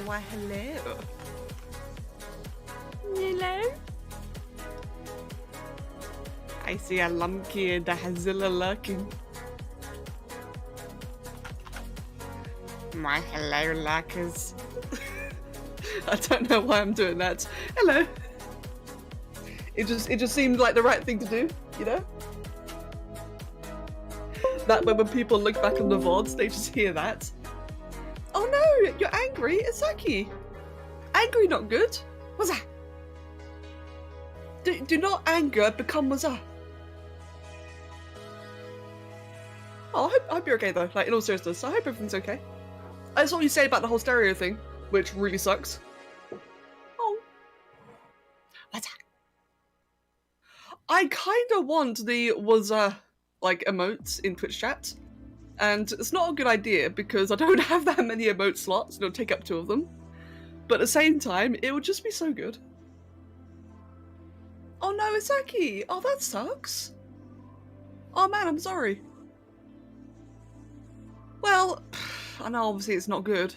Why, hello. Hello. I see a Lumpy and a Hazilla lurking. My hello, lurkers. I don't know why I'm doing that. Hello. It just seemed like the right thing to do, you know? That when people look back on the VODs, they just hear that. Oh no, you're angry, Isaki. Angry not good. What's that? Do not anger become what's that? Oh, I hope you're okay though, like in all seriousness, I hope everything's okay. I saw what you say about the whole stereo thing, which really sucks. Oh. What's that? I kinda want the like emotes in Twitch chat. And it's not a good idea because I don't have that many emote slots and it'll take up 2 of them. But at the same time, it would just be so good. Oh no, Isaki! Oh, that sucks. Oh man, I'm sorry. Well, I know obviously it's not good,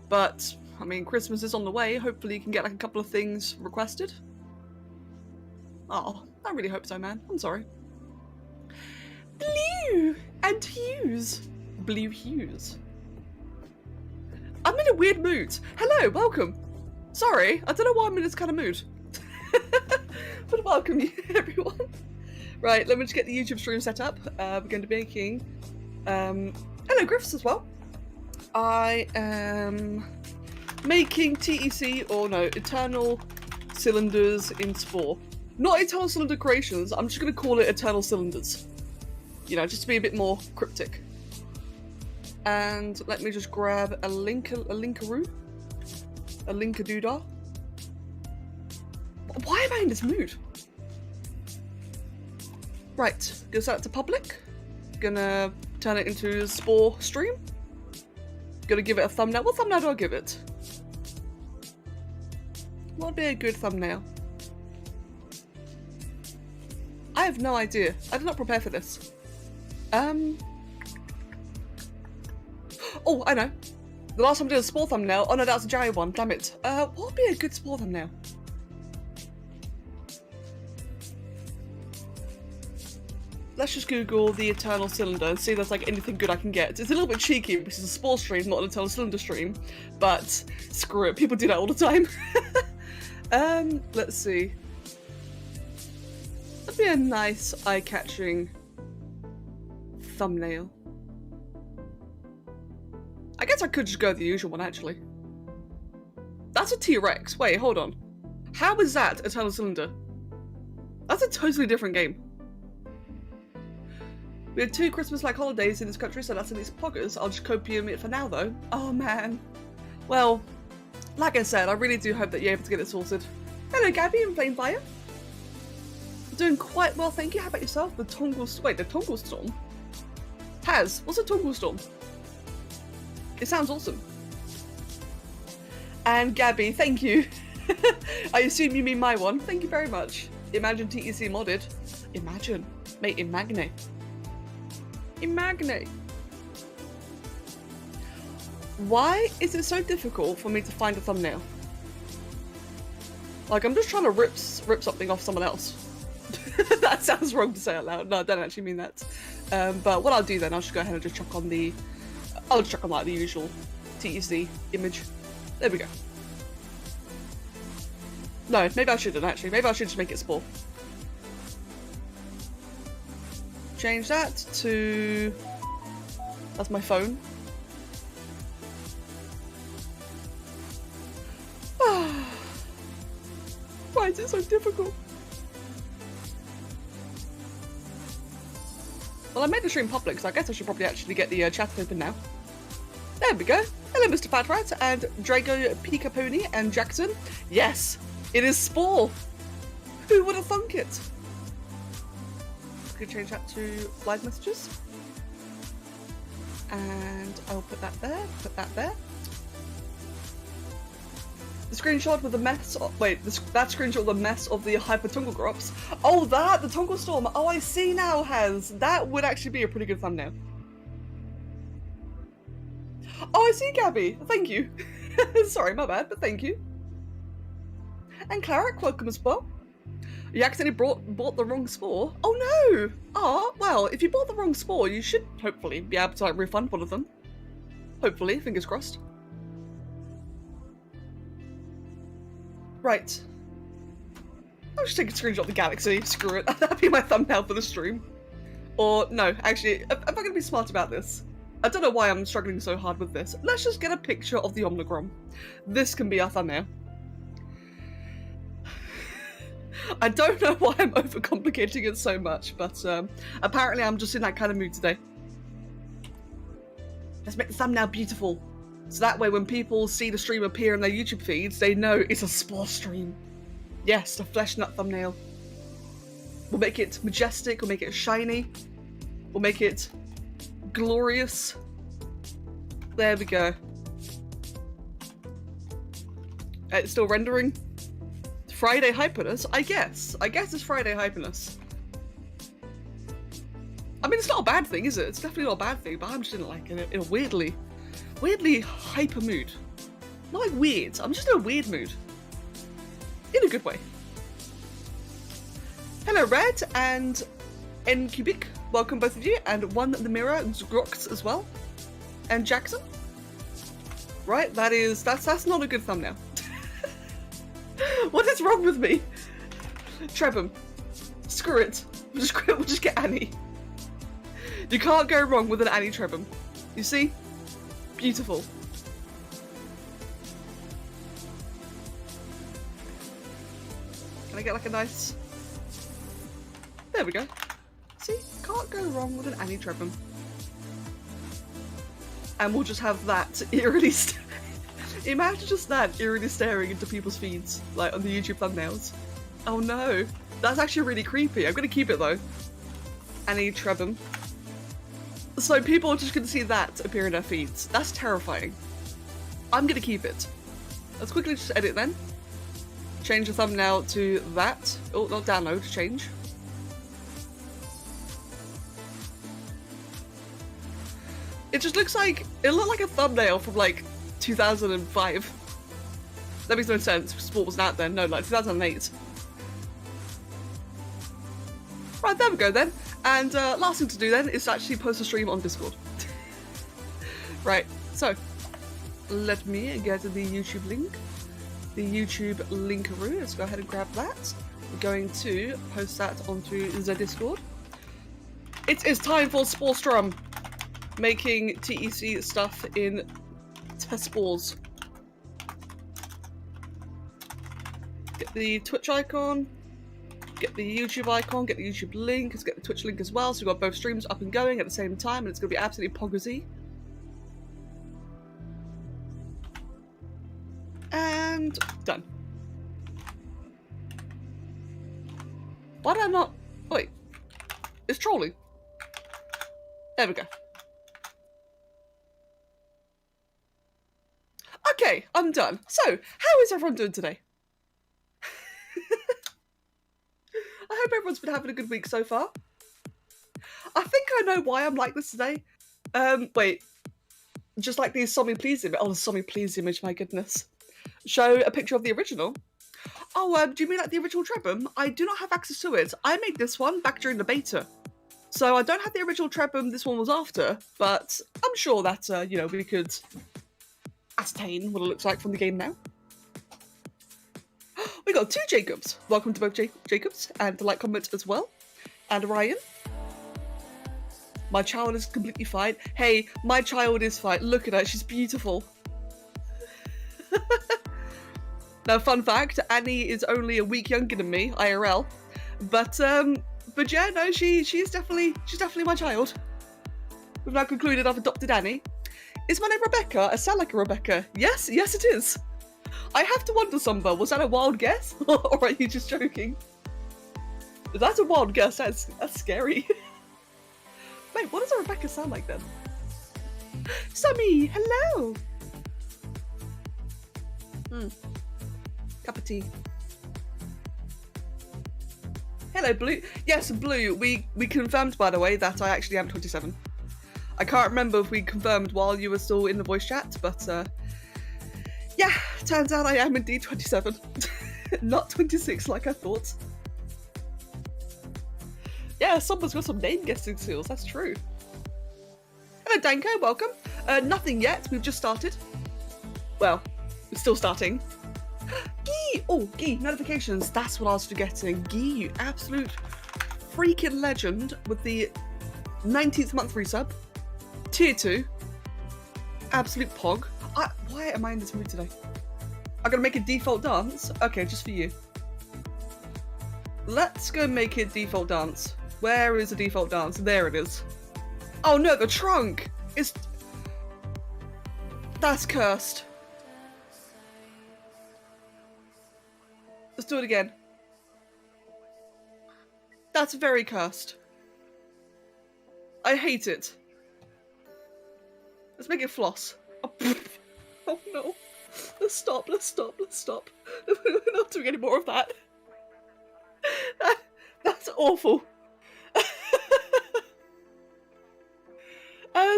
but I mean, Christmas is on the way. Hopefully you can get like a couple of things requested. Oh, I really hope so, man. I'm sorry. Blue and hues. Blue hues. I'm in a weird mood. Hello, welcome. Sorry, I don't know why I'm in this kind of mood. But welcome you, everyone. Right, let me just get the YouTube stream set up. We're going to be making... hello, Griffiths as well. I am making TEC, or no, Eternal Cylinders in Spore. Not Eternal Cylinder Creations, I'm just going to call it Eternal Cylinders. You know, just to be a bit more cryptic. And let me just grab a linkaroo. A linkadoodah. Why am I in this mood? Right, gonna set it to public. Gonna turn it into a Spore stream. Gonna give it a thumbnail. What thumbnail do I give it? What would be a good thumbnail? I have no idea. I did not prepare for this. Oh, I know. The last time I did a Spore thumbnail. Oh no, that was a Jerry one. Damn it. What would be a good Spore thumbnail? Let's just Google the Eternal Cylinder and see if there's like anything good I can get. It's a little bit cheeky because it's a Spore stream, not an Eternal Cylinder stream. But screw it, people do that all the time. Let's see. That'd be a nice, eye-catching thumbnail. I guess I could just go the usual one, actually. That's a T-Rex. Wait, hold on. How is that Eternal Cylinder? That's a totally different game. We had 2 Christmas-like holidays in this country, so that's in these poggers. I'll just copium it for now, though. Oh, man. Well, like I said, I really do hope that you're able to get it sorted. Hello, Gabby and Flamefire. Doing quite well, thank you. How about yourself? The Tongle Storm? Haz, what's a Tongle Storm? It sounds awesome. And Gabby, thank you. I assume you mean my one. Thank you very much. Imagine TEC modded. Imagine. Mate, Imagne. Imagne. Why is it so difficult for me to find a thumbnail? Like, I'm just trying to rip something off someone else. That sounds wrong to say out loud. No, I don't actually mean that. But what I'll do then, I'll just go ahead and just chuck on the... I'll just chuck on like the usual TEC image. There we go. No, maybe I shouldn't actually. Maybe I should just make it Spore. Change that to... That's my phone. Why is it so difficult? Well, I made the stream public, so I guess I should probably actually get the chat open now. There we go. Hello, Mr. Fat Rat, and Drago Peekapony, and Jackson. Yes, it is Spore. Who would have thunk it? Could change that to live messages. And I'll put that there, put that there. The screenshot with the mess of, wait, that screenshot with the mess of the Hyper Tungle Grops. Oh, that, the Tungle Storm. Oh, I see now, Has. That would actually be a pretty good thumbnail. Oh, I see, Gabby. Thank you. Sorry, my bad, but thank you. And Claric, welcome as well. You accidentally bought the wrong Spore? Oh no! Oh, well, if you bought the wrong Spore, you should hopefully be able to refund one of them. Hopefully, fingers crossed. Right. I'll just take a screenshot of the galaxy, screw it. That'll be my thumbnail for the stream. Or, no, actually, if I'm gonna be smart about this, I don't know why I'm struggling so hard with this. Let's just get a picture of the Omnigrom. This can be our thumbnail. I don't know why I'm overcomplicating it so much, but apparently I'm just in that kind of mood today. Let's make the thumbnail beautiful. So that way when people see the stream appear in their YouTube feeds, they know it's a Spore stream. Yes, the flesh nut thumbnail. We'll make it majestic, we'll make it shiny, we'll make it glorious. There we go. It's still rendering. Friday hyperness? I guess it's Friday hyperness. I mean, it's not a bad thing, is it? It's definitely not a bad thing, but I'm just in like in a weirdly hyper mood. Not like weird, I'm just in a weird mood. In a good way. Hello Red and N Cubic, welcome both of you, and One the Mirror, Grox as well. And Jackson. Right, that's not a good thumbnail. What is wrong with me? Trebham. Screw it. We'll just get Annie. You can't go wrong with an Annie Trebham. You see? Beautiful. Can I get like a nice... There we go. See? Can't go wrong with an Annie Trebham. And we'll just have that eerily... Imagine just that eerily staring into people's feeds, like on the YouTube thumbnails. Oh no. That's actually really creepy. I'm gonna keep it though. Annie Trebham. So people are just gonna see that appear in their feeds. That's terrifying. I'm gonna keep it. Let's quickly just edit then. Change the thumbnail to that. Oh, not download, change. It just looks like, it looked like a thumbnail from like 2005. That makes no sense. Sport wasn't out then. No, like 2008. Right, there we go then. And last thing to do then is to actually post a stream on Discord. Right, so let me get the YouTube link. The YouTube linkaroo. Let's go ahead and grab that. We're going to post that onto the Discord. It is time for Spore Strum. Making TEC stuff in Spores. Get the Twitch icon, get the YouTube icon, get the YouTube link, let's get the Twitch link as well, so we've got both streams up and going at the same time, and it's going to be absolutely poggers-y. And done. Why did I not... Wait. It's trolling. There we go. Okay, I'm done. So, how is everyone doing today? I hope everyone's been having a good week so far. I think I know why I'm like this today. Wait. Just like the Sommy Please image. Oh, the Sommy Please image, my goodness. Show a picture of the original. Oh, do you mean like the original Trebham? I do not have access to it. I made this one back during the beta. So I don't have the original Trebham this one was after, but I'm sure that, you know, we could ascertain what it looks like from the game now. We got two Jacobs. Welcome to both Jacobs, and the like comment as well. And Ryan. My child is completely fine. Hey, my child is fine. Look at her, she's beautiful. Now, fun fact, Annie is only a week younger than me, IRL. But yeah, no, she's definitely my child. We've now concluded I've adopted Annie. Is my name Rebecca? I sound like a Rebecca. Yes, it is. I have to wonder, Somber, was that a wild guess? Or are you just joking? If that's a wild guess, that's scary. Wait, what does a Rebecca sound like then? Sammy, hello! Cup of tea. Hello, Blue. Yes, Blue, we confirmed, by the way, that I actually am 27. I can't remember if we confirmed while you were still in the voice chat, but Turns out I am indeed 27. Not 26 like I thought. Yeah, someone's got some name guessing skills, that's true. Hello Danko, welcome. Nothing yet, we've just started. Well, we're still starting. Gee! Oh, Gee, notifications, that's what I was forgetting. Gee, you absolute freaking legend with the 19th month resub. Tier 2. Absolute pog. Why am I in this mood today? I'm gonna make a default dance? Okay, just for you. Let's go make it default dance. Where is the default dance? There it is. Oh no, the trunk! That's cursed. Let's do it again. That's very cursed. I hate it. Let's make it floss. Oh no. Let's stop. We're not doing any more of that. That's awful.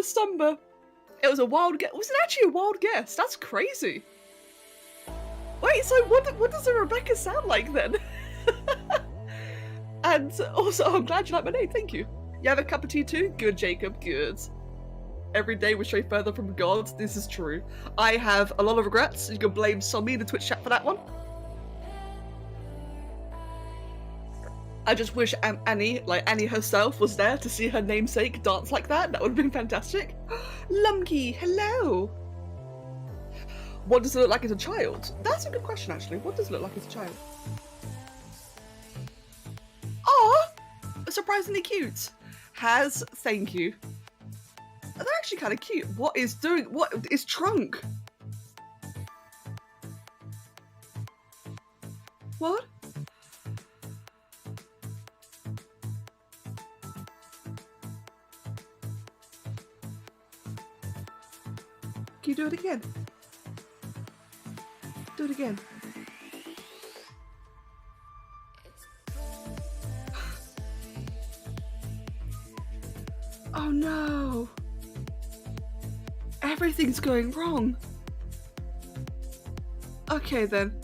Stumber. It was a wild guess. Was it actually a wild guess? That's crazy. Wait, so what does a Rebecca sound like then? And also, I'm glad you like my name, thank you. You have a cup of tea too? Good, Jacob, good. Every day we stray further from God, this is true. I have a lot of regrets. You can blame Somi in the Twitch chat for that one. I just wish Annie, like Annie herself, was there to see her namesake dance like that. That would have been fantastic. Lumkey, hello. What does it look like as a child? That's a good question, actually. What does it look like as a child? Aw! Surprisingly cute. Thank you. They're actually kind of cute. What is Trunk? What? Can you do it again? Do it again. Oh no! Everything's going wrong. Okay then.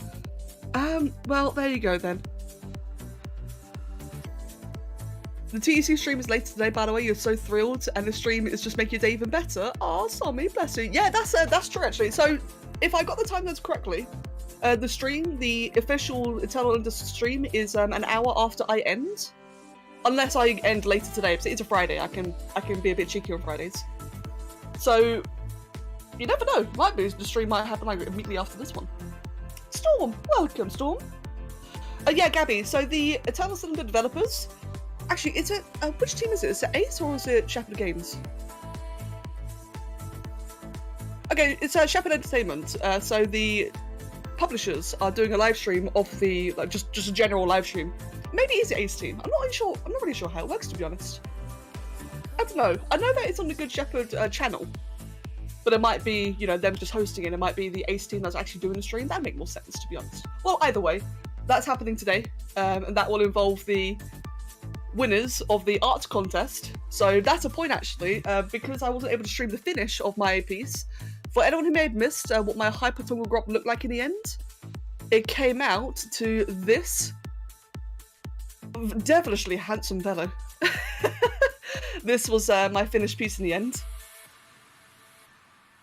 Well, there you go then. The TEC stream is later today, by the way. You're so thrilled, and the stream is just making your day even better. Oh, Somi, bless you. Yeah, that's true actually. So, if I got the time codes correctly, the official Eternal Industry stream is an hour after I end, unless I end later today. It's a Friday. I can be a bit cheeky on Fridays. So, you never know. Might be the stream might happen like immediately after this one. Storm, welcome, Storm. Yeah, Gabby. So the Eternal Cylinder developers. Actually, it's which team is it? Is it Ace or is it Shepherd Games? Okay, it's Shepherd Entertainment. So the publishers are doing a live stream of the just a general live stream. Maybe it's the Ace team. I'm not really sure. I'm not really sure how it works, to be honest. I don't know. I know that it's on the Good Shepherd channel, but it might be them just hosting it. It might be the Ace team that's actually doing the stream. That'd make more sense, to be honest. Well, either way, that's happening today, and that will involve the winners of the art contest. So that's a point actually, because I wasn't able to stream the finish of my piece. For anyone who may have missed what my hypertonal grop looked like in the end, it came out to this devilishly handsome fellow. This was my finished piece in the end.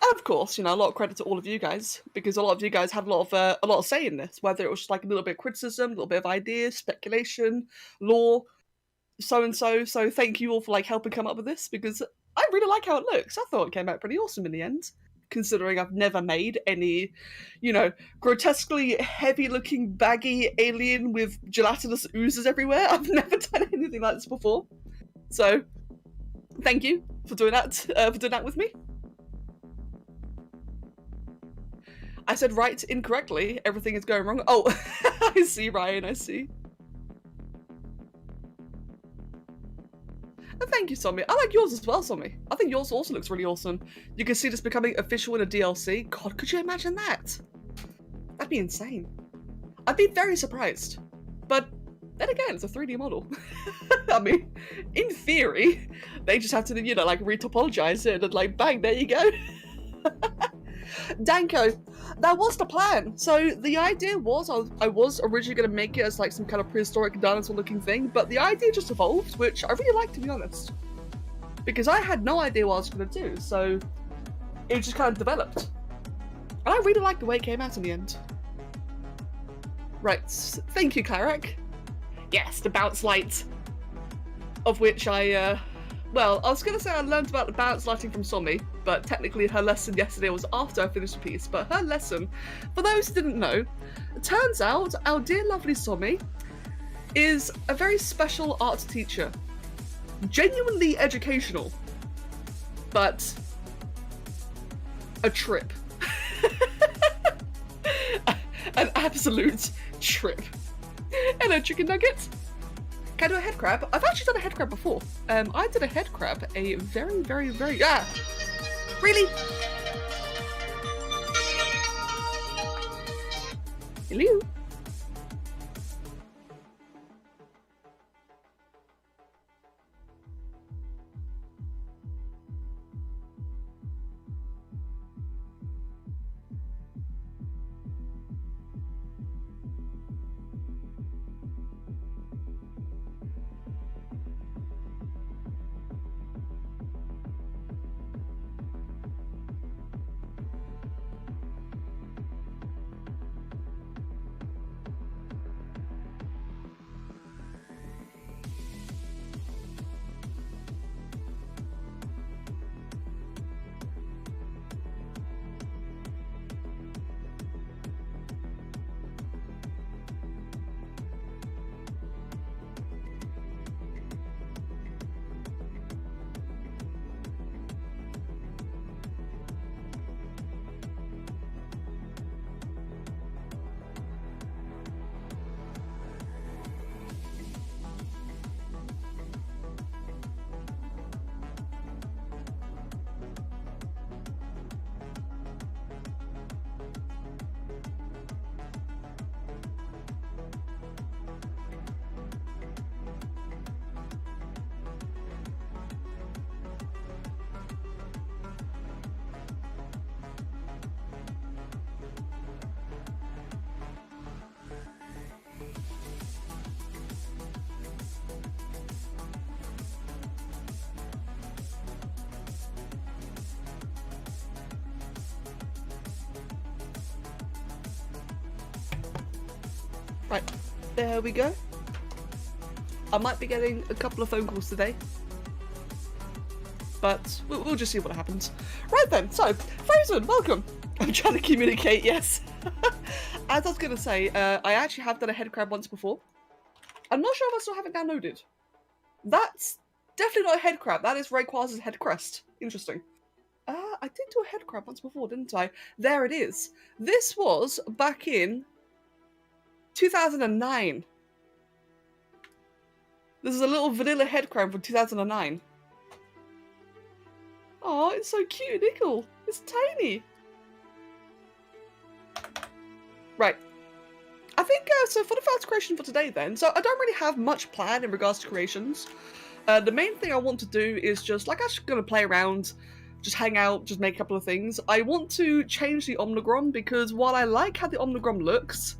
And of course, a lot of credit to all of you guys, because a lot of you guys had a lot of say in this, whether it was just like a little bit of criticism, a little bit of ideas, speculation, lore, so-and-so. So thank you all for helping come up with this, because I really like how it looks. I thought it came out pretty awesome in the end, considering I've never made any, grotesquely heavy-looking baggy alien with gelatinous oozes everywhere. I've never done anything like this before. So thank you for doing that with me. I said right incorrectly. Everything is going wrong. Oh, I see, Ryan, I see. And thank you, Somi. I like yours as well, Somi. I think yours also looks really awesome. You can see this becoming official in a DLC. God, could you imagine that? That'd be insane. I'd be very surprised. But then again, it's a 3D model. I mean, in theory, they just have to, retopologize it and bang, there you go. Danko, that was the plan. So the idea was I was originally going to make it as like some kind of prehistoric dinosaur looking thing, but the idea just evolved, which I really like, to be honest. Because I had no idea what I was going to do, so it just kind of developed. And I really like the way it came out in the end. Right, thank you, Clarek. Yes, the bounce light. Of which well, I was going to say I learned about the bounce lighting from Somi, but technically her lesson yesterday was after I finished the piece. But her lesson, for those who didn't know, it turns out our dear lovely Somi is a very special art teacher. Genuinely educational, but a trip. An absolute trip. Hello, chicken nuggets. Can I do a head crab? I've actually done a head crab before. I did a head crab a very, very, very... Really? Hello? Right, there we go. I might be getting a couple of phone calls today, but we'll just see what happens. Right then, so, Frozen, welcome! I'm trying to communicate, yes. As I was going to say, I actually have done a head crab once before. I'm not sure if I still have it downloaded. That's definitely not a head crab, that is Rayquaz's head crest. Interesting. I did do a head crab once before, didn't I? There it is. This was back in 2009. This is a little vanilla head crab from 2009. Oh, it's so cute, Nickel. It's tiny. Right. I think, so for the first creation for today then, so I don't really have much planned in regards to creations. The main thing I want to do is just, like, I'm just going to play around, just hang out, just make a couple of things. I want to change the Omnigrom because while I like how the Omnigrom looks,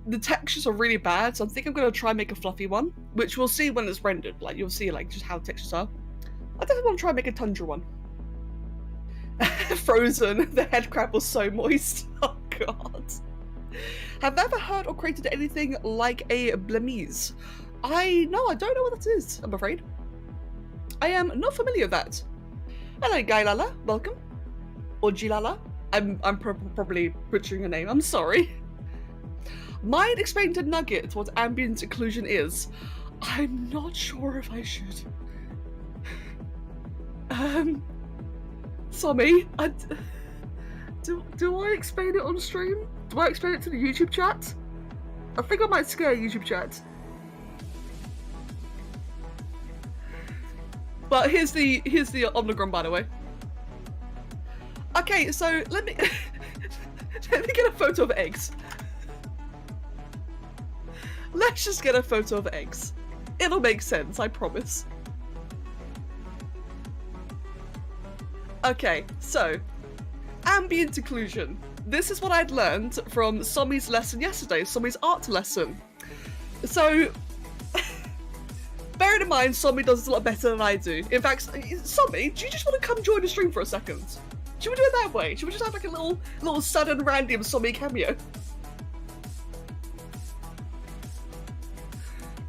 the textures are really bad, so I think I'm going to try and make a fluffy one, which we'll see when it's rendered. Like, you'll see, like, just how the textures are. I definitely want to try and make a tundra one. Frozen, the head crab was so moist. Oh, God. Have I ever heard or created anything like a blemise? No, I don't know what that is, I'm afraid. I am not familiar with that. Hello, Gailala, welcome. Or Gilala. I'm probably butchering your name, I'm sorry. Mind explain to Nugget what ambient occlusion is? I'm not sure if I should. Somi, do I explain it on stream? Do I explain it to the YouTube chat? I think I might scare YouTube chat. But here's the Omnigrom, by the way. Okay, so let me let me get a photo of eggs. Let's just get a photo of eggs. It'll make sense, I promise. Okay, so ambient occlusion. This is what I'd learned from Somi's lesson yesterday, Somi's art lesson. So, bearing in mind, Somi does this a lot better than I do. In fact, Somi, do you just want to come join the stream for a second? Should we do it that way? Should we just have like a little sudden random Somi cameo?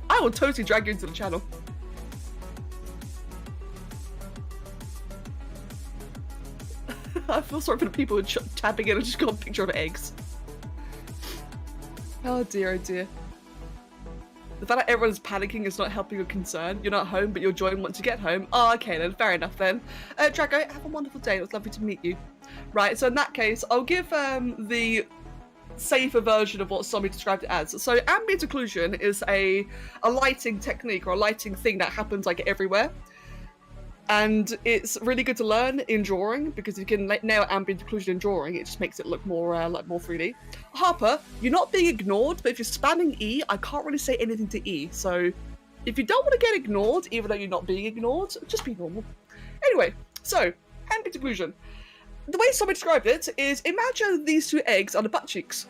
I will totally drag you into the channel. I feel sorry for the people who are tapping in and just got a picture of eggs. Oh dear, oh dear. The fact that everyone's panicking is not helping your concern. You're not home, but you'll join once you get home. Oh, okay then, fair enough then. Drago, have a wonderful day. It was lovely to meet you. Right, so in that case, I'll give the safer version of what Somi described it as. So ambient occlusion is a lighting technique or a lighting thing that happens like everywhere. And it's really good to learn in drawing because if you can nail ambient occlusion in drawing, it just makes it look more like more 3D. Harper, you're not being ignored, but if you're spamming E, I can't really say anything to E. So if you don't want to get ignored, even though you're not being ignored, just be normal. Anyway, so ambient occlusion. The way someone described it is imagine these two eggs on the butt cheeks.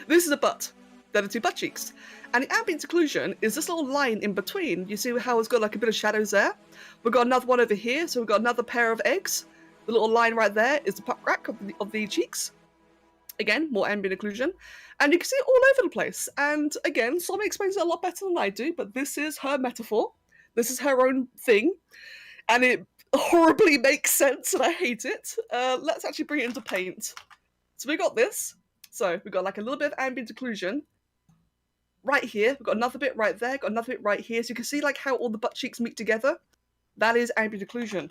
This is a butt. They're the two butt cheeks. And the ambient occlusion is this little line in between. You see how it's got like a bit of shadows there? We've got another one over here, so we've got another pair of eggs. The little line right there is the butt crack of the cheeks. Again, more ambient occlusion. And you can see it all over the place. And again, Somi explains it a lot better than I do, but this is her metaphor. This is her own thing. And it horribly makes sense, and I hate it. Let's actually bring it into paint. So we got this. So we've got like a little bit of ambient occlusion. Right here, we've got another bit right there, got another bit right here. So you can see like how all the butt cheeks meet together. That is ambient occlusion.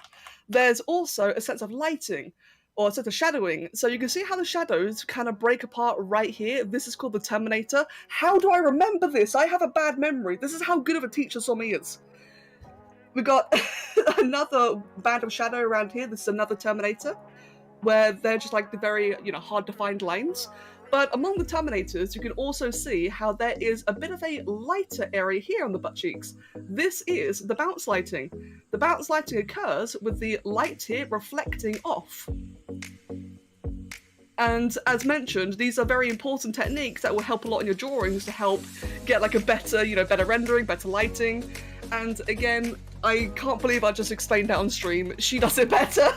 There's also a sense of lighting, or a sense of shadowing. So you can see how the shadows kind of break apart right here. This is called the Terminator. How do I remember this? I have a bad memory. This is how good of a teacher Somi is. We've got another band of shadow around here. This is another Terminator, where they're just like the very, hard to find lines. But among the Terminators, you can also see how there is a bit of a lighter area here on the butt cheeks. This is the bounce lighting. The bounce lighting occurs with the light here reflecting off. And as mentioned, these are very important techniques that will help a lot in your drawings to help get like a better, better rendering, better lighting. And again, I can't believe I just explained that on stream. She does it better.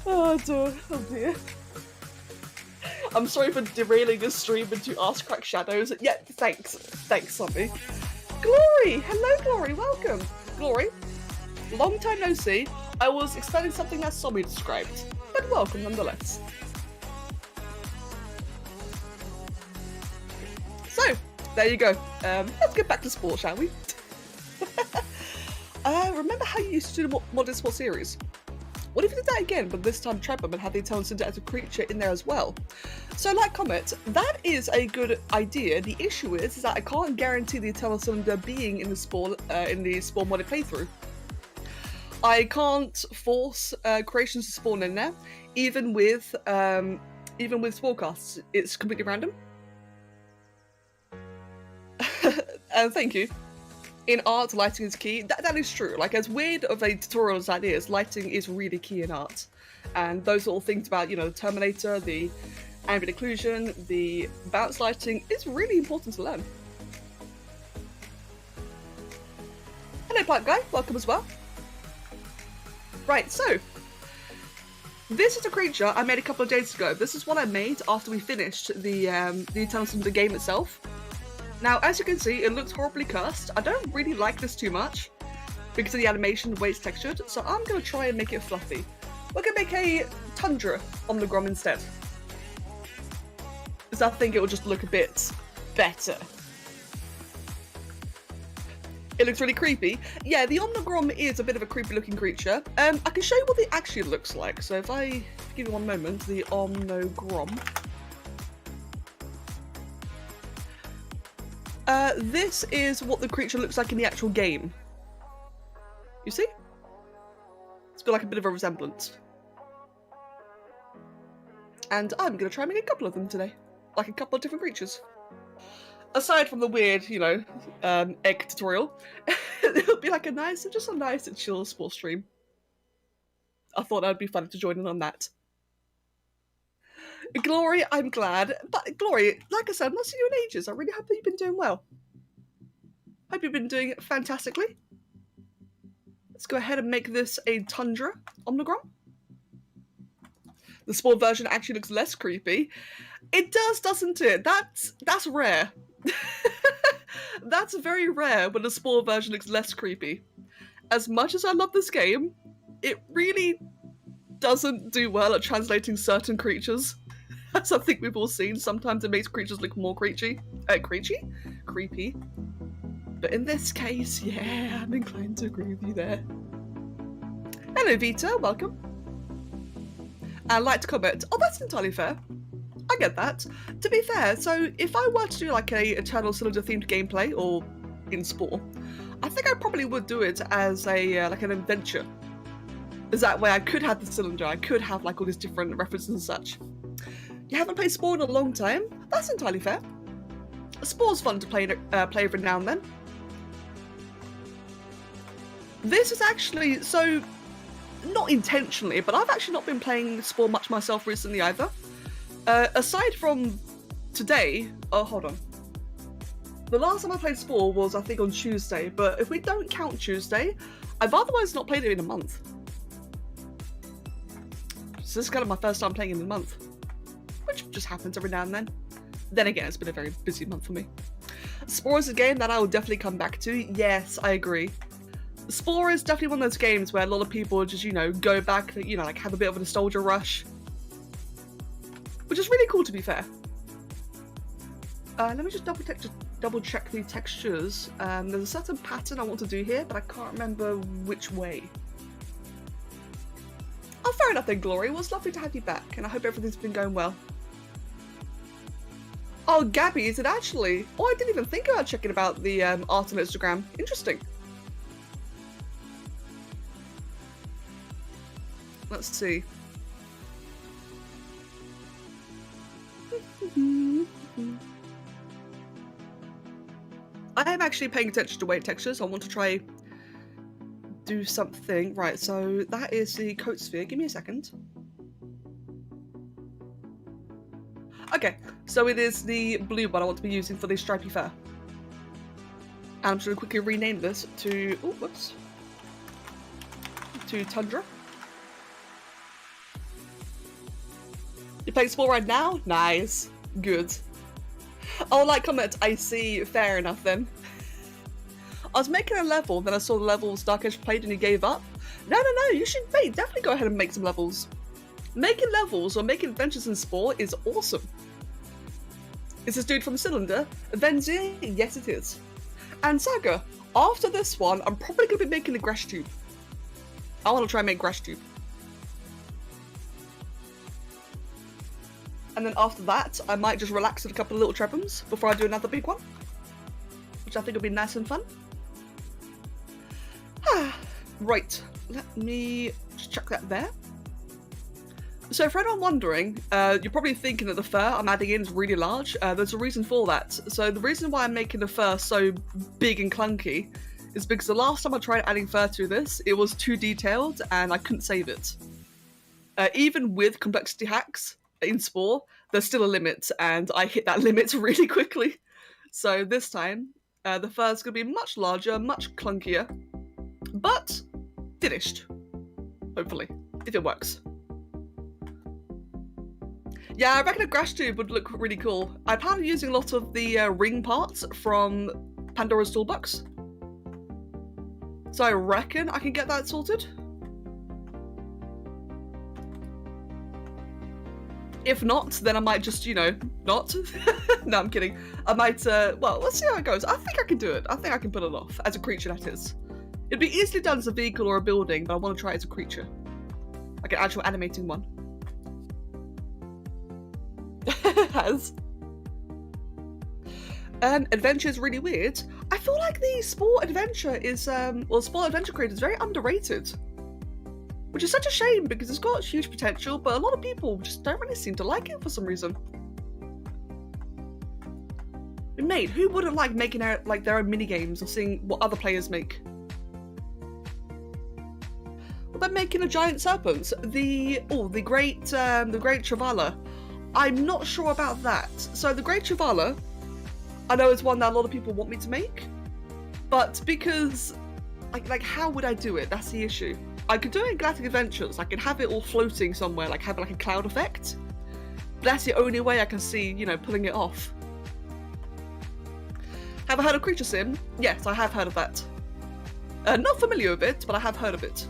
Oh dear. I'm sorry for derailing this stream into Ass Crack Shadows. Yeah, thanks, Somi. Glory! Hello, Glory, welcome. Glory, long time no see. I was explaining something as Somi described, but welcome nonetheless. So, there you go. Let's get back to sport, shall we? Remember how you used to do the Modern Sport series? What if you did that again, but this time trap them and have the Eternal Cinder as a creature in there as well? So like comment, that is a good idea. The issue is that I can't guarantee the Eternal Cylinder being in the Spore modded playthrough. I can't force creations to spawn in there, even with Sporecasts. It's completely random. And thank you. In art, lighting is key. That is true. Like, as weird of a tutorial as that is, lighting is really key in art. And those little things about, the Terminator, the ambient occlusion, the bounce lighting is really important to learn. Hello, Plant Guy. Welcome as well. Right, so this is a creature I made a couple of days ago. This is what I made after we finished the Eternal Cinder game itself. Now, as you can see, it looks horribly cursed. I don't really like this too much because of the animation, the way it's textured, so I'm going to try and make it fluffy. We're going to make a Tundra Omnigrom instead, because I think it will just look a bit better. It looks really creepy. Yeah, the Omnigrom is a bit of a creepy looking creature. I can show you what it actually looks like. So if I give you one moment, the Omnigrom. This is what the creature looks like in the actual game. You see? It's got like a bit of a resemblance. And I'm going to try and make a couple of them today. Like a couple of different creatures. Aside from the weird, egg tutorial, it'll be like just a nice and chill sports stream. I thought that'd be fun to join in on that. Glory, I'm glad. But Glory, like I said, I've not seen you in ages. I really hope that you've been doing well. Hope you've been doing fantastically. Let's go ahead and make this a Tundra Omnigram. The Spore version actually looks less creepy. It does, doesn't it? That's rare. That's very rare when the Spore version looks less creepy. As much as I love this game, it really doesn't do well at translating certain creatures. As I think we've all seen, sometimes it makes creatures look more creepy. Creepy. But in this case, yeah, I'm inclined to agree with you there. Hello Vita, welcome. And like to comment, oh that's entirely fair. I get that. To be fair, so if I were to do like a Eternal Cylinder themed gameplay, or in Spore, I think I probably would do it as a like an adventure. As that way I could have the cylinder, I could have like all these different references and such. You haven't played Spore in a long time? That's entirely fair. Spore's fun to play every now and then. This is actually, so, not intentionally, but I've actually not been playing Spore much myself recently either. Aside from today, oh hold on. The last time I played Spore was I think on Tuesday, but if we don't count Tuesday, I've otherwise not played it in a month. So this is kind of my first time playing it in a month, which just happens every now and then. Then again, it's been a very busy month for me. Spore is a game that I will definitely come back to. Yes, I agree. Spore is definitely one of those games where a lot of people just, you know, go back, you know, like have a bit of a nostalgia rush. Which is really cool, to be fair. Let me just double check the textures. There's a certain pattern I want to do here, but I can't remember which way. Oh, fair enough then, Glory. Well, it's lovely to have you back, and I hope everything's been going well. Oh, Gabby, is it actually? Oh, I didn't even think about checking about the art on Instagram. Interesting. Let's see. I am actually paying attention to weight textures. I want to try do something. Right, so that is the coat sphere. Give me a second. Okay, so it is the blue one I want to be using for the stripy fur. And I'm just going to quickly rename this to, oh, whoops, to Tundra. You're playing Spore right now? Nice. Good. Oh, like comment, I see. Fair enough then. I was making a level, then I saw the levels Dark Edge played and he gave up. No, you should definitely go ahead and make some levels. Making levels or making adventures in Spore is awesome. Is this dude from Cylinder? Venzi? Yes it is. And Saga, after this one, I'm probably going to be making a grass tube. I want to try and make grass tube. And then after that, I might just relax with a couple of little trebums before I do another big one. Which I think will be nice and fun. Right, let me just chuck that there. So for anyone wondering, you're probably thinking that the fur I'm adding in is really large. There's a reason for that. So the reason why I'm making the fur so big and clunky is because the last time I tried adding fur to this, it was too detailed and I couldn't save it. Even with complexity hacks in Spore, there's still a limit and I hit that limit really quickly. So this time, the fur is going to be much larger, much clunkier, but finished, hopefully, if it works. Yeah, I reckon a grass tube would look really cool. I plan on using a lot of the ring parts from Pandora's Toolbox. So I reckon I can get that sorted. If not, then I might just, you know, not. No, I'm kidding. I might, well, let's see how it goes. I think I can do it. I think I can pull it off. As a creature, that is. It'd be easily done as a vehicle or a building, but I want to try it as a creature. Like an actual animating one. Has. Adventure is really weird. I feel like the Spore Adventure is, well, Spore Adventure Creator is very underrated. Which is such a shame because it's got huge potential, but a lot of people just don't really seem to like it for some reason. Mate, who wouldn't like making their own mini games or seeing what other players make? What about making a giant serpent? The great Travala. I'm not sure about that. So the great Travala, I know is one that a lot of people want me to make, but because like how would I do it? That's the issue. I could do it in Galactic Adventures. I could have it all floating somewhere, like have like a cloud effect. But that's the only way I can see, you know, pulling it off. Have I heard of Creature Sim? Yes, I have heard of that. Not familiar with it, but I have heard of it.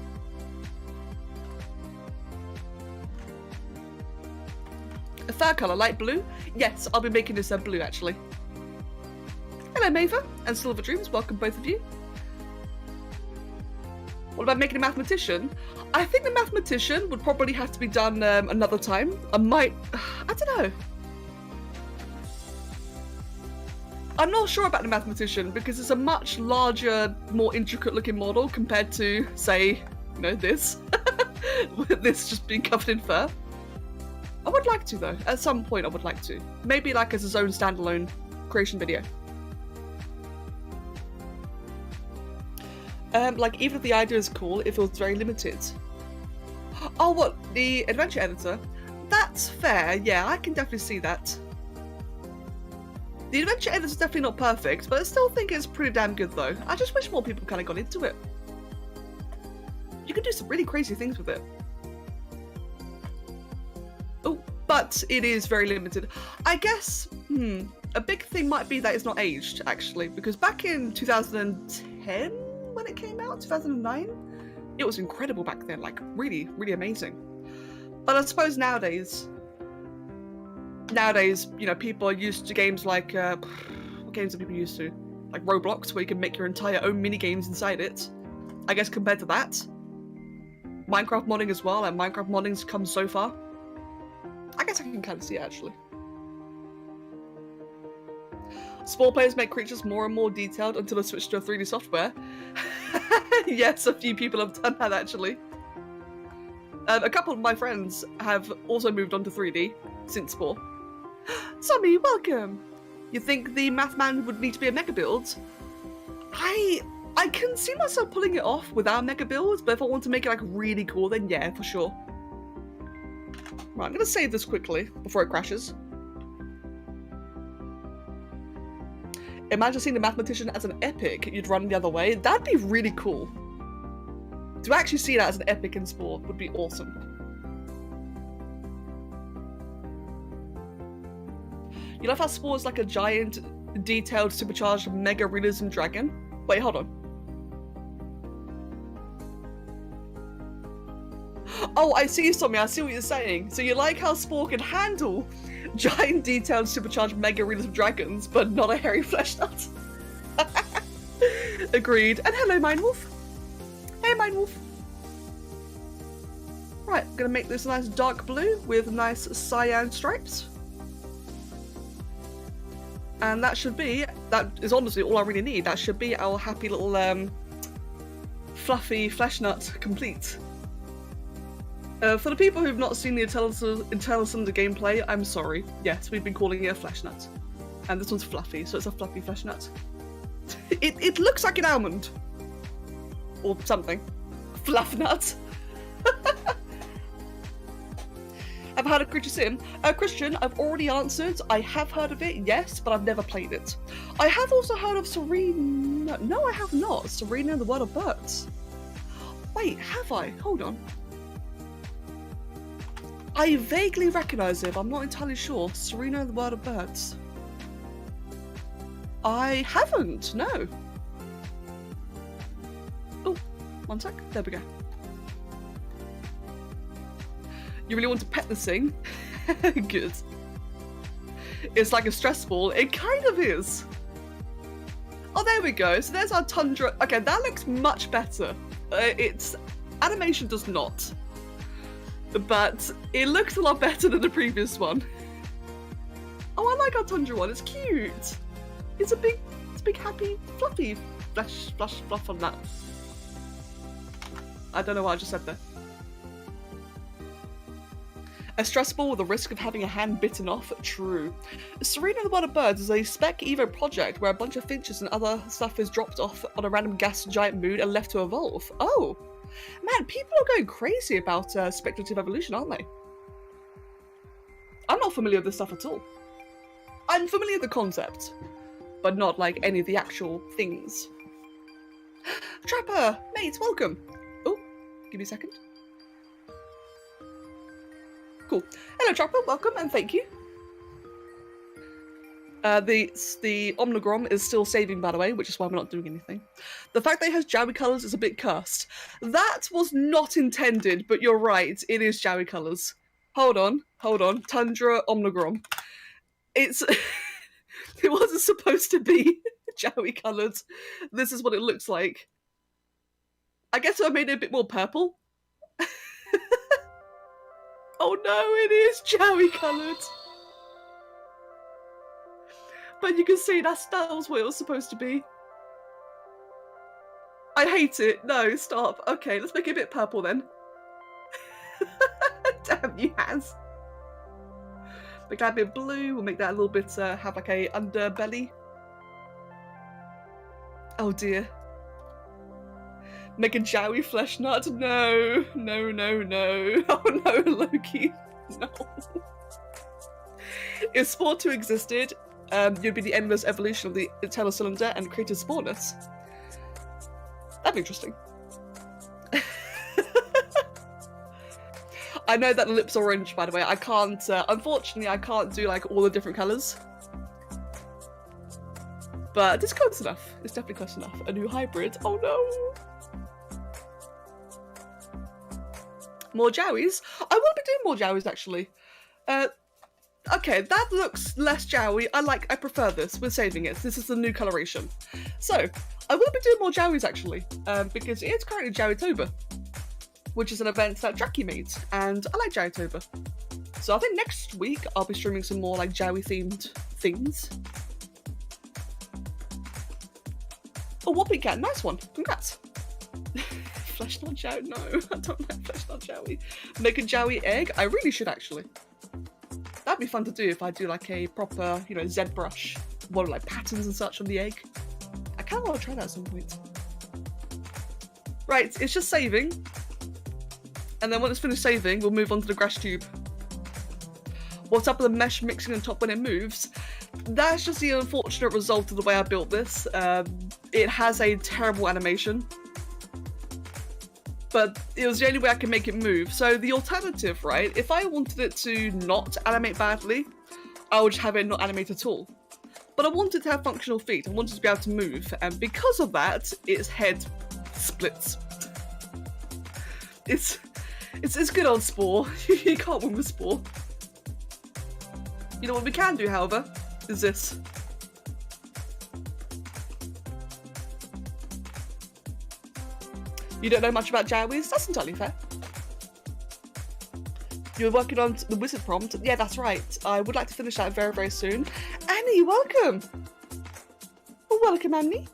A fur colour, light blue? Yes, I'll be making this blue actually. Hello Mava and Silver Dreams, welcome both of you. What about making a mathematician? I think the mathematician would probably have to be done another time. I don't know. I'm not sure about the mathematician because it's a much larger, more intricate looking model compared to, say, you know, this. With this just being covered in fur. I would like to though, at some point I would like to. Maybe like as its own standalone creation video. Like even if the idea is cool, it feels very limited. Oh, what, the adventure editor? That's fair, yeah, I can definitely see that. The adventure editor is definitely not perfect, but I still think it's pretty damn good though. I just wish more people kind of got into it. You can do some really crazy things with it. Oh, but it is very limited. I guess, a big thing might be that it's not aged, actually, because back in 2010, when it came out, 2009, it was incredible back then, like really, really amazing. But I suppose nowadays, you know, people are used to games like, what games are people used to? Like Roblox, where you can make your entire own mini games inside it. I guess compared to that, Minecraft modding as well, and Minecraft modding's come so far. I guess I can kind of see it actually. Spore players make creatures more and more detailed until they switch to a 3D software. Yes, a few people have done that actually. A couple of my friends have also moved on to 3D since Spore. Sammy, welcome! You think the math man would need to be a mega build? I can see myself pulling it off without mega builds, but if I want to make it like really cool, then yeah, for sure. Right, I'm gonna save this quickly before it crashes. Imagine seeing the mathematician as an epic you'd run the other way. That'd be really cool. To actually see that as an epic in Spore would be awesome. You love how Spore is like a giant, detailed, supercharged, mega realism dragon? Wait, hold on. Oh, I see you, Tommy. I see what you're saying. So you like how Spore can handle giant, detailed, supercharged, mega realism dragons, but not a hairy flesh nut. Agreed. And hello, Mindwolf. Hey, Mindwolf. Right, I'm gonna make this a nice dark blue with nice cyan stripes. And that is honestly all I really need. That should be our happy little fluffy flesh nut complete. For the people who've not seen the Eternal Cylinder gameplay, I'm sorry. Yes, we've been calling it a flesh nut. And this one's fluffy, so it's a fluffy flesh nut. It looks like an almond. Or something. Fluff nut. I've heard of Creature Sim. Christian, I've already answered. I have heard of it, yes, but I've never played it. I have also heard of Serena. No, I have not. Serena and the World of Birds. Wait, have I? Hold on. I vaguely recognise it, but I'm not entirely sure. Serena and the World of Birds. I haven't, no. Oh, one sec. There we go. You really want to pet this thing? Good. It's like a stress ball. It kind of is. Oh, there we go. So there's our tundra. Okay, that looks much better. Its animation does not. But it looks a lot better than the previous one. Oh, I like our tundra one. It's cute. It's a big happy, fluffy fluff on that. I don't know what I just said there. A stress ball with the risk of having a hand bitten off? True. Serena and the World of Birds is a Spec Evo project where a bunch of finches and other stuff is dropped off on a random gas giant moon and left to evolve. Oh! Man, people are going crazy about speculative evolution, aren't they? I'm not familiar with this stuff at all. I'm familiar with the concept, but not like any of the actual things. Trapper, mate, welcome. Oh, give me a second. Cool. Hello, Trapper, welcome and thank you. The omnigrom is still saving, by the way, which is why we're not doing anything. The fact that it has Jowie colours is a bit cursed. That was not intended, but you're right, it is Jowie colours. Hold on. Tundra omnigrom. It wasn't supposed to be Jowie coloured. This is what it looks like. I guess I made it a bit more purple. Oh no, it is Jowie coloured. But you can see that was what it was supposed to be. I hate it. No, stop. Okay, let's make it a bit purple then. Damn you, Has. Make that a bit blue. We'll make that a little bit, have like a underbelly. Oh dear. Make a Jowie flesh nut? No. No, no, no. Oh no, Loki. No. If Spore 2 existed, you'd be the endless evolution of the eternal cylinder and creative Sporeness. That'd be interesting. I know that the lip's orange, by the way. I can't, unfortunately, I can't do like all the different colours. But it's close enough. It's definitely close enough. A new hybrid. Oh no! More Jowies? I will be doing more Jowies, actually. Okay, that looks less Jowie. I prefer this. We're saving it. This is the new coloration. So, I will be doing more Jowies, actually. Because it's currently Jowitober, which is an event that Jackie made, and I like Jowitober. So I think next week I'll be streaming some more like Jowie-themed things. Oh, Whopping Cat, nice one. Congrats. Flesh not Jowie? No, I don't like Flesh not Jowie. Make a Jowie egg? I really should, actually. That'd be fun to do if I do like a proper, you know, ZBrush, one of like patterns and such on the egg. I kind of want to try that at some point. Right, it's just saving. And then when it's finished saving, we'll move on to the grass tube. What's up with the mesh mixing on top when it moves? That's just the unfortunate result of the way I built this. It has a terrible animation. But it was the only way I could make it move. So the alternative, right, if I wanted it to not animate badly, I would just have it not animate at all. But I wanted to have functional feet. I wanted to be able to move. And because of that, its head splits. It's good old Spore. You can't win with Spore. You know what we can do, however, is this. You don't know much about Jowies? That's entirely fair. You're working on the wizard prompt? Yeah, that's right. I would like to finish that very, very soon. Annie, welcome! Well, welcome, Annie.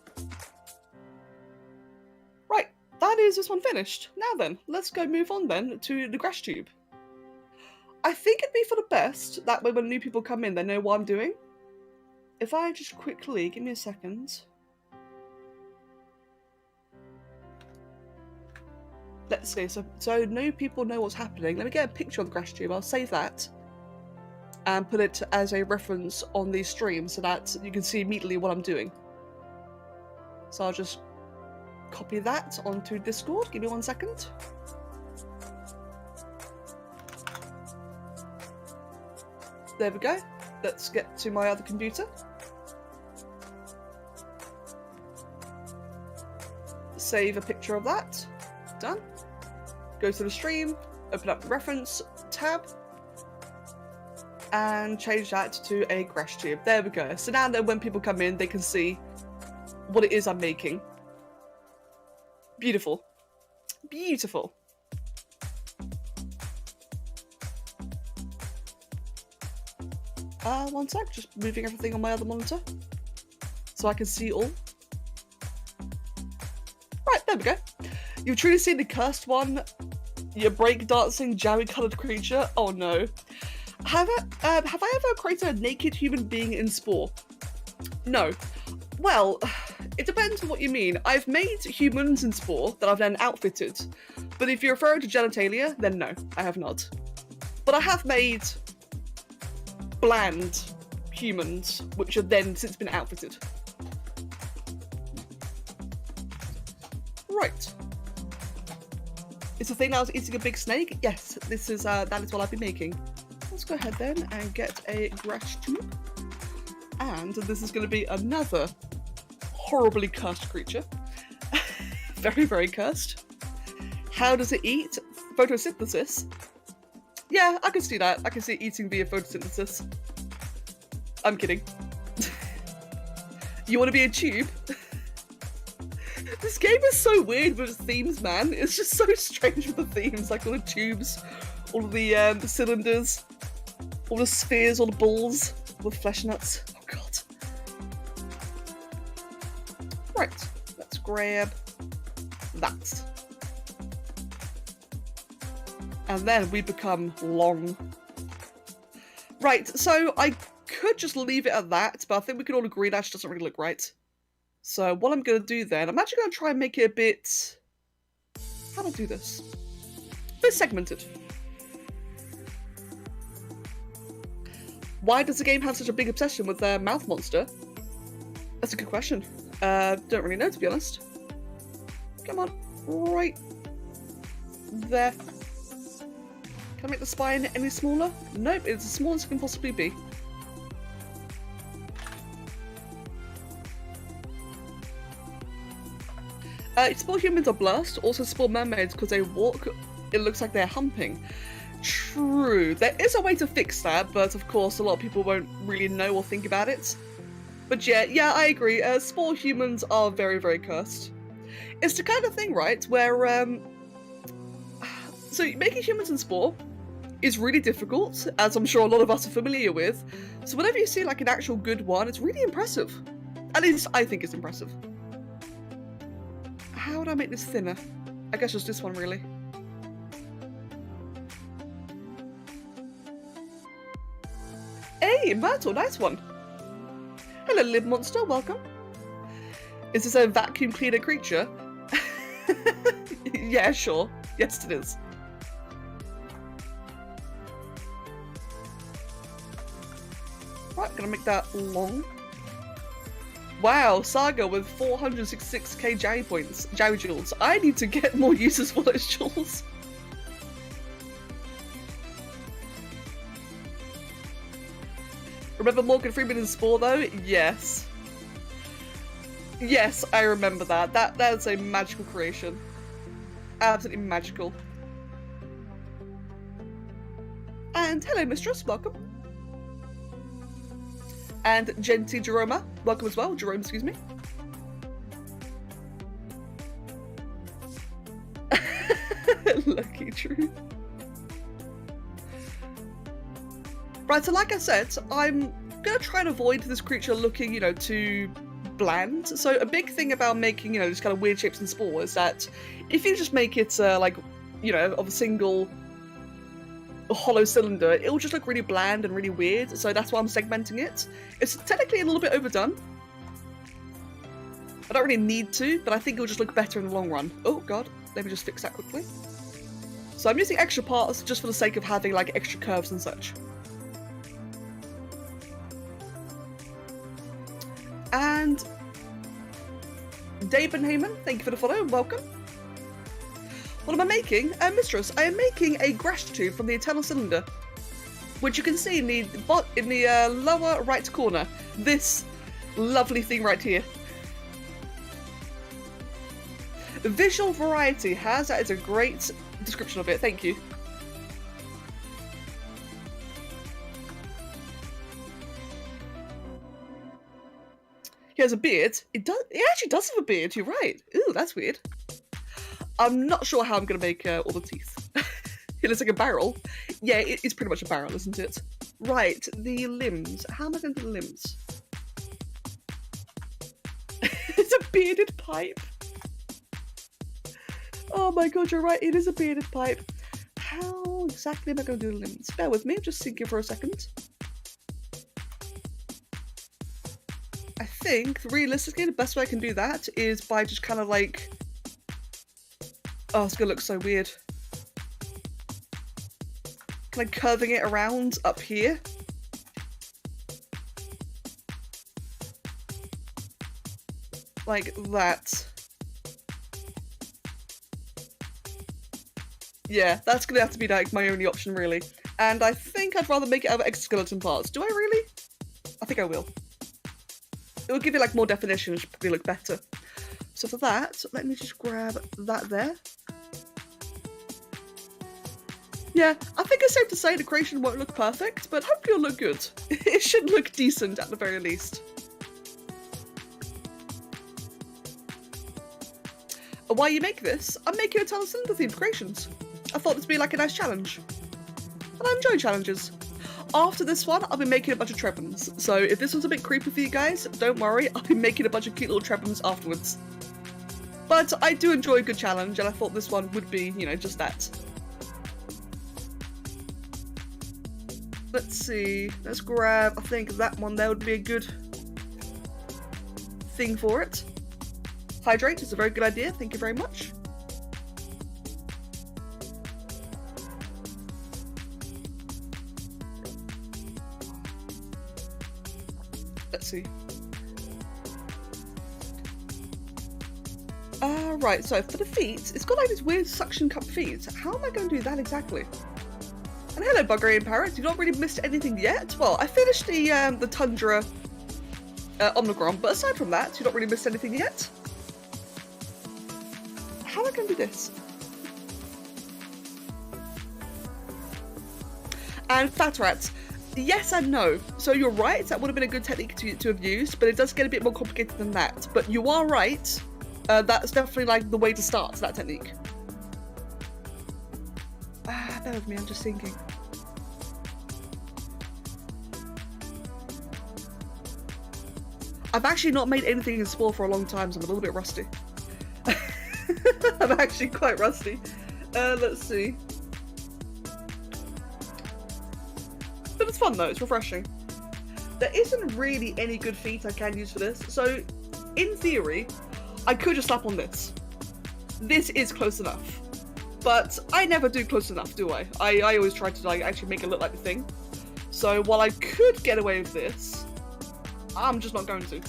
Right, that is this one finished. Now then, let's go move on then to the grass tube. I think it'd be for the best, that way when new people come in, they know what I'm doing. If I just quickly, give me a second. Let's see, so new people know what's happening. Let me get a picture of the grass tube, I'll save that. And put it as a reference on the stream so that you can see immediately what I'm doing. So I'll just copy that onto Discord, give me 1 second. There we go. Let's get to my other computer. Save a picture of that. Done. Go to the stream, open up the reference tab, and change that to a grass tube. There we go. So now that when people come in, they can see what it is I'm making. Beautiful. Beautiful. One sec, just moving everything on my other monitor so I can see all. Right, there we go. You've truly seen the cursed one, your breakdancing, Jowie-coloured creature. Oh no. Have I ever created a naked human being in Spore? No. Well, It depends on what you mean. I've made humans in Spore that I've then outfitted, but if you're referring to genitalia, then no, I have not. But I have made bland humans, which have then since been outfitted. Right. Is the thing I was eating a big snake? Yes, this is that is what I've been making. Let's go ahead then and get a grass tube. And this is going to be another horribly cursed creature. Very, very cursed. How does it eat? Photosynthesis. Yeah, I can see that. I can see it eating via photosynthesis. I'm kidding. You want to be a tube? This game is so weird with its themes, man. It's just so strange with the themes, like all the tubes, all of the cylinders, all the spheres, all the balls, all the flesh nuts. Oh god. Right, let's grab that. And then we become long. Right, so I could just leave it at that, but I think we can all agree that doesn't really look right. So what I'm going to do then, I'm actually going to try and make it a bit... How do I do this? A bit segmented. Why does the game have such a big obsession with their mouth monster? That's a good question. Don't really know, to be honest. Come on. Right there. Can I make the spine any smaller? Nope, it's as small as it can possibly be. Spore humans are blessed, also spore mermaids because they walk, it looks like they're humping. True, there is a way to fix that, but of course a lot of people won't really know or think about it. But yeah, I agree, spore humans are very, very cursed. It's the kind of thing, right, where, so making humans in Spore is really difficult, as I'm sure a lot of us are familiar with, so whenever you see like an actual good one, it's really impressive. At least I think it's impressive. How would I make this thinner? I guess just this one, really. Hey, Myrtle, nice one. Hello, lib monster, welcome. Is this a vacuum cleaner creature? Yeah, sure. Yes, it is. Right, gonna make that long. Wow, Saga with 466k Jowie points, Jowie jewels. I need to get more uses for those jewels. Remember Morgan Freeman in Spore though? Yes. Yes, I remember that. That is a magical creation. Absolutely magical. And hello, Mistress, welcome. And Genty Jeroma, welcome as well. Jerome, excuse me. Lucky true. Right, so like I said, I'm gonna try and avoid this creature looking, you know, too bland. So a big thing about making, you know, these kind of weird shapes in Spore is that if you just make it like, you know, of a single hollow cylinder, it'll just look really bland and really weird, so that's why I'm segmenting it. It's technically a little bit overdone. I don't really need to, but I think it'll just look better in the long run. Oh god, let me just fix that quickly. So I'm using extra parts just for the sake of having like extra curves and such. And Dave and Heyman, thank you for the follow and welcome. What am I making? Mistress, I am making a grass tube from the Eternal Cylinder, which you can see in the lower right corner. This lovely thing right here. Visual variety has, that is a great description of it, thank you. He has a beard. It actually does have a beard, you're right. Ooh, that's weird. I'm not sure how I'm going to make all the teeth. It looks like a barrel. Yeah, it's pretty much a barrel, isn't it? Right, the limbs. How am I going to do the limbs? It's a bearded pipe. Oh my god, you're right. It is a bearded pipe. How exactly am I going to do the limbs? Bear with me. I'm just thinking for a second. I think, realistically, the best way I can do that is by just kind of like... Oh, it's gonna look so weird. Kind of curving it around up here. Like that. Yeah, that's gonna have to be like my only option, really. And I think I'd rather make it out of exoskeleton parts. Do I really? I think I will. It will give it like more definition, it should probably look better. So for that, let me just grab that there. Yeah, I think it's safe to say the creation won't look perfect, but hopefully it'll look good. It should look decent at the very least. And while you make this, I'm making a ton of cylinder themed creations. I thought this would be like a nice challenge. And I enjoy challenges. After this one, I'll be making a bunch of trebums. So if this was a bit creepy for you guys, don't worry, I'll be making a bunch of cute little trebums afterwards. But I do enjoy a good challenge, and I thought this one would be, you know, just that. Let's see, let's grab, I think that one there would be a good thing for it. Hydrate is a very good idea, thank you very much. Let's see. Right, so for the feet, it's got like this weird suction cup feet. How am I going to do that exactly? And hello, Buggery and Parrot. You've not really missed anything yet? Well, I finished the Tundra Omnigron, but aside from that, you've not really missed anything yet. How am I going to do this? And Fat Rats. Yes and no. So you're right, that would have been a good technique to have used, but it does get a bit more complicated than that. But you are right. That's definitely like the way to start that technique. Bear with me, I'm just thinking. I've actually not made anything in Spore for a long time, so I'm a little bit rusty. I'm actually quite rusty. Let's see. But it's fun though, it's refreshing. There isn't really any good feet I can use for this, so in theory, I could just slap on this. This is close enough. But I never do close enough, do I? I always try to like actually make it look like the thing. So while I could get away with this, I'm just not going to.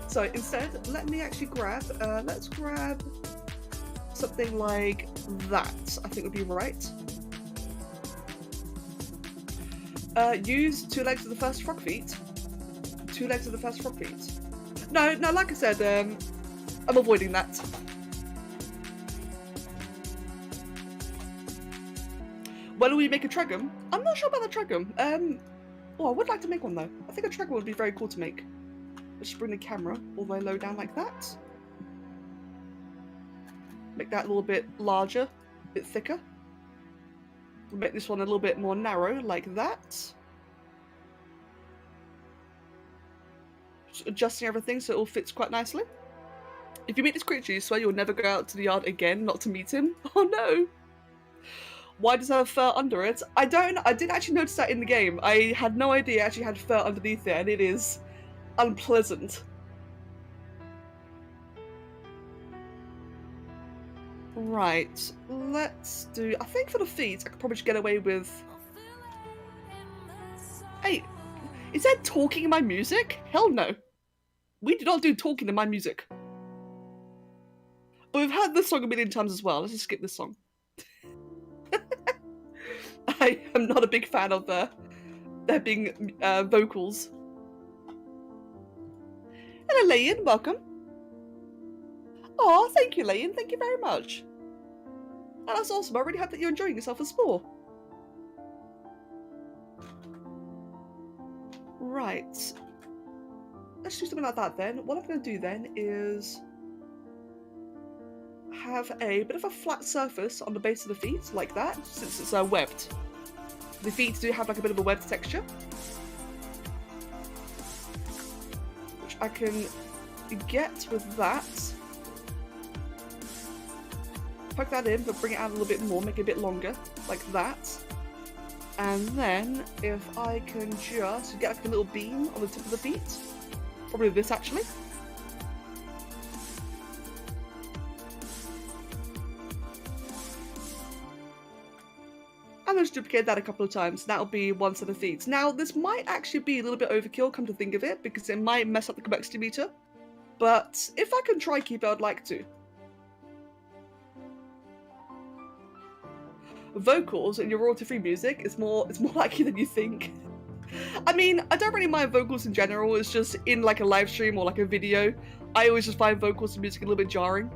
So instead, let me actually grab, let's grab something like that, I think would be right. Use 2 legs of the first frog feet. 2 legs of the first frog feet. No, like I said, I'm avoiding that. When will we make a Tregum? I'm not sure about the Tregum. Oh, I would like to make one though. I think a Tregum would be very cool to make. Let's just bring the camera all the way low down like that. Make that a little bit larger, a bit thicker. We'll make this one a little bit more narrow, like that. Just adjusting everything so it all fits quite nicely. If you meet this creature, you swear you'll never go out to the yard again not to meet him? Oh no! Why does it have fur under it? I didn't actually notice that in the game. I had no idea it actually had fur underneath it, and it is unpleasant. Right, let's do... I think for the feet, I could probably just get away with... Hey, is there talking in my music? Hell no. We do not do talking in my music. But we've heard this song a million times as well. Let's just skip this song. I am not a big fan of there being vocals. Hello, Layan. Welcome. Oh, thank you, Layan. Thank you very much. Oh, that's awesome. I really hope that you're enjoying yourself as Spore. Right. Let's do something like that then. What I'm going to do then is have a bit of a flat surface on the base of the feet, like that, since it's webbed. The feet do have like a bit of a webbed texture, which I can get with that. Poke that in, but bring it out a little bit more, make it a bit longer, like that. And then if I can just get like a little beam on the tip of the feet, probably this actually. And I'll just duplicate that a couple of times. That'll be one set of feet. Now, this might actually be a little bit overkill, come to think of it, because it might mess up the complexity meter. But if I can try keep it, I'd like to. Vocals in your royalty-free music is more likely than you think. I mean, I don't really mind vocals in general. It's just in like a live stream or like a video, I always just find vocals and music a little bit jarring.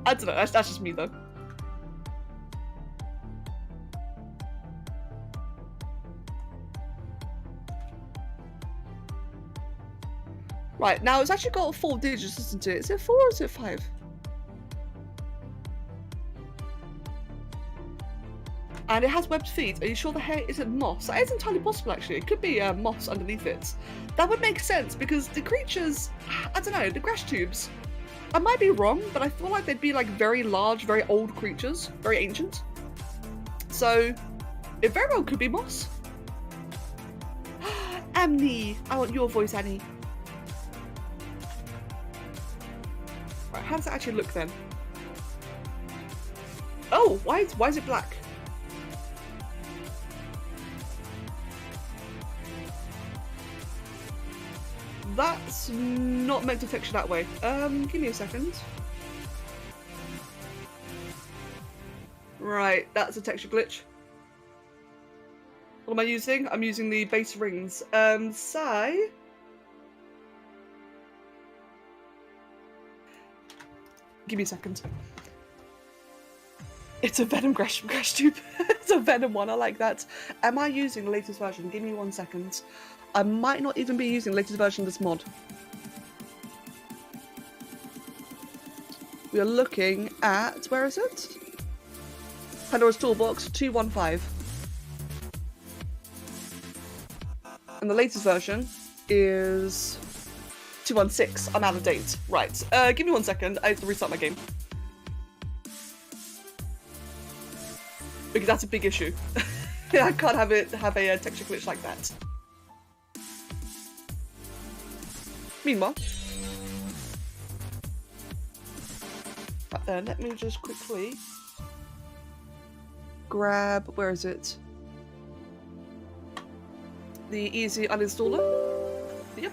I don't know. That's just me though. Right, now it's actually got 4 digits, isn't it? Is it 4 or is it 5? And it has webbed feet. Are you sure the hair isn't moss? That is entirely possible, actually. It could be moss underneath it. That would make sense, because the creatures, I don't know, the grass tubes, I might be wrong, but I feel like they'd be like very large, very old creatures, very ancient. So, it very well could be moss. Annie! I want your voice, Annie. Right, how does it actually look then? Oh, why is it black? That's not meant to texture that way. Give me a second. Right, that's a texture glitch. What am I using? I'm using the base rings. Sigh. Give me a second. It's a Venom grass tube. It's a Venom one, I like that. Am I using the latest version? Give me 1 second. I might not even be using the latest version of this mod. We are looking at, where is it? Pandora's Toolbox 215. And the latest version is 216. I'm out of date. Right. Give me 1 second. I have to restart my game. Because that's a big issue. I can't have a texture glitch like that. Meanwhile, right then, let me just quickly grab, where is it? The easy uninstaller. Yep.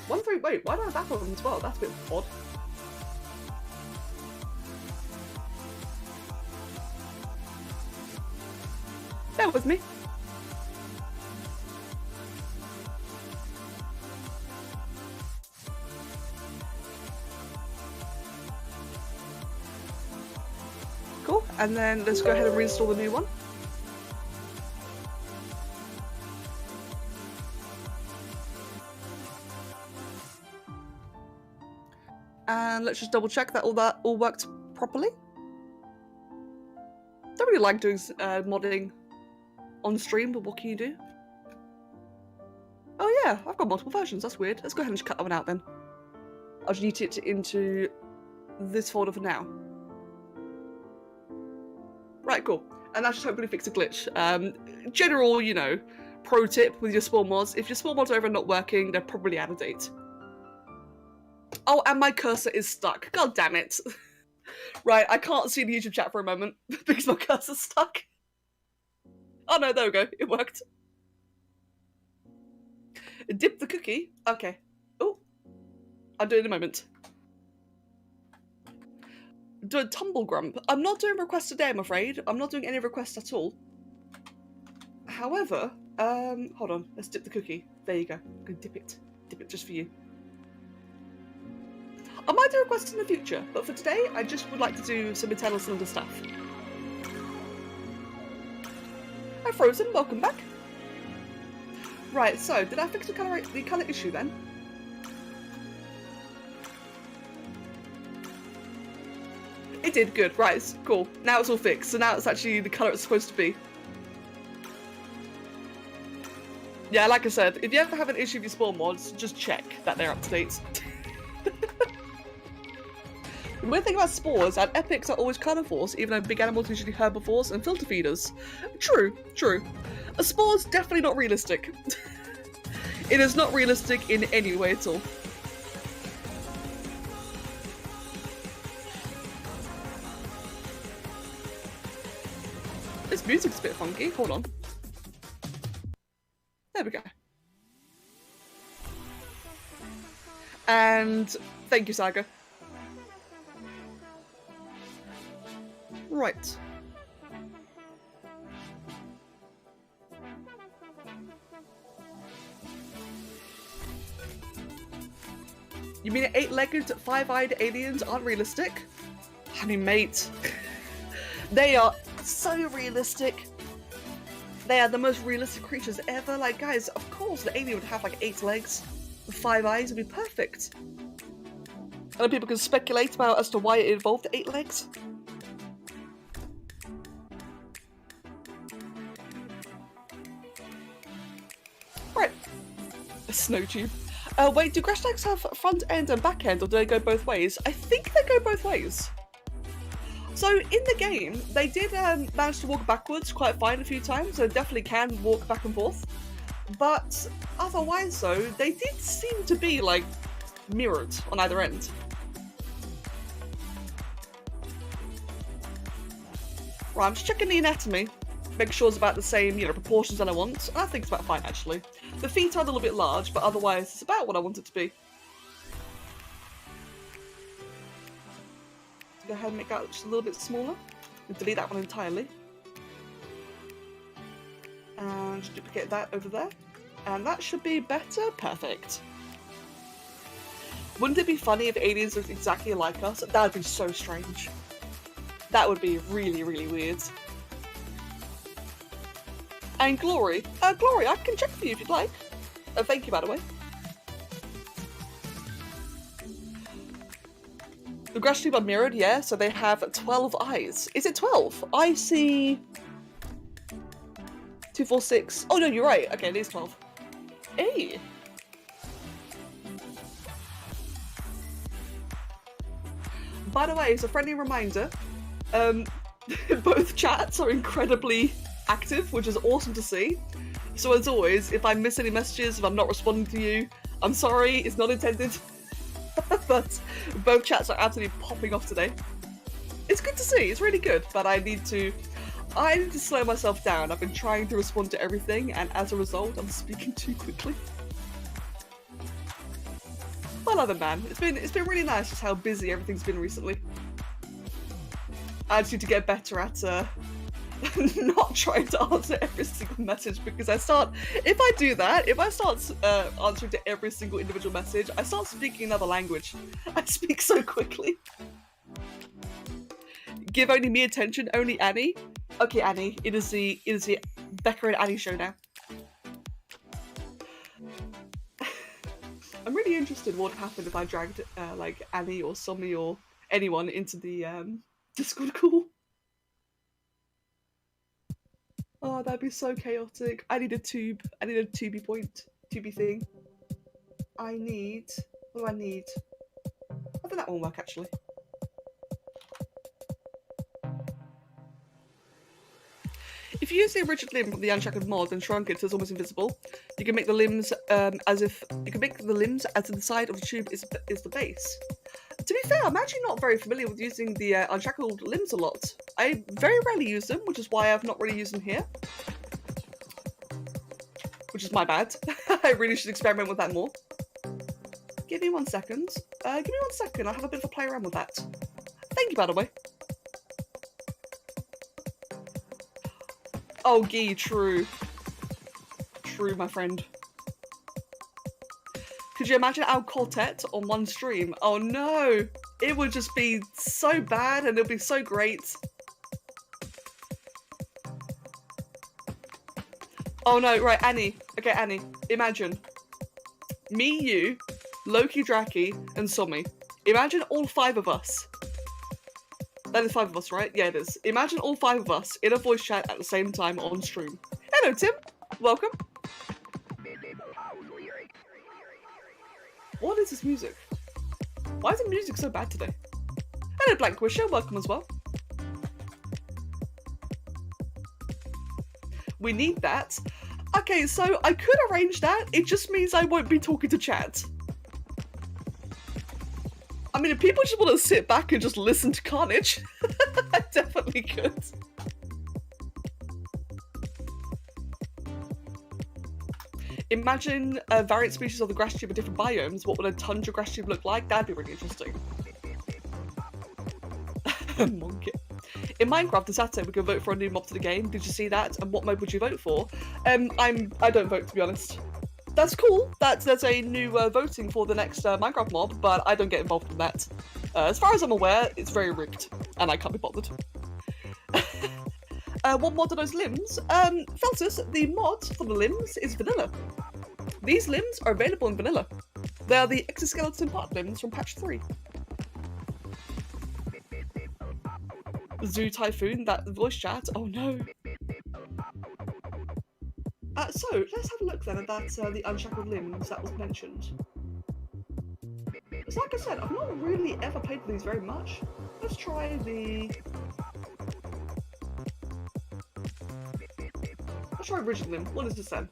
Wait, why do I have that one as well? That's a bit odd. Bear with me. Cool, and then let's go ahead and reinstall the new one. And let's just double check that all worked properly. Don't really like doing modding on stream, but what can you do? Oh yeah, I've got multiple versions, that's weird. Let's go ahead and just cut that one out then. I'll just yeet it into this folder for now. Right, cool. And that should hopefully fix a glitch. General, you know, pro tip with your Spore mods. If your Spore mods are ever not working, they're probably out of date. Oh, and my cursor is stuck. God damn it. Right, I can't see the YouTube chat for a moment because my cursor's stuck. Oh no, there we go. It worked. Dip the cookie. Okay. Oh, I'll do it in a moment. Do a tumble grump. I'm not doing requests today, I'm afraid. I'm not doing any requests at all. However, hold on. Let's dip the cookie. There you go. I'm gonna dip it. Dip it just for you. I might do requests in the future, but for today, I just would like to do some Eternal Cylinder stuff. Hi Frozen, welcome back. Right, so did I fix the colour issue then? It did, good, right, cool. Now it's all fixed, so now it's actually the colour it's supposed to be. Yeah, like I said, if you ever have an issue with your Spore mods, just check that they're up to date. The weird thing about spores, that epics are always carnivores, even though big animals are usually herbivores and filter feeders. True, true. A spore's definitely not realistic. It is not realistic in any way at all. This music's a bit funky, hold on. There we go. And thank you, Saga. Right. You mean 8-legged, 5-eyed aliens aren't realistic? I mean, mate, they are so realistic. They are the most realistic creatures ever. Like, guys, of course the alien would have like 8 legs with 5 eyes. It'd be perfect. I know people can speculate about as to why it evolved 8 legs. Right. A snow tube. Wait, do grass tags have front end and back end, or do they go both ways? I think they go both ways. So in the game, they did manage to walk backwards quite fine a few times, so definitely can walk back and forth. But otherwise though, they did seem to be like mirrored on either end. Right, I'm just checking the anatomy, make sure it's about the same, proportions that I want. I think it's about fine actually. The feet are a little bit large, but otherwise it's about what I want it to be. Go ahead and make that just a little bit smaller and delete that one entirely. And just duplicate that over there. And that should be better. Perfect. Wouldn't it be funny if aliens looked exactly like us? That would be so strange. That would be really, really weird. And Glory. Glory, I can check for you if you'd like. Thank you, by the way. The grass tube are mirrored, yeah, so they have 12 eyes. Is it 12? I see 2, 4, 6. Oh no, you're right. Okay, it is 12. Hey. By the way, as a friendly reminder, both chats are incredibly active, which is awesome to see. So as always, if I miss any messages, if I'm not responding to you, I'm sorry, it's not intended. But both chats are absolutely popping off today. It's good to see, it's really good, but I need to slow myself down. I've been trying to respond to everything, and as a result, I'm speaking too quickly. I love it, man. It's been really nice just how busy everything's been recently. I just need to get better at not trying to answer every single message, because if I start answering to every single individual message, I start speaking another language. I speak so quickly. Give only me attention, only Annie. Okay, Annie, it is the Becca and Annie show now. I'm really interested in what would happen if I dragged like Annie or Somi or anyone into the Discord call. Oh, that'd be so chaotic. I need a tube. I need a tubey thing. What do I need? I think that won't work actually. If you use the original limb from the Unshackled mod and shrunk it so it's almost invisible, you can make the limbs as if the side of the tube is the base. To be fair, I'm actually not very familiar with using the unshackled limbs a lot. I very rarely use them, which is why I've not really used them here. Which is my bad. I really should experiment with that more. Give me 1 second. I'll have a bit of a play around with that. Thank you, by the way. Oh, Guy, true. True, my friend. Could you imagine our quartet on one stream? Oh no! It would just be so bad and it would be so great. Oh no, right, Annie. Okay, Annie, imagine. Me, you, Loki, Draki, and Somi. Imagine all 5 of us. That is 5 of us, right? Yeah, it is. Imagine all 5 of us in a voice chat at the same time on stream. Hello, Tim. Welcome. What is this music? Why is the music so bad today? Hello, Blank Wisher, welcome as well. We need that. Okay, so I could arrange that. It just means I won't be talking to chat. I mean, if people just want to sit back and just listen to carnage, I definitely could. Imagine variant species of the grass tube with different biomes. What would a tundra grass tube look like? That'd be really interesting. Monkey. In Minecraft this Saturday, we can vote for a new mob to the game. Did you see that? And what mode would you vote for? I don't vote, to be honest. That's cool. There's a new voting for the next Minecraft mob, but I don't get involved in that. As far as I'm aware, it's very rigged, and I can't be bothered. What mod are those limbs? Feltus, the mod for the limbs is vanilla. These limbs are available in vanilla. They are the exoskeleton part limbs from patch 3. Zoo Typhoon, that voice chat. Oh no. So let's have a look then at that the unshackled limbs that was mentioned. So like I said, I've not really ever played with these very much. Let's try the. Let's try original limb. What is this then?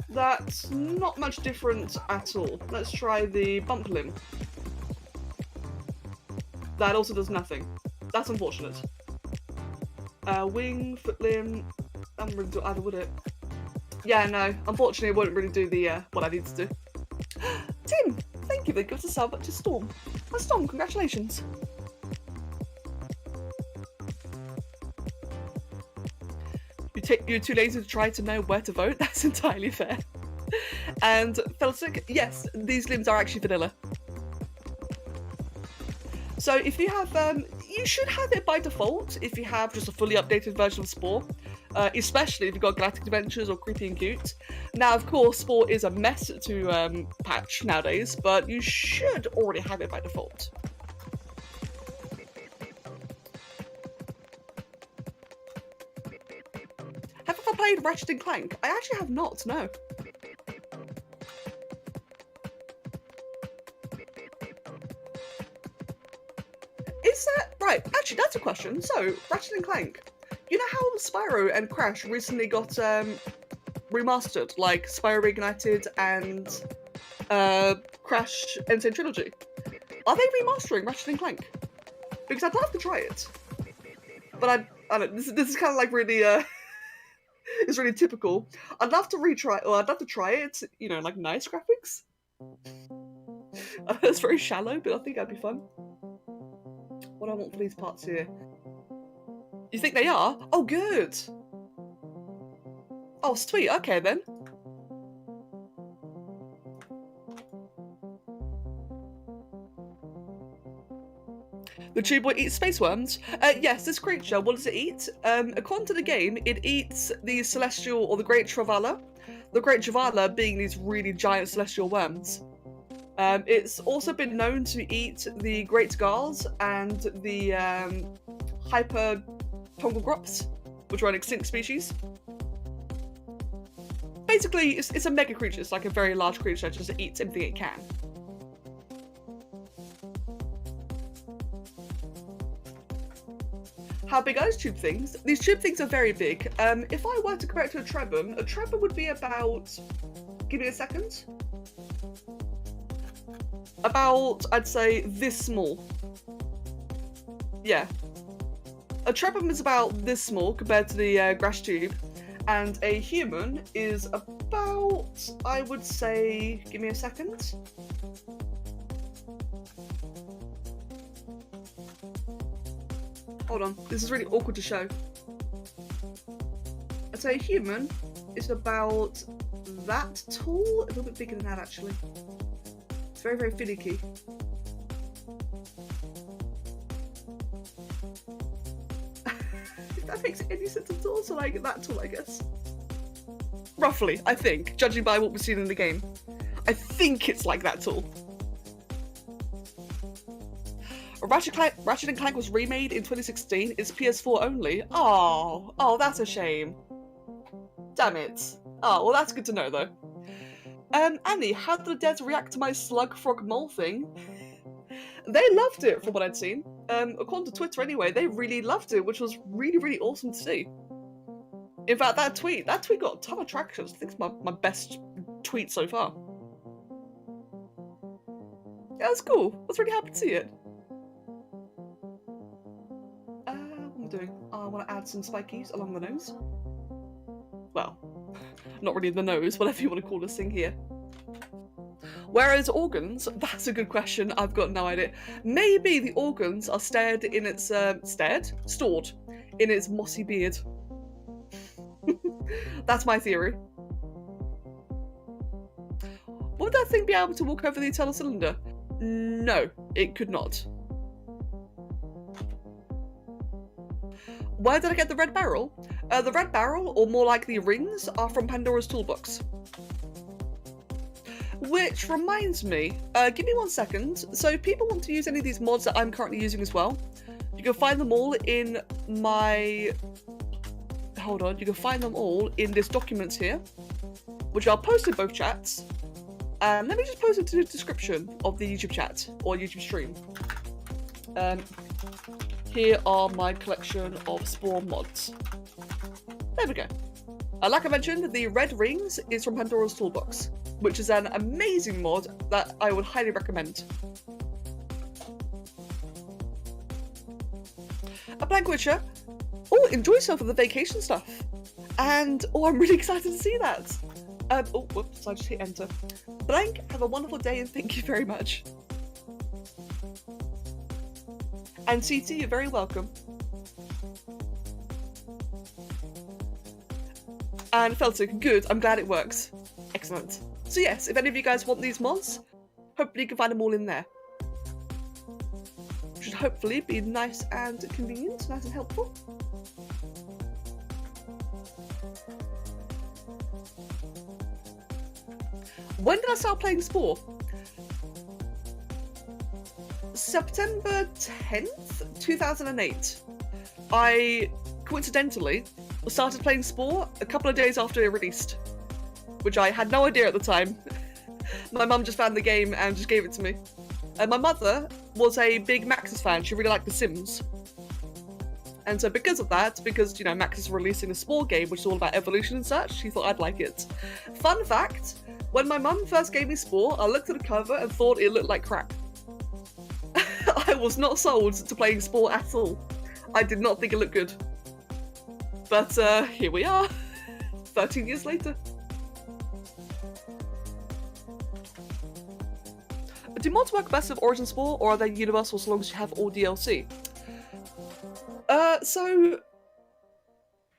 That's not much different at all. Let's try the bump limb. That also does nothing. That's unfortunate. Wing, foot limb. I wouldn't really do either, would it? Yeah, no. Unfortunately, it wouldn't really do the what I need to do. Tim, thank you for giving us a sub to Storm. Storm, congratulations. You're too lazy to try to know where to vote. That's entirely fair. And Felsic, yes, these limbs are actually vanilla. So if you have, you should have it by default if you have just a fully updated version of Spore, especially if you've got Galactic Adventures or Creepy and Cute. Now, of course, Spore is a mess to patch nowadays, but you should already have it by default. Have I played Ratchet and Clank? I actually have not, no. Is that right? Actually, that's a question. So, Ratchet and Clank. You know how Spyro and Crash recently got remastered, like Spyro Reignited and Crash Insane Trilogy? Are they remastering Ratchet and Clank? Because I'd love to try it, but I don't. This is kind of like really it's really typical. I'd love to retry, or I'd love to try it. You know, like nice graphics. It's very shallow, but I think that'd be fun. What do I want for these parts here? You think they are? Oh, good. Oh, sweet. Okay, then. The tube boy eats space worms? Yes, this creature, what does it eat? According to the game, it eats the celestial, or the great Travala. The great Travala being these really giant celestial worms. It's also been known to eat the great gars and the hyper tongalgrops, which are an extinct species. Basically, it's a mega creature. It's like a very large creature that just eats everything it can. How big are these tube things? These tube things are very big. If I were to compare it to a trebum would be about... Give me a second. About, I'd say, this small. Yeah. A trebum is about this small compared to the grass tube. And a human is about, I would say, give me a second. Hold on, this is really awkward to show. I'd say a human is about that tall, a little bit bigger than that actually. It's very, very finicky. If that makes any sense at all, so like that tall, I guess. Roughly, I think, judging by what we've seen in the game. I think it's like that tall. Ratchet and Clank was remade in 2016. It's PS4 only. Oh, that's a shame. Damn it. Oh, well, that's good to know though. Annie, how did the devs react to my slug frog mole thing? They loved it, from what I'd seen. According to Twitter anyway, they really loved it, which was really, really awesome to see. In fact, that tweet got a ton of traction. I think it's my best tweet so far. Yeah, that's cool. I was really happy to see it. What am I doing? I want to add some spikies along the nose. Well, not really the nose, whatever you want to call this thing here. Whereas organs, that's a good question. I've got no idea. Maybe the organs are stored in its mossy beard. That's my theory. Would that thing be able to walk over the eternal cylinder? No, it could not. Where did I get the red barrel? The red barrel, or more likely rings, are from Pandora's Toolbox. Which reminds me, give me 1 second. So if people want to use any of these mods that I'm currently using as well, you can find them all in my... Hold on, you can find them all in this document here, which I'll post in both chats. Let me just post it to the description of the YouTube chat or YouTube stream. Here are my collection of Spore mods. There we go. Like I mentioned, the red rings is from Pandora's Toolbox, which is an amazing mod that I would highly recommend. A blank Witcher. Oh, enjoy yourself with the vacation stuff. And, oh, I'm really excited to see that. Oh, whoops, I just hit enter. Blank, have a wonderful day and thank you very much. And CT, you're very welcome. And Feltic, good, I'm glad it works. Excellent. So yes, if any of you guys want these mods, hopefully you can find them all in there. Should hopefully be nice and convenient, nice and helpful. When did I start playing Spore? September 10th, 2008. I, coincidentally, started playing Spore a couple of days after it released, which I had no idea at the time. My mum just found the game and just gave it to me. My mother was a big Maxis fan. She really liked The Sims. And so because of that, because, you know, Maxis is releasing a Spore game, which is all about evolution and such, she thought I'd like it. Fun fact, when my mum first gave me Spore, I looked at the cover and thought it looked like crap. I was not sold to playing Spore at all. I did not think it looked good. But here we are, 13 years later. Do mods work best with Origin Spore, or are they universal so long as you have all DLC? So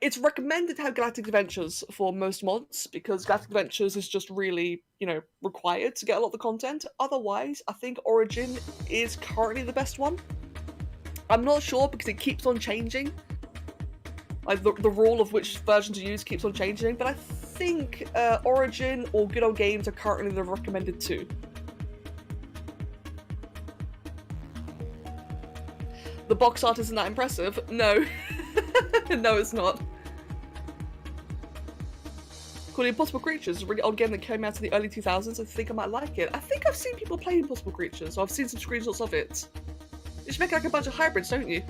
it's recommended to have Galactic Adventures for most mods, because Galactic Adventures is just really, you know, required to get a lot of the content. Otherwise, I think Origin is currently the best one. I'm not sure because it keeps on changing. Like, the rule of which version to use keeps on changing, but I think Origin or Good Old Games are currently the recommended two. The box art isn't that impressive? No. No, it's not. Called Impossible Creatures is a really old game that came out in the early 2000s. I think I might like it. I think I've seen people play Impossible Creatures, so I've seen some screenshots of it. You should make like a bunch of hybrids, don't you?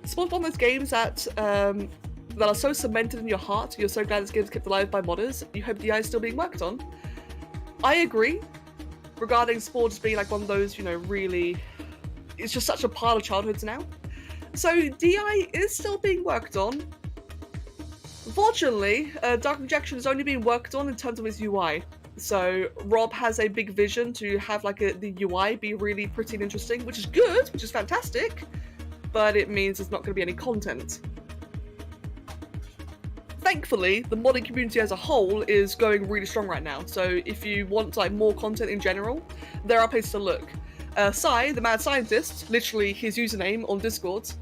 It's one of those games that are so cemented in your heart, you're so glad this game's kept alive by modders, you hope DI is still being worked on. I agree, regarding Spore just being like one of those, you know, really... It's just such a part of childhoods now. So DI is still being worked on. Unfortunately, Dark Injection is only being worked on in terms of its UI. So Rob has a big vision to have like the UI be really pretty and interesting, which is good, which is fantastic, but it means there's not going to be any content. Thankfully, the modding community as a whole is going really strong right now, so if you want like more content in general, there are places to look. Sai, the mad scientist, literally his username on Discord,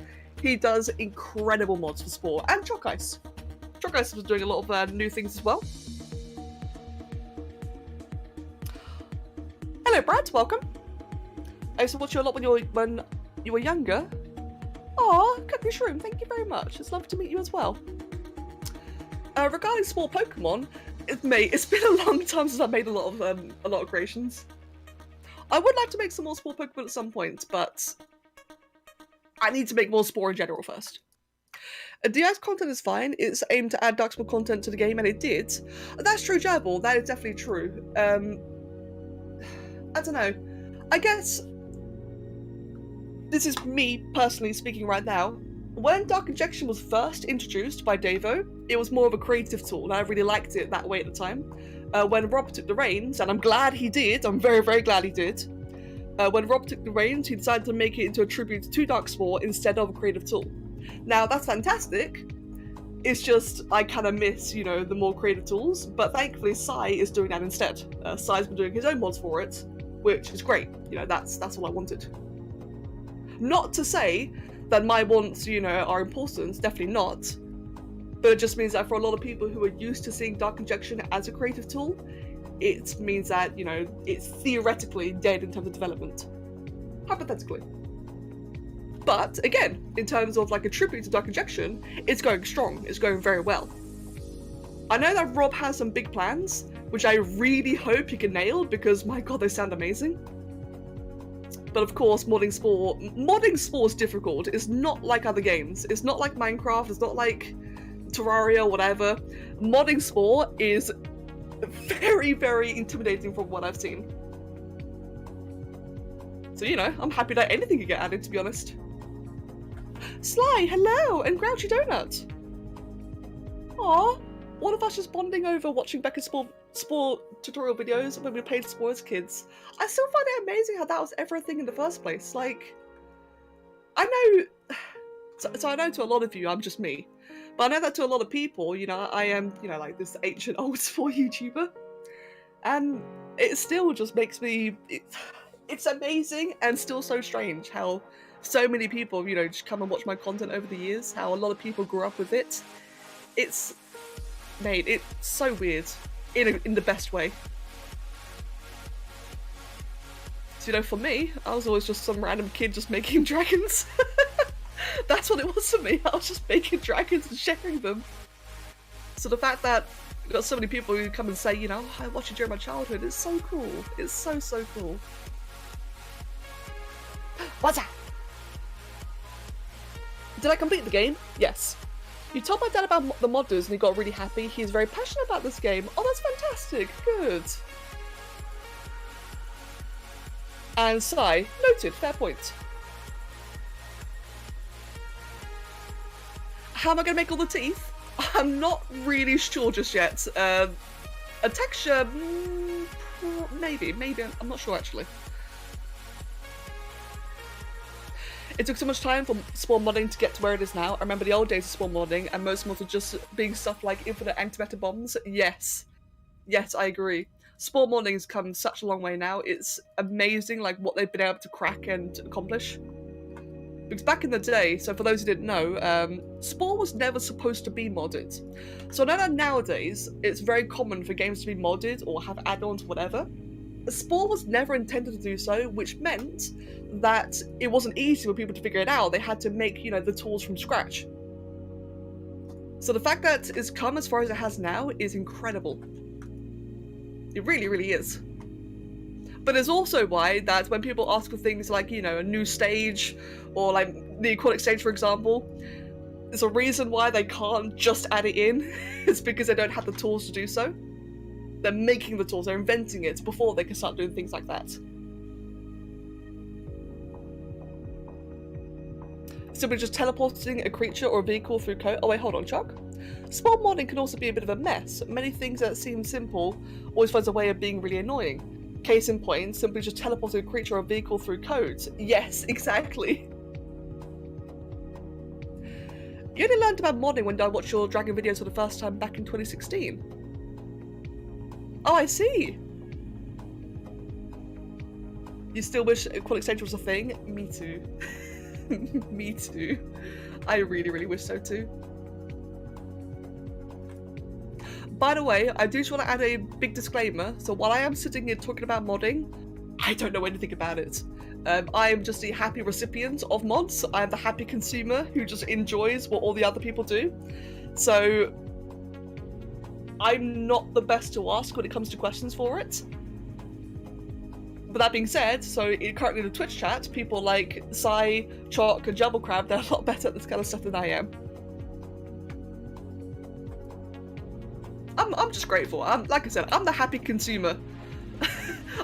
he does incredible mods for Spore, and Chalk Ice. Chalk Ice was doing a lot of new things as well. Hello Brad, welcome. I used to watch you a lot when you were younger. Aw, Cookie Shroom, thank you very much. It's lovely to meet you as well. Regarding Spore Pokemon, it's been a long time since I made a lot of creations. I would like to make some more Spore Pokemon at some point, but I need to make more Spore in general first. DI's content is fine. It's aimed to add Dark Spore content to the game, and it did. That's true, Jabble. That is definitely true. I don't know. I guess this is me personally speaking right now. When Dark Injection was first introduced by Davo, it was more of a creative tool, and I really liked it that way at the time. When Rob took the reins, and I'm glad he did, I'm very, very glad he did. When Rob took the reins, he decided to make it into a tribute to Dark Spore instead of a creative tool. Now, that's fantastic. It's just, I kind of miss, the more creative tools, but thankfully Sai is doing that instead. Sai's been doing his own mods for it, which is great. That's all I wanted. Not to say that my wants, are important, definitely not. But it just means that for a lot of people who are used to seeing Dark Injection as a creative tool, it means that, it's theoretically dead in terms of development. Hypothetically. But, again, in terms of like a tribute to Dark Injection, it's going strong, it's going very well. I know that Rob has some big plans, which I really hope he can nail, because my god, they sound amazing. But of course, modding Spore is difficult. It's not like other games. It's not like Minecraft, it's not like Terraria or whatever. Modding Spore is very, very intimidating from what I've seen. So, I'm happy that anything can get added, to be honest. Sly, hello, and Grouchy Donut. Aw, one of us just bonding over watching Becca's Spore tutorial videos when we played Spore as kids. I still find it amazing how that was ever a thing in the first place. Like, I know, so I know to a lot of you, I'm just me. But I know that to a lot of people, I am, like this ancient old Spore YouTuber. And it still just makes me, it's amazing and still so strange how so many people, just come and watch my content over the years, how a lot of people grew up with it. It's so weird, in the best way. So, for me, I was always just some random kid just making dragons. That's what it was for me. I was just making dragons and sharing them. So the fact that we've got so many people who come and say, I watched it during my childhood, it's so cool. It's so, so cool. What's that? Did I complete the game? Yes. You told my dad about the modders and he got really happy. He's very passionate about this game. Oh, that's fantastic. Good. And Sai, noted, fair point. How am I going to make all the teeth? I'm not really sure just yet. A texture, maybe, I'm not sure actually. It took so much time for Spore modding to get to where it is now. I remember the old days of Spore modding, and most mods were just being stuff like infinite antimatter bombs. Yes, I agree. Spore modding has come such a long way now. It's amazing, like what they've been able to crack and accomplish. Because back in the day, so for those who didn't know, Spore was never supposed to be modded. So I know that nowadays, it's very common for games to be modded or have add-ons, whatever. Spore was never intended to do so, which meant that it wasn't easy for people to figure it out. They had to make, the tools from scratch. So the fact that it's come as far as it has now is incredible. It really, really is. But it's also why that when people ask for things like, a new stage, or like the aquatic stage, for example, there's a reason why they can't just add it in. It's because they don't have the tools to do so. They're making the tools, they're inventing it before they can start doing things like that. Simply just teleporting a creature or a vehicle through code. Oh wait, hold on, Chuck. Spore modding can also be a bit of a mess. Many things that seem simple always finds a way of being really annoying. Case in point, simply just teleporting a creature or a vehicle through code. Yes, exactly. You only learned about modding when I watched your dragon videos for the first time back in 2016. Oh, I see. You still wish aquatic stage was a thing? Me too. Me too. I really, really wish so too. By the way, I do just want to add a big disclaimer. So while I am sitting here talking about modding, I don't know anything about it. I am just the happy recipient of mods. I am the happy consumer who just enjoys what all the other people do. So I'm not the best to ask when it comes to questions for it. But that being said, so currently in the Twitch chat, people like Sai, Chalk, and Jumble Crab, they're a lot better at this kind of stuff than I am. I'm just grateful. Like I said, I'm the happy consumer.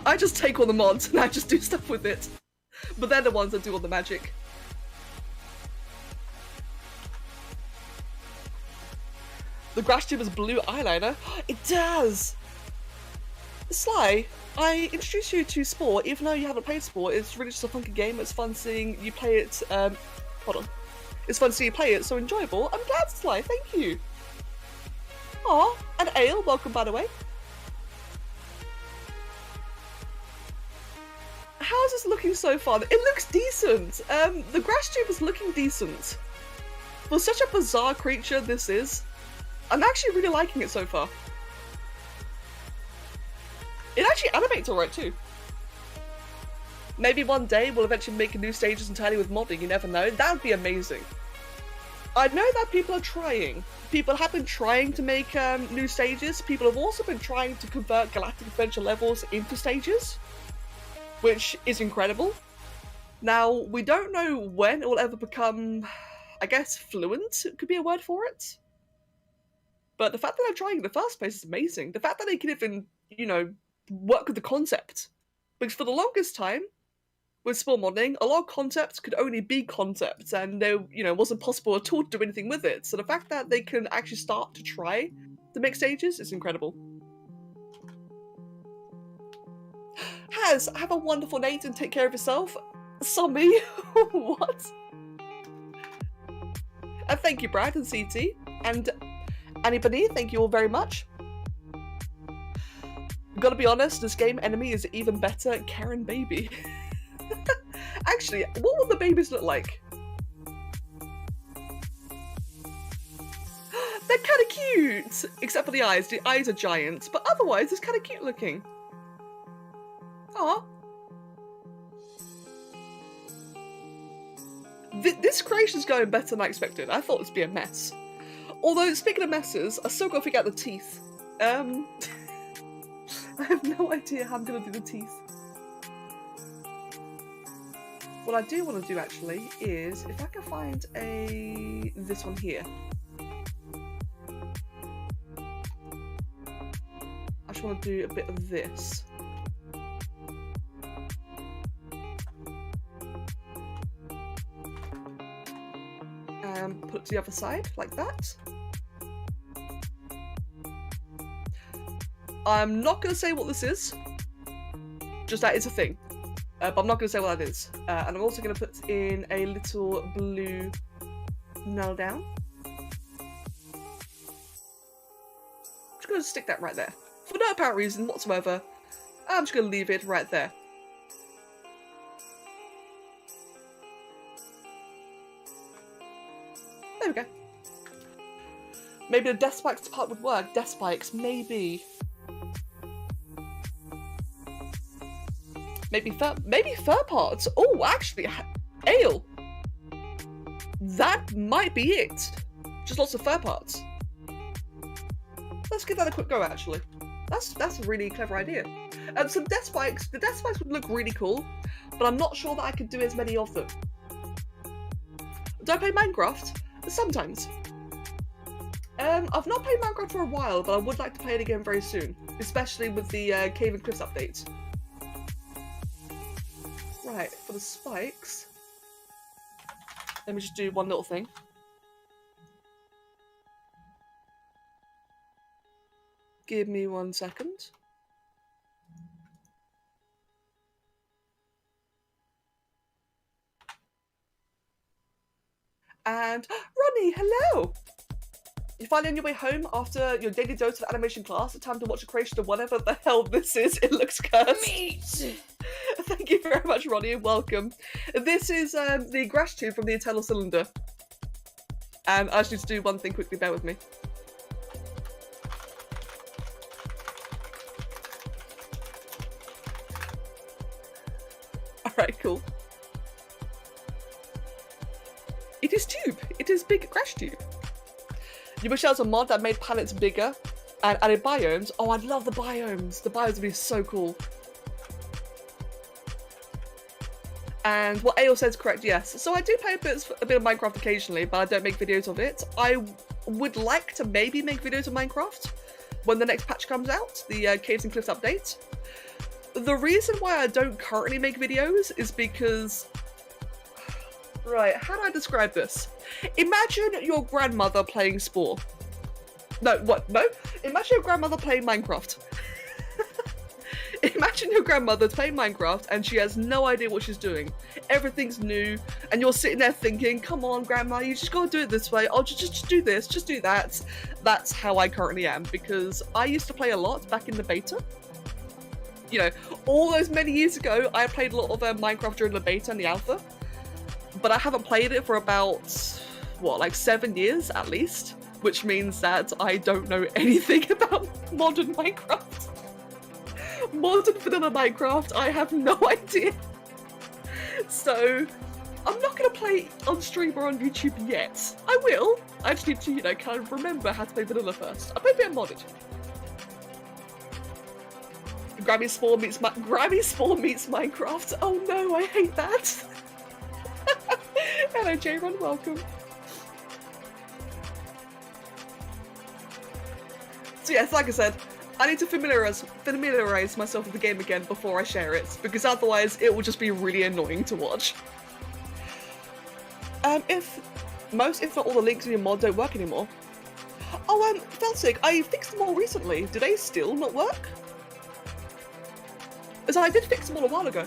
I just take all the mods and I just do stuff with it. But they're the ones that do all the magic. The grass tube has blue eyeliner. It does! Sly, I introduced you to Spore, even though you haven't played Spore. It's really just a funky game. It's fun seeing you play it. Hold on. It's fun seeing you play it. So enjoyable. I'm glad, Sly. Thank you. Aw, and Ale, welcome by the way. How's this looking so far? It looks decent. The grass tube is looking decent. For such a bizarre creature this is, I'm actually really liking it so far. It actually animates alright too. Maybe one day we'll eventually make new stages entirely with modding, you never know. That would be amazing. I know that people are trying. People have been trying to make new stages. People have also been trying to convert Galactic Adventure levels into stages, which is incredible. Now, we don't know when it will ever become, I guess, fluent could be a word for it. But the fact that they're trying in the first place is amazing. The fact that they can even, you know, work with the concept. Because for the longest time, with Spore modding, a lot of concepts could only be concepts, and there, you know, wasn't possible at all to do anything with it. So the fact that they can actually start to try to make stages is incredible. Has, have a wonderful night and take care of yourself. Zombie, what? And thank you, Brad and CT, and anybody, thank you all very much. Gotta be honest, this game enemy is even better, Karen Baby. Actually, what would the babies look like? They're kind of cute! Except for the eyes. The eyes are giant, but otherwise it's kind of cute looking. Aw. This creation's going better than I expected. I thought this would be a mess. Although, speaking of messes, I still gotta figure out the teeth. I have no idea how I'm gonna do the teeth. What I do want to do actually is, if I can find this one here. I just want to do a bit of this. And put it to the other side, like that. I'm not going to say what this is, just that it's a thing. But I'm not going to say what that is. And I'm also going to put in a little blue nail down. Just going to stick that right there. For no apparent reason whatsoever, I'm just going to leave it right there. There we go. Maybe the death spikes part would work. Death spikes, maybe. Maybe fur parts. Oh, actually, Ale. That might be it. Just lots of fur parts. Let's give that a quick go. Actually, that's a really clever idea. Some death spikes. The death spikes would look really cool, but I'm not sure that I could do as many of them. Do I play Minecraft? Sometimes. I've not played Minecraft for a while, but I would like to play it again very soon, especially with the Cave and Cliffs update. Right, for the spikes, let me just do one little thing. Give me 1 second. And Ronnie, hello! You're finally on your way home after your daily dose of animation class. It's time to watch a creation of whatever the hell this is. It looks cursed. Meat! Thank you very much, Ronnie, and welcome. This is the grass tube from the Eternal Cylinder. And I just need to do one thing quickly, bear with me. Alright, cool. It is tube. It is big grass tube. You wish there was a mod that made planets bigger. And added biomes. Oh, I'd love the biomes. The biomes would be so cool. And what Ale says correct, yes. So I do play a bit of Minecraft occasionally, but I don't make videos of it. I would like to maybe make videos of Minecraft when the next patch comes out, the Caves and Cliffs update. The reason why I don't currently make videos is because... Right, how do I describe this? Imagine your grandmother playing Spore. No, what? No? Imagine your grandmother playing Minecraft. Imagine your grandmother playing Minecraft and she has no idea what she's doing. Everything's new, and you're sitting there thinking, come on, grandma, you just gotta do it this way. Oh, just do this, just do that. That's how I currently am, because I used to play a lot back in the beta. You know, all those many years ago, I played a lot of Minecraft during the beta and the alpha. But I haven't played it for about, what, like 7 years at least? Which means that I don't know anything about modern Minecraft. Modern vanilla Minecraft, I have no idea. So, I'm not going to play on stream or on YouTube yet. I will. I just need to, you know, kind of remember how to play vanilla first. I'll play a bit modded. Grammy Spore meets Minecraft. Oh no, I hate that. Hello, J-Ron, welcome. So yes, like I said, I need to familiarize myself with the game again before I share it, because otherwise it will just be really annoying to watch. If not all the links in your mod don't work anymore. Oh, Felsic, I fixed them all recently. Do they still not work? As I did fix them all a while ago.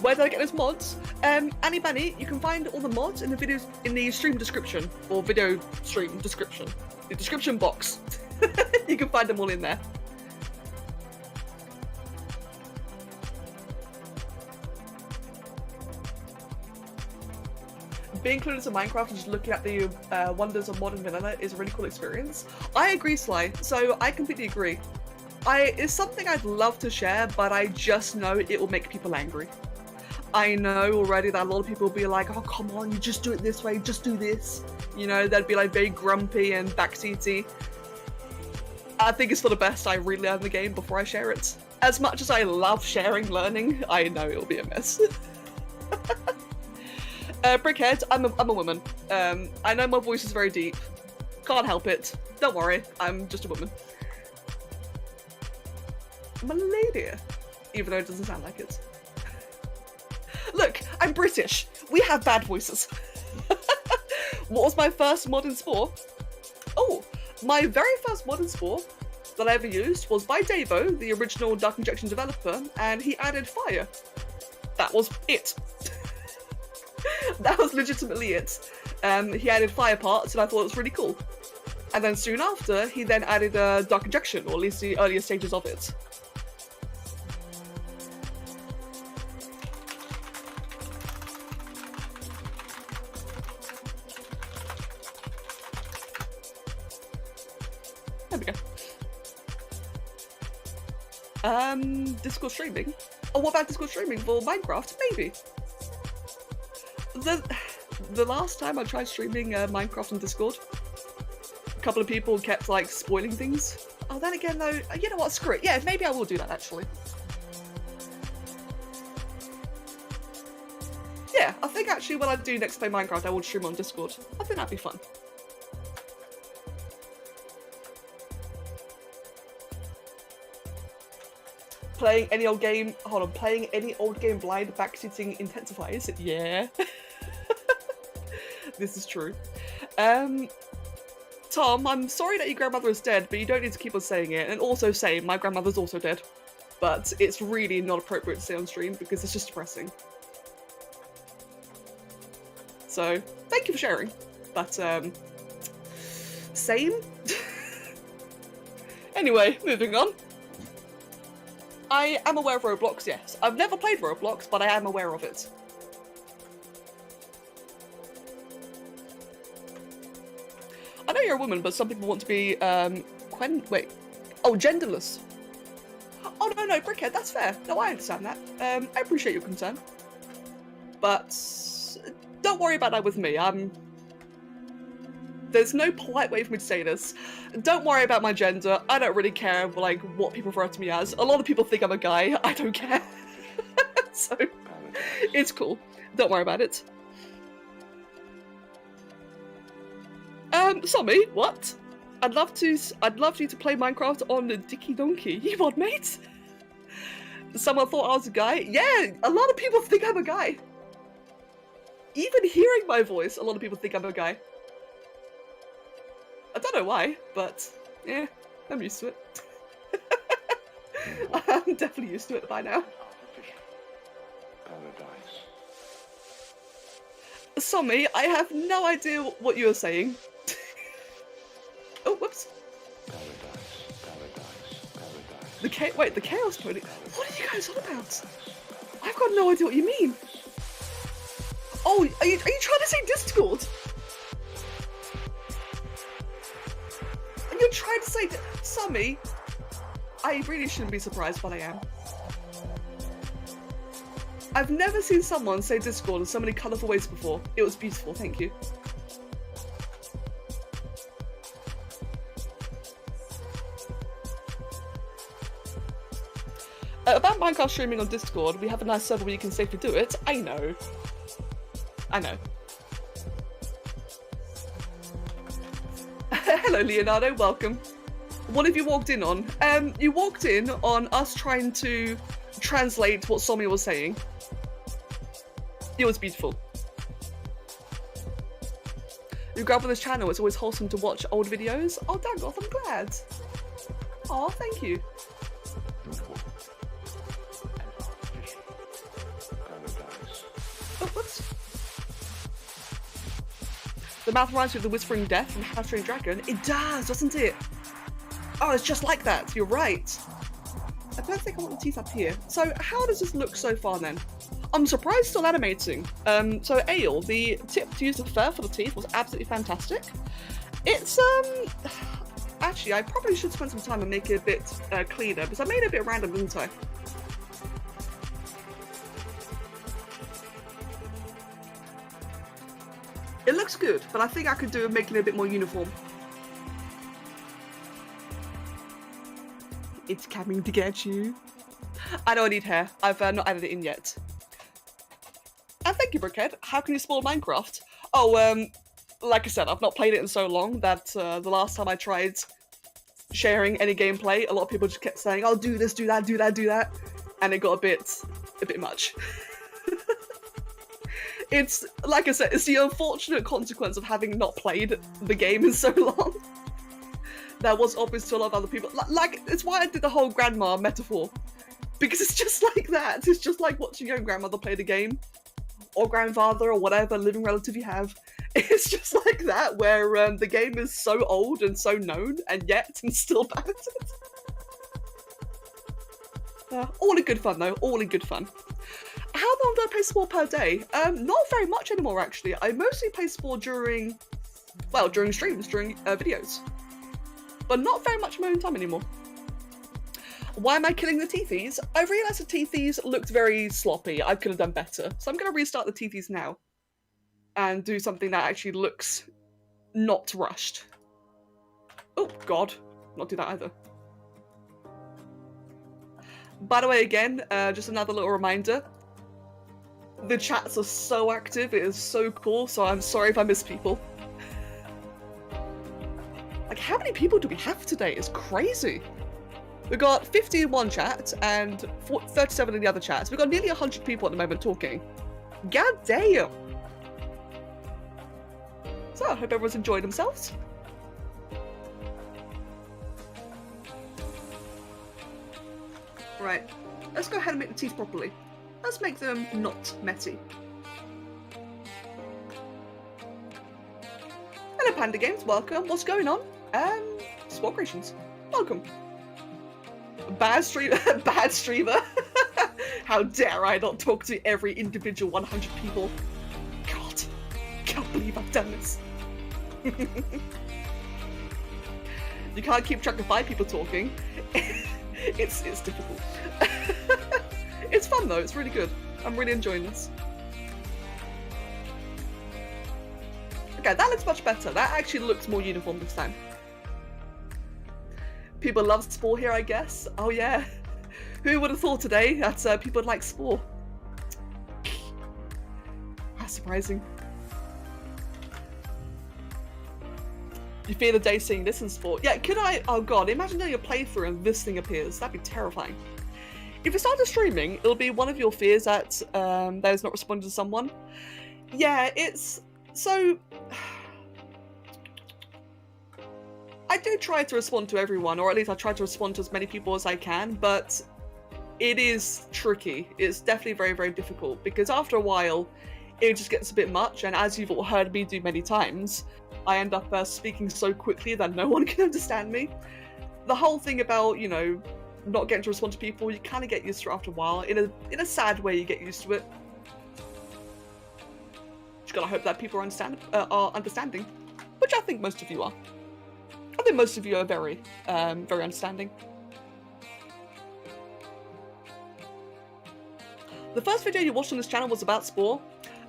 Where did I get those mods? Annie Banny, you can find all the mods in the videos in the stream description, or video stream description. The description box. You can find them all in there. Being included in Minecraft and just looking at the wonders of modern vanilla is a really cool experience. I agree, Sly. So I completely agree. It's something I'd love to share, but I just know it will make people angry. I know already that a lot of people will be like, oh, come on, you just do it this way, just do this. You know, they'd be like very grumpy and backseaty. I think it's for the best I really learn the game before I share it. As much as I love sharing learning, I know it'll be a mess. Brickhead, I'm a woman. I know my voice is very deep. Can't help it. Don't worry, I'm just a woman. I'm a lady, even though it doesn't sound like it. Look, I'm British. We have bad voices. What was my first mod in Spore? Oh, my very first mod in Spore that I ever used was by Davo, the original Dark Injection developer, and he added fire. That was it. That was legitimately it. He added fire parts, and I thought it was really cool. And then soon after, he then added Dark Injection, or at least the earlier stages of it. There we go. Discord streaming? Oh, what about Discord streaming for Minecraft? Maybe. The last time I tried streaming Minecraft on Discord, a couple of people kept like spoiling things. Oh, then again though, you know what, screw it. Yeah, maybe I will do that actually. Yeah, I think actually when I do next play Minecraft, I will stream on Discord. I think that'd be fun. Playing any old game, hold on, playing any old game blind backseating intensifies. Yeah. This is true. Tom, I'm sorry that your grandmother is dead, but you don't need to keep on saying it. And also say, my grandmother's also dead. But it's really not appropriate to say on stream because it's just depressing. So, thank you for sharing. But, same? Anyway, moving on. I am aware of Roblox, yes. I've never played Roblox, but I am aware of it. I know you're a woman, but some people want to be, genderless. Oh, no, Brickhead, that's fair. No, I understand that. I appreciate your concern. But don't worry about that with me. I'm There's no polite way for me to say this. Don't worry about my gender. I don't really care, like, what people refer to me as. A lot of people think I'm a guy. I don't care. So, it's cool. Don't worry about it. Sammy, what? I'd love you to play Minecraft on the Dicky Donkey. You what, mate? Someone thought I was a guy? Yeah, a lot of people think I'm a guy. Even hearing my voice, a lot of people think I'm a guy. I don't know why, but yeah, I'm used to it. I'm definitely used to it by now. Sammy, I have no idea what you were saying. Oh, whoops. The Chaos Pony? What are you guys on about? I've got no idea what you mean. Oh, are you trying to say Discord? You're trying to say Sammy? I really shouldn't be surprised, but I am. I've never seen someone say Discord in so many colourful ways before. It was beautiful, thank you. About Minecraft streaming on Discord, we have a nice server where you can safely do it. I know. I know. Hello, Leonardo. Welcome. What have you walked in on? You walked in on us trying to translate what Somi was saying. It was beautiful. You grew up on this channel. It's always wholesome to watch old videos. Oh, Dagoth, I'm glad. Oh, thank you. Oh, whoops. The mouth reminds me of the Whispering Death from How to Train Your Dragon. It does, doesn't it? Oh, it's just like that. You're right. I don't think I want the teeth up here. So how does this look so far then? I'm surprised it's still animating. So Ale, the tip to use the fur for the teeth was absolutely fantastic. It's, actually, I probably should spend some time and make it a bit cleaner, because I made it a bit random, didn't I? It looks good, but I think I could do it making it a bit more uniform. It's coming to get you. I don't need hair. I've not added it in yet. And thank you, Brickhead. How can you spoil Minecraft? Oh, like I said, I've not played it in so long that the last time I tried sharing any gameplay, a lot of people just kept saying, "Oh, do this, do that, do that, do that," and it got a bit much. It's, like I said, it's the unfortunate consequence of having not played the game in so long. That was obvious to a lot of other people. Like, it's why I did the whole grandma metaphor. Because it's just like that. It's just like watching your own grandmother play the game. Or grandfather, or whatever living relative you have. It's just like that, where the game is so old and so known, and yet and still bad. All in good fun, though. All in good fun. How long do I play Spore per day? Not very much anymore, actually. I mostly play Spore during streams, during videos. But not very much of my own time anymore. Why am I killing the teethies? I realised the teethies looked very sloppy. I could have done better. So I'm going to restart the teethies now. And do something that actually looks not rushed. Oh, God. Not do that either. By the way, again, just another little reminder. The chats are so active, it is so cool, so I'm sorry if I miss people. Like, how many people do we have today? It's crazy. We've got 50 in one chat and 37 in the other chats. We've got nearly 100 people at the moment talking. God damn! So, I hope everyone's enjoyed themselves. Right, let's go ahead and make the teeth properly. Let's make them not messy. Hello Panda Games, welcome. What's going on? Spore Creations, welcome. Bad streamer, bad streamer. How dare I not talk to every individual 100 people. God, can't believe I've done this. You can't keep track of 5 people talking. It's difficult. It's fun though, it's really good. I'm really enjoying this. Okay, that looks much better. That actually looks more uniform this time. People love Spore here, I guess. Oh yeah. Who would have thought today that people would like Spore? That's surprising. You fear the day seeing this in Spore? Yeah, could I? Oh god, imagine doing a playthrough and this thing appears. That'd be terrifying. If you started streaming, it'll be one of your fears that there's not responding to someone. Yeah, it's... So... I do try to respond to everyone, or at least I try to respond to as many people as I can, but it is tricky. It's definitely very, very difficult, because after a while, it just gets a bit much, and as you've all heard me do many times, I end up speaking so quickly that no one can understand me. The whole thing about, you know, not getting to respond to people, you kind of get used to it after a while. In a sad way, you get used to it. Just gotta hope that people are understanding, which I think most of you are. I think most of you are very, very understanding. The first video you watched on this channel was about Spore.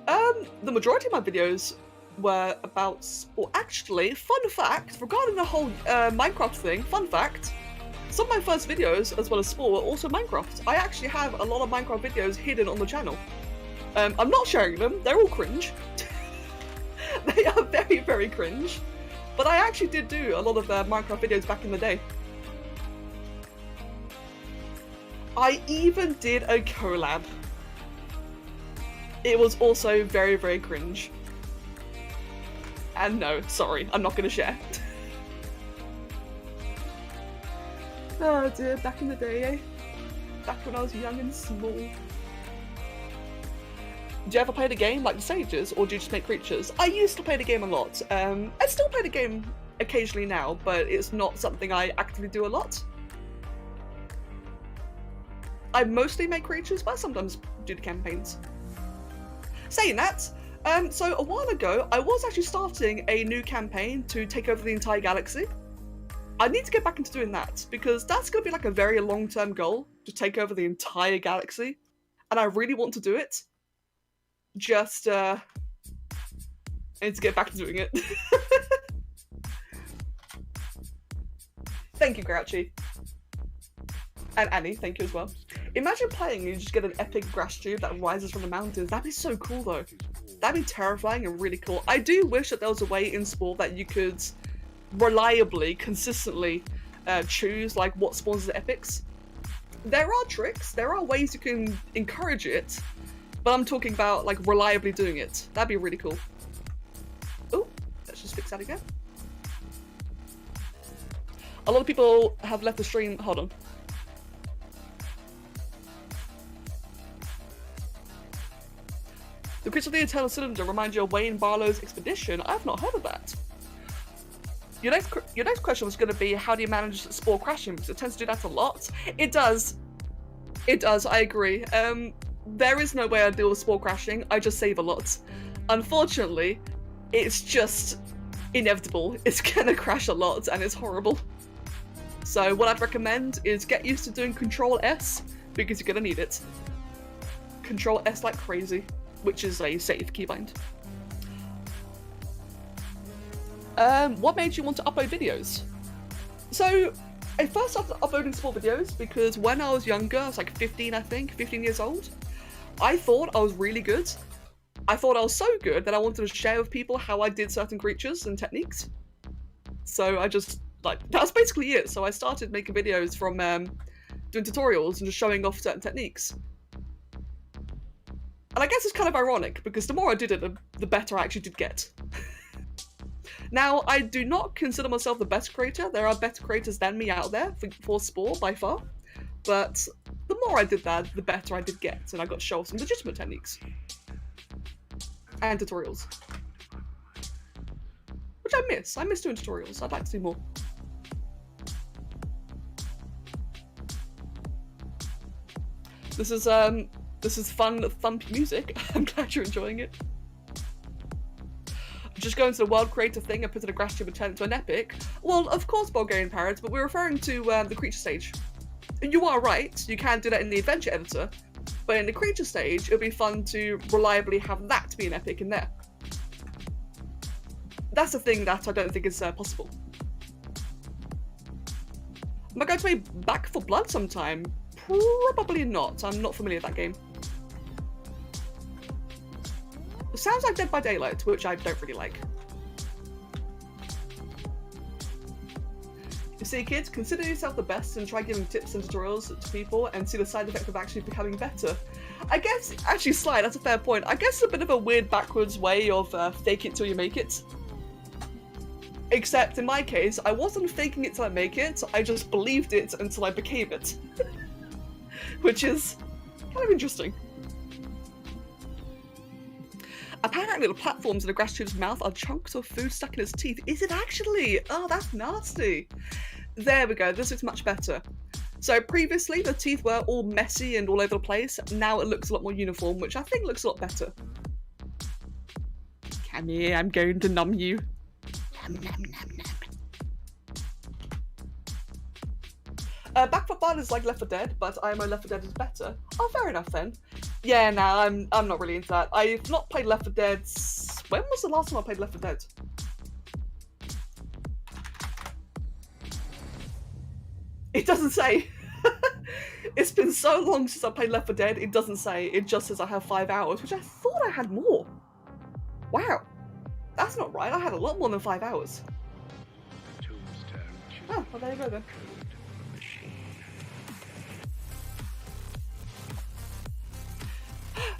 The majority of my videos were about Spore. Actually, fun fact, regarding the whole Minecraft thing, fun fact, some of my first videos, as well as Spore, were also Minecraft. I actually have a lot of Minecraft videos hidden on the channel. I'm not sharing them, they're all cringe. They are very, very cringe. But I actually did do a lot of Minecraft videos back in the day. I even did a collab. It was also very, very cringe. And no, sorry, I'm not going to share. Oh dear, back in the day, eh? Back when I was young and small. Do you ever play the game like the Sages, or do you just make creatures? I used to play the game a lot. I still play the game occasionally now, but it's not something I actively do a lot. I mostly make creatures, but I sometimes do the campaigns. Saying that, so a while ago, I was actually starting a new campaign to take over the entire galaxy. I need to get back into doing that, because that's going to be like a very long-term goal, to take over the entire galaxy, and I really want to do it. Just, I need to get back to doing it. Thank you, Grouchy. And Annie, thank you as well. Imagine playing and you just get an epic grass tube that rises from the mountains. That'd be so cool, though. That'd be terrifying and really cool. I do wish that there was a way in Spore that you could reliably, consistently choose like what spawns as epics. There are tricks, there are ways you can encourage it, but I'm talking about like reliably doing it. That'd be really cool. Oh, let's just fix that again. A lot of people have left the stream. Hold on. The Crystal of the Eternal Cylinder reminds you of Wayne Barlow's expedition. I've not heard of that. Your next question was going to be, how do you manage Spore crashing? Because it tends to do that a lot. It does. It does, I agree. There is no way I deal with Spore crashing. I just save a lot. Unfortunately, it's just inevitable. It's going to crash a lot, and it's horrible. So what I'd recommend is get used to doing Control S, because you're going to need it. Control S like crazy, which is a save keybind. What made you want to upload videos? So, I first started uploading Spore videos because when I was younger, I was like 15 I think, 15 years old, I thought I was really good. I thought I was so good that I wanted to share with people how I did certain creatures and techniques. So I just, like, that's basically it. So I started making videos from doing tutorials and just showing off certain techniques. And I guess it's kind of ironic, because the more I did it, the better I actually did get. Now, I do not consider myself the best creator. There are better creators than me out there for Spore, by far. But the more I did that, the better I did get, and I got to show off some legitimate techniques. And tutorials. Which I miss. I miss doing tutorials. I'd like to do more. This is fun music. I'm glad you're enjoying it. Just going to the world creator thing and putting a grass tube and turn it into an epic. Well, of course, Bulgarian Parrots, but we're referring to the creature stage. And you are right, you can do that in the adventure editor, but in the creature stage, it would be fun to reliably have that be an epic in there. That's a thing that I don't think is possible. Am I going to be Back for Blood sometime? Probably not. I'm not familiar with that game. It sounds like Dead by Daylight, which I don't really like. You see, kids, consider yourself the best and try giving tips and tutorials to people and see the side effect of actually becoming better. I guess, actually, Sly, that's a fair point. I guess it's a bit of a weird backwards way of fake it till you make it. Except in my case, I wasn't faking it till I make it, I just believed it until I became it. Which is kind of interesting. Apparently the platforms in a grass tube's mouth are chunks of food stuck in its teeth. Is it actually? Oh, that's nasty. There we go, this looks much better. So previously the teeth were all messy and all over the place. Now it looks a lot more uniform, which I think looks a lot better. Come here, I'm going to numb you. Nom, nom, nom, nom. Back for Blood is like Left 4 Dead, but IMO Left 4 Dead is better. Oh, fair enough then. Yeah, no, I'm not really into that. I've not played Left 4 Dead. When was the last time I played Left 4 Dead? It doesn't say. It's been so long since I played Left 4 Dead, it doesn't say. It just says I have 5 hours, which I thought I had more. Wow. That's not right, I had a lot more than 5 hours. Oh, well there you go then.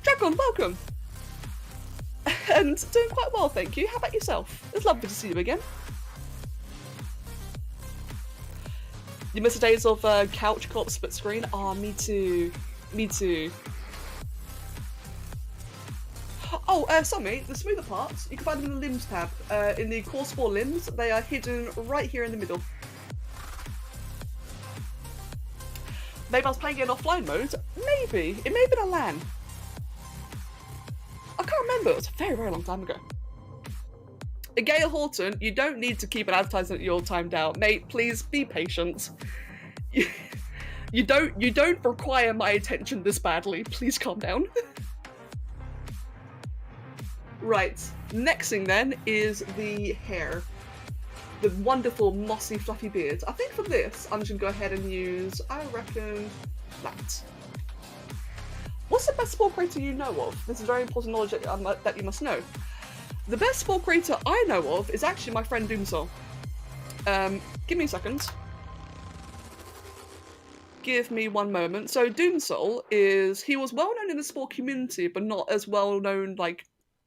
Dragon, welcome! And doing quite well, thank you. How about yourself? It's lovely to see you again. You miss the days of couch co-op split screen? Oh, me too. Me too. Oh, sorry, the smoother parts, you can find them in the limbs tab. In the core Spore limbs, they are hidden right here in the middle. Maybe I was playing it in offline mode? Maybe. It may have been a LAN. I can't remember, it was a very, very long time ago. Gail Horton, you don't need to keep an advertisement you're timed out. Mate, please be patient. You don't require my attention this badly. Please calm down. Right, next thing then is the hair. The wonderful, mossy, fluffy beard. I think for this, I'm just gonna go ahead and use, I reckon, that. What's the best Spore creator you know of? This is very important knowledge that you must know. The best Spore creator I know of is actually my friend Doomsoul. Give me a second. Give me one moment. So Doomsoul he was well known in the Spore community, but not as well known like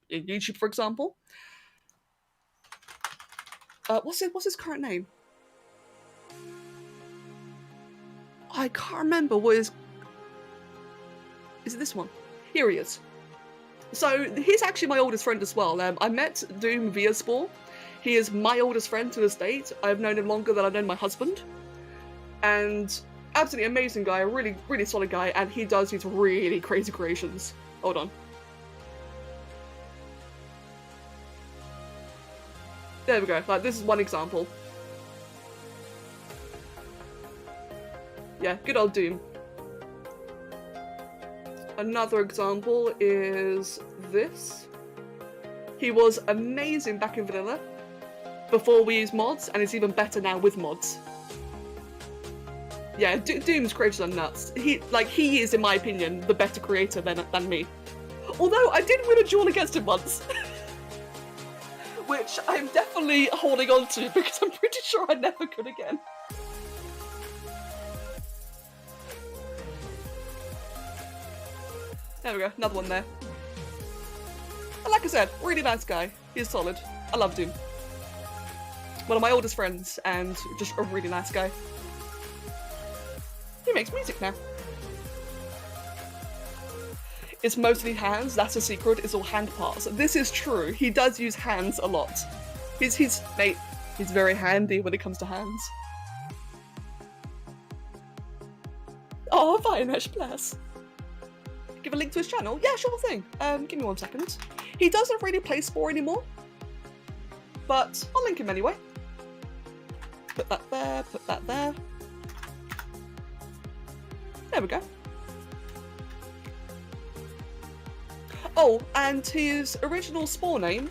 in YouTube, for example. What's his current name? I can't remember what his... Is it this one? Here he is. So he's actually my oldest friend as well. I met Doom via Spore. He is my oldest friend to this date. I've known him longer than I've known my husband. And absolutely amazing guy, a really, really solid guy, and he does these really crazy creations. Hold on. There we go, like this is one example. Yeah, good old Doom. Another example is this. He was amazing back in vanilla, before we used mods, and it's even better now with mods. Yeah, Doom's creators are nuts. He is, in my opinion, the better creator than me. Although I did win a duel against him once. Which I'm definitely holding on to because I'm pretty sure I never could again. There we go, another one there. And like I said, really nice guy. He's solid. I loved him. One of my oldest friends and just a really nice guy. He makes music now. It's mostly hands, that's a secret, it's all hand parts. This is true, he does use hands a lot. He's very handy when it comes to hands. Oh, Vinesh, bless. Give a link to his channel? Yeah, sure thing. Give me 1 second. He doesn't really play Spore anymore, but I'll link him anyway. Put that there, put that there. There we go. Oh, and his original Spore name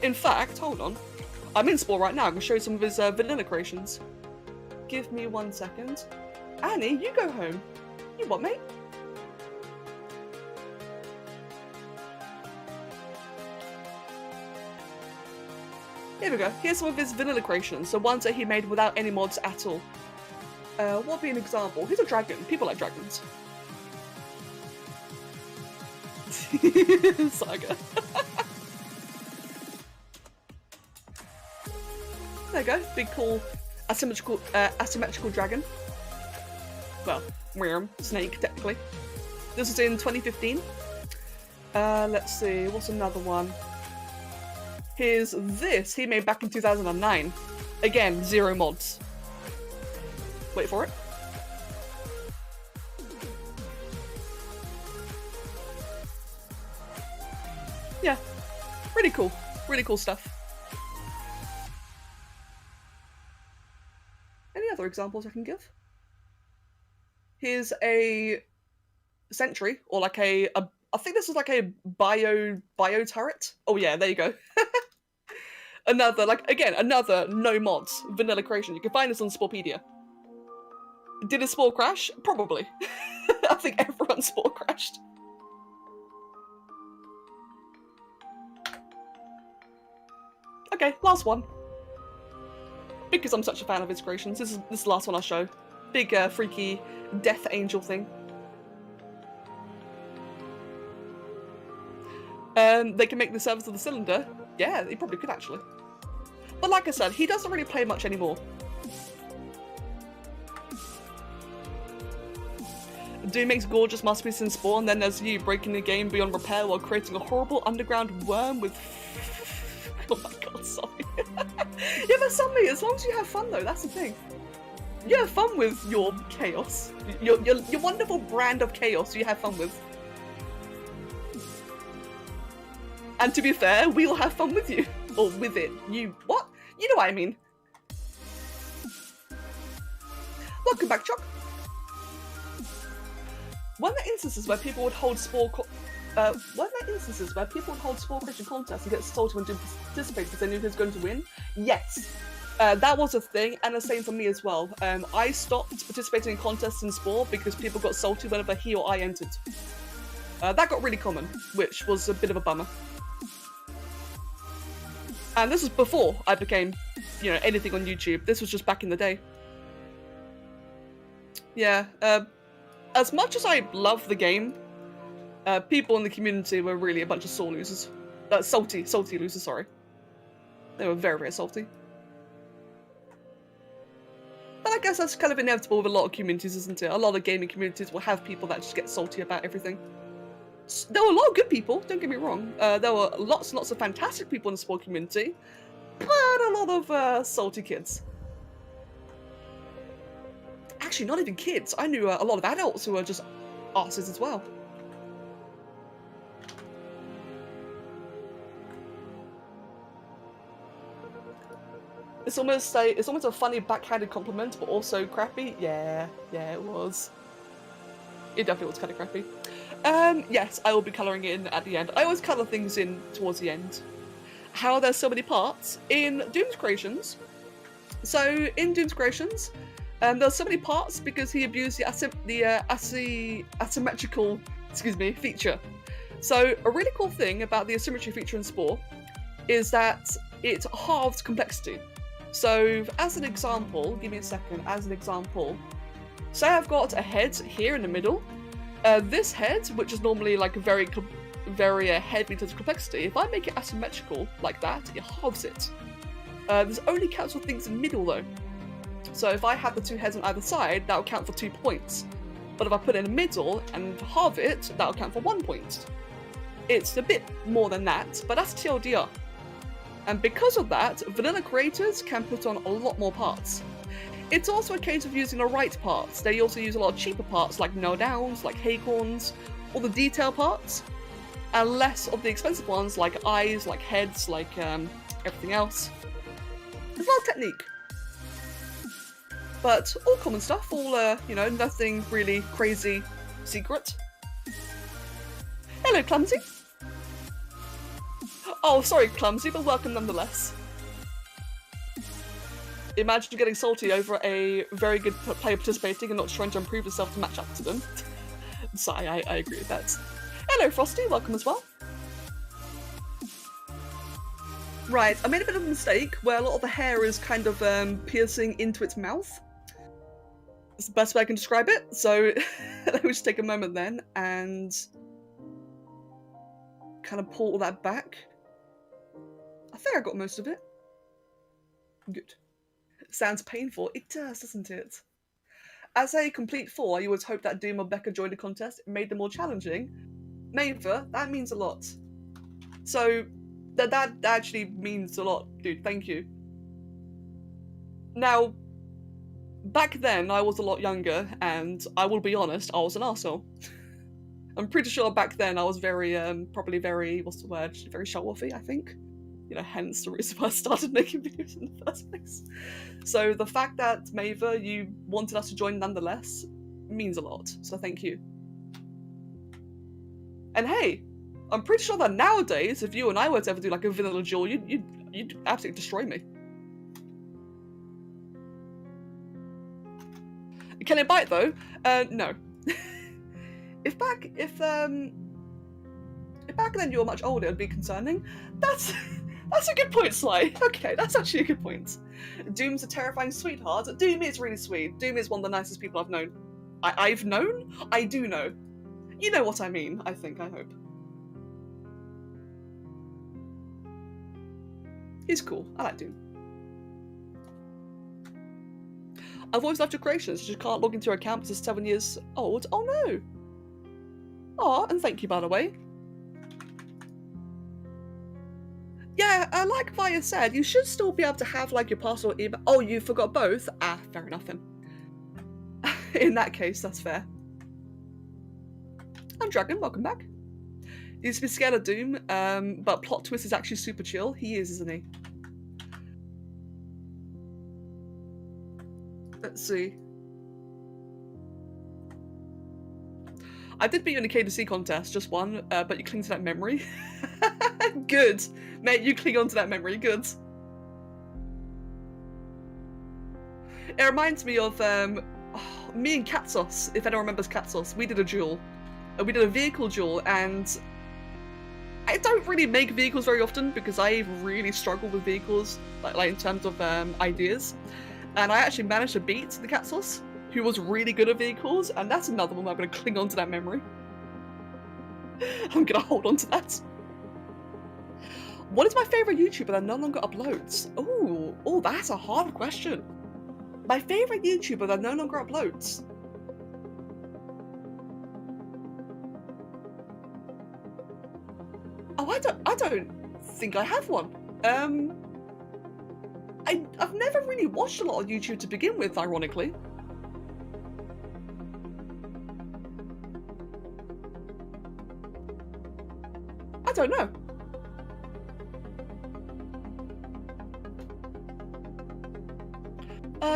In fact, hold on. I'm in Spore right now. I can show you some of his vanilla creations. Give me 1 second. Annie, you go home. You what, mate? Here we go. Here's some of his vanilla creations, the ones that he made without any mods at all. What would be an example? He's a dragon. People like dragons. Saga. There you go. Big, cool, asymmetrical dragon. Well, snake, technically. This was in 2015. Let's see. What's another one? Here's this he made back in 2009. Again, 0 mods. Wait for it. Yeah, really cool. Really cool stuff. Any other examples I can give? Here's a sentry, or like I think this is like a bio turret. Oh yeah, there you go. Another, like, again, another no mods vanilla creation. You can find this on Sporepedia. Did a Spore crash? Probably. I think everyone's Spore crashed. Okay, last one. Because I'm such a fan of his creations, this is the last one I'll show. Big, freaky death angel thing. They can make the surface of the cylinder. Yeah, they probably could actually. But like I said, he doesn't really play much anymore. Doom makes gorgeous masterpieces in Spore, and then there's you breaking the game beyond repair while creating a horrible underground worm with... Oh my god, sorry. Yeah, but something, as long as you have fun though, that's the thing. You have fun with your chaos. Your wonderful brand of chaos you have fun with. And to be fair, we'll have fun with you. Or with it. You... what? You know what I mean. Welcome back, Chuck. When there are instances where people would hold Spore Christian contests and get salty when doing participate because they knew who was going to win? Yes. That was a thing, and the same for me as well. I stopped participating in contests in Spore because people got salty whenever he or I entered. That got really common, which was a bit of a bummer. And this was before I became, you know, anything on YouTube. This was just back in the day. Yeah, as much as I love the game, people in the community were really a bunch of sore losers. Salty losers, sorry. They were very, very salty. But I guess that's kind of inevitable with a lot of communities, isn't it? A lot of gaming communities will have people that just get salty about everything. There were a lot of good people, don't get me wrong. There were lots and lots of fantastic people in the Spore community, but a lot of salty kids. Actually, not even kids. I knew a lot of adults who were just arses as well. It's almost a funny backhanded compliment, but also crappy. Yeah, it was. It definitely was kind of crappy. Yes, I will be colouring in at the end. I always colour things in towards the end. How there's so many parts in Doom's creations. So in Doom's creations, there's so many parts because he abused the asymmetrical, feature. So a really cool thing about the asymmetry feature in Spore is that it halves complexity. So as an example, give me a second, as an example, say I've got a head here in the middle. This head, which is normally like a very heavy in terms of complexity, if I make it asymmetrical like that, it halves it. This only counts for things in the middle though. So if I have the two heads on either side, that will count for 2 points. But if I put it in the middle and halve it, that will count for 1 point. It's a bit more than that, but that's TLDR. And because of that, vanilla creators can put on a lot more parts. It's also a case of using the right parts. They also use a lot of cheaper parts like nail downs, like haycorns, all the detail parts, and less of the expensive ones like eyes, like heads, like everything else. There's a lot of technique. But all common stuff, all, nothing really crazy secret. Hello, Clumsy. Oh, sorry, Clumsy, but welcome nonetheless. Imagine getting salty over a very good player participating and not trying to improve yourself to match up to them. So I agree with that. Hello, Frosty, welcome as well. Right, I made a bit of a mistake where a lot of the hair is kind of piercing into its mouth. It's the best way I can describe it, so let me just take a moment then and kind of pull all that back. I think I got most of it. Good. Sounds painful. It does, doesn't it? As a complete fool, I always hoped that Doom or Becca joined the contest. It made them more challenging. Maver, that means a lot. So, that actually means a lot, dude. Thank you. Now, back then, I was a lot younger, and I will be honest, I was an arsehole. I'm pretty sure back then I was very, probably very, what's the word? Very show-offy, I think. You know, hence the reason why I started making videos in the first place. So the fact that, Maver, you wanted us to join nonetheless means a lot, so thank you. And hey, I'm pretty sure that nowadays, if you and I were to ever do like a vanilla duel, you'd absolutely destroy me. Can it bite though? No. If back then you were much older, it'd be concerning. That's a good point, Sly. Okay, that's actually a good point. Doom's a terrifying sweetheart. Doom is really sweet. Doom is one of the nicest people I've known. I've known? I do know. You know what I mean, I think, I hope. He's cool. I like Doom. I've always loved your creations. I just can't log into your account because it's 7 years old. Oh no! Aw, and thank you, by the way. Yeah, like Via said, you should still be able to have like your personal email. Oh, you forgot both? Ah, fair enough then. In that case, that's fair. I'm Dragon, welcome back. You used to be scared of Doom, but plot twist is actually super chill. He is, isn't he? Let's see. I did beat you in a K2C contest, just one, but you cling to that memory. Good. Mate, you cling on to that memory, good. It reminds me of me and Katsos, if anyone remembers Katsos. We did a duel. We did a vehicle duel, and I don't really make vehicles very often because I really struggle with vehicles, like in terms of ideas. And I actually managed to beat the Katsos, who was really good at vehicles, and that's another one I'm going to cling on to that memory. I'm going to hold on to that. What is my favourite YouTuber that no longer uploads? Oh, that's a hard question. My favourite YouTuber that no longer uploads? Oh, I don't think I have one. I've never really watched a lot of YouTube to begin with, ironically. I don't know.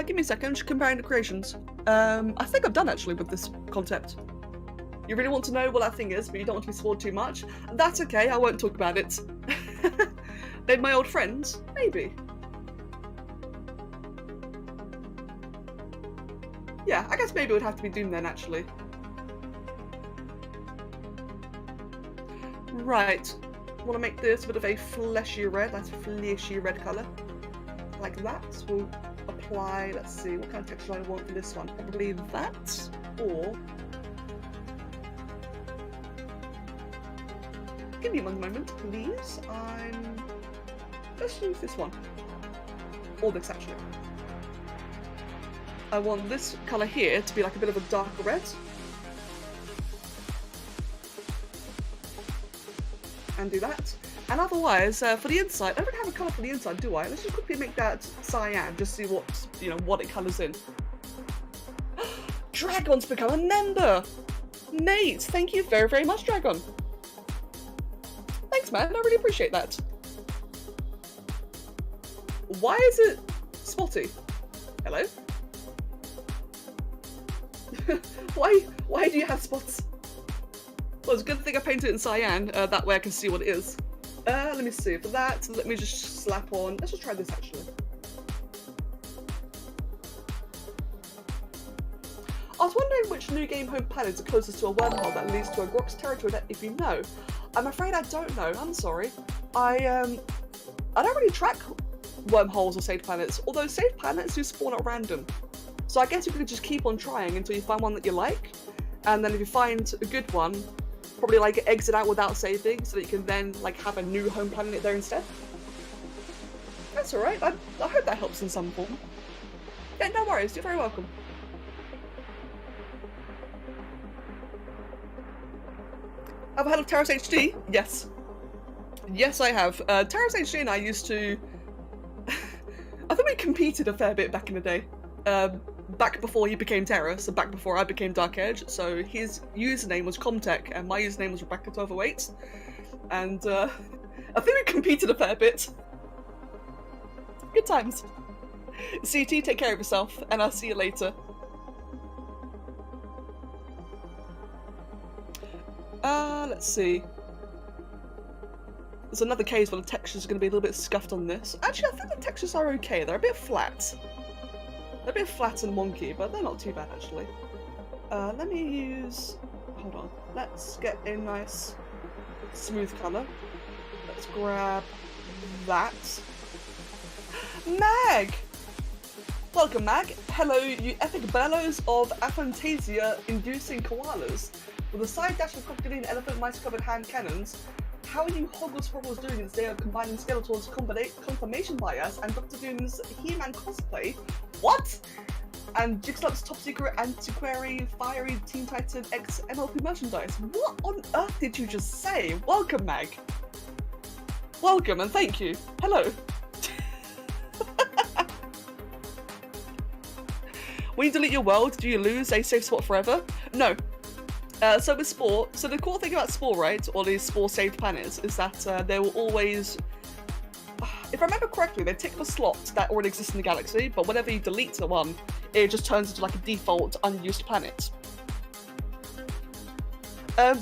Give me a second, I'm just comparing the creations. I think I'm done actually with this concept. You really want to know what that thing is, but you don't want to be spoiled too much? That's okay, I won't talk about it. They're my old friends? Maybe. Yeah, I guess maybe it would have to be Doom then, actually. Right. I want to make this a bit of a fleshy red, that's a fleshy red colour. Like that. We'll apply, let's see, what kind of texture I want for this one. Probably that, or... Give me one moment, please. Let's use this one. Or this, actually. I want this colour here to be like a bit of a darker red. And do that. And otherwise, for the inside, I don't have a colour for the inside, do I? Let's just quickly make that cyan, just see what, what it colours in. Dragon's become a member! Mate, thank you very, very much, Dragon. Thanks, man, I really appreciate that. Why is it spotty? Hello? Why do you have spots? Well, it's a good thing I painted it in cyan, that way I can see what it is. Let me see. For that, let me just slap on. Let's just try this actually. I was wondering which new game home planet is closest to a wormhole that leads to a Grok's territory. That if you know, I'm afraid I don't know. I'm sorry. I don't really track wormholes or saved planets. Although saved planets do spawn at random, so I guess you could just keep on trying until you find one that you like, and then if you find a good one, probably like exit out without saving, so that you can then like have a new home planet there instead. That's alright. I hope that helps in some form. Yeah, no worries. You're very welcome. Have I heard of Terrace HD? Yes. Yes, I have. Terrace HD and I used to... I think we competed a fair bit back in the day. Back before he became Terrace, and back before I became Dark Edge. So his username was Comtech, and my username was Rebecca1208. And I think we competed a fair bit. Good times. CT, take care of yourself, and I'll see you later. Let's see. There's another case where the textures are going to be a little bit scuffed on this. Actually, I think the textures are okay. They're a bit flat. They're a bit flat and wonky, but they're not too bad, actually. Let me use... Hold on. Let's get a nice smooth colour. Let's grab that. Mag! Welcome, Mag. Hello, you epic bellows of aphantasia-inducing koalas. With a side dash of crocodile and elephant mice-covered hand cannons, how are you Hogwarts Hogwarts doing in this day of combining Skeletor's confirmation bias and Dr. Doom's He-Man cosplay? What? And Jigslop's top secret antiquary fiery Teen Titan X MLP merchandise. What on earth did you just say? Welcome, Mag. Welcome and thank you. Hello. When you delete your world, do you lose a safe spot forever? No. So with Spore, so the cool thing about Spore, right, or these Spore saved planets, is that they will always, if I remember correctly, they tick the slot that already exists in the galaxy, but whenever you delete the one, it just turns into like a default unused planet.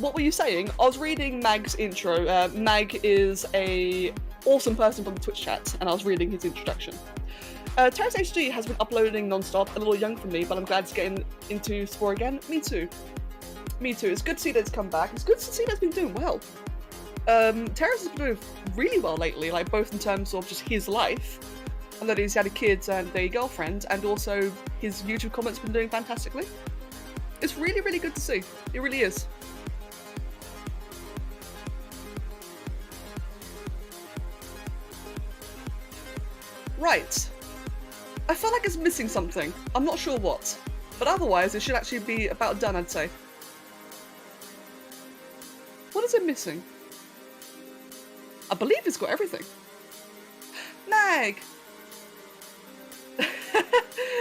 What were you saying? I was reading Mag's intro. Mag is a awesome person from the Twitch chat, and I was reading his introduction. Terrace HD has been uploading non-stop, a little young for me, but I'm glad it's getting into Spore again. Me too. Me too. It's good to see that it's come back. It's good to see that it's been doing well. Terrace has been doing really well lately, like both in terms of just his life, and that he's had a kid and a girlfriend, and also his YouTube comments been doing fantastically. It's really, really good to see. It really is. Right. I feel like it's missing something. I'm not sure what, but otherwise it should actually be about done, I'd say. What is it missing? I believe it's got everything. Mag!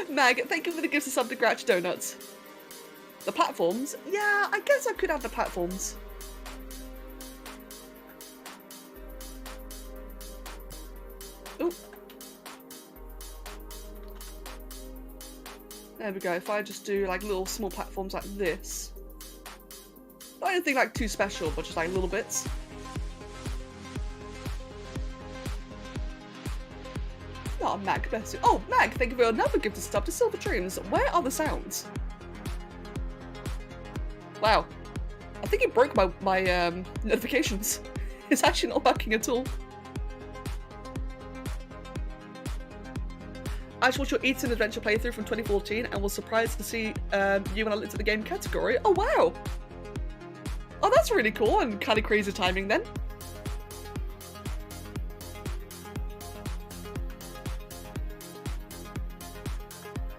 Mag, thank you for the gifts of sub to Gratch Donuts. The platforms? Yeah, I guess I could have the platforms. Ooh. There we go. If I just do like little small platforms like this. Not anything like too special, but just like little bits. Oh, Mag, bless you. Oh, Mag, thank you for another gift of stuff to Silver Dreams. Where are the sounds? Wow. I think it broke my notifications. It's actually not working at all. I just watched your Eaton Adventure playthrough from 2014 and was surprised to see you when I looked at the game category. Oh, wow. Oh, that's really cool and kind of crazy timing then.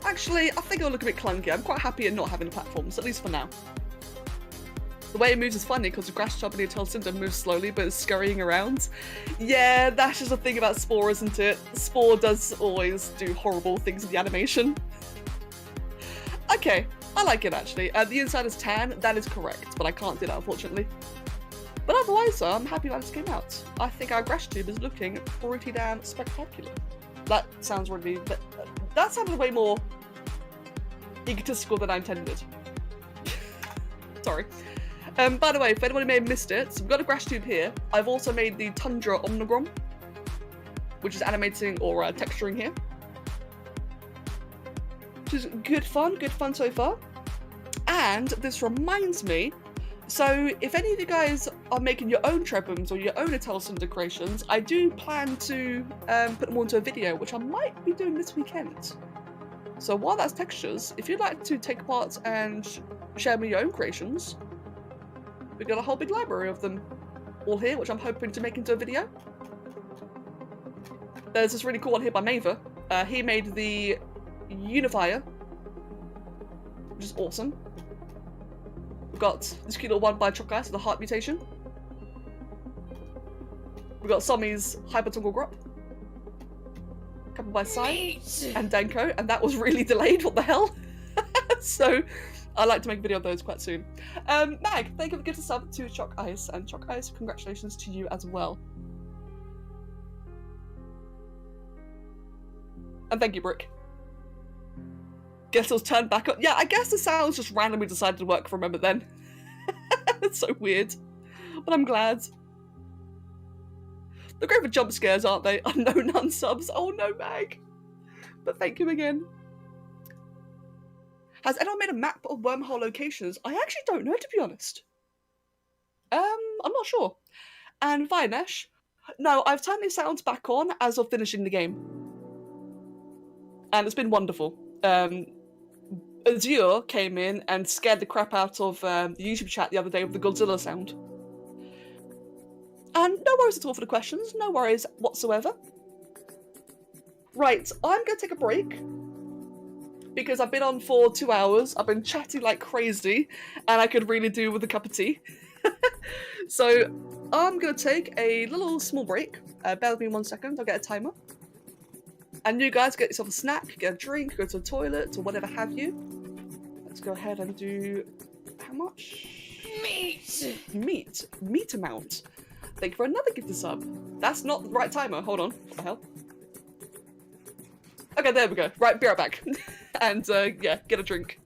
Actually, I think it'll look a bit clunky. I'm quite happy at not having the platforms, at least for now. The way it moves is funny because the grass chop and the Intel Cinder moves slowly but is scurrying around. Yeah, that's just the thing about Spore, isn't it? Spore does always do horrible things in the animation. Okay, I like it actually. The inside is tan, that is correct, but I can't do that unfortunately. But otherwise, I'm happy that this came out. I think our grass tube is looking pretty damn spectacular. That sounds really... That sounded way more egotistical than I intended. Sorry. By the way, if anyone may have missed it, so we've got a grass tube here. I've also made the Tundra Omnigram, which is animating or texturing here. Which is good fun so far. And this reminds me, so if any of you guys are making your own trebums or your own Atelson decorations, I do plan to put them onto a video, which I might be doing this weekend. So while that's textures, if you'd like to take part and share me your own creations, we've got a whole big library of them all here, which I'm hoping to make into a video. There's this really cool one here by Maver. He made the Unifier, which is awesome. We've got this cute little one by Choc Ice with a heart mutation. We've got Sommy's Hypertungle Grop. A couple by Sai and Danko, and that was really delayed, what the hell? So I'd like to make a video of those quite soon. Mag, thank you for the gift of sub to Choc Ice, and Choc Ice, congratulations to you as well. And thank you, Brick. Guess it was turned back up. Yeah, I guess the sounds just randomly decided to work for a moment then. It's so weird. But I'm glad. They're great for jump scares, aren't they? Unknown unsubs. Oh no, Mag. But thank you again. Has anyone made a map of wormhole locations? I actually don't know, to be honest. I'm not sure. And Vinesh, no, I've turned these sounds back on as of finishing the game. And it's been wonderful. Azure came in and scared the crap out of the YouTube chat the other day with the Godzilla sound. And no worries at all for the questions, no worries whatsoever. Right, I'm going to take a break, because I've been on for 2 hours, I've been chatting like crazy, and I could really do with a cup of tea. So I'm going to take a little small break. Bear with me 1 second, I'll get a timer. And you guys get yourself a snack, get a drink, go to the toilet, or whatever have you. Let's go ahead and do... how much? Meat amount. Thank you for another gifted sub. That's not the right timer, hold on. What the hell? Okay, there we go. Right, be right back. And, yeah, get a drink.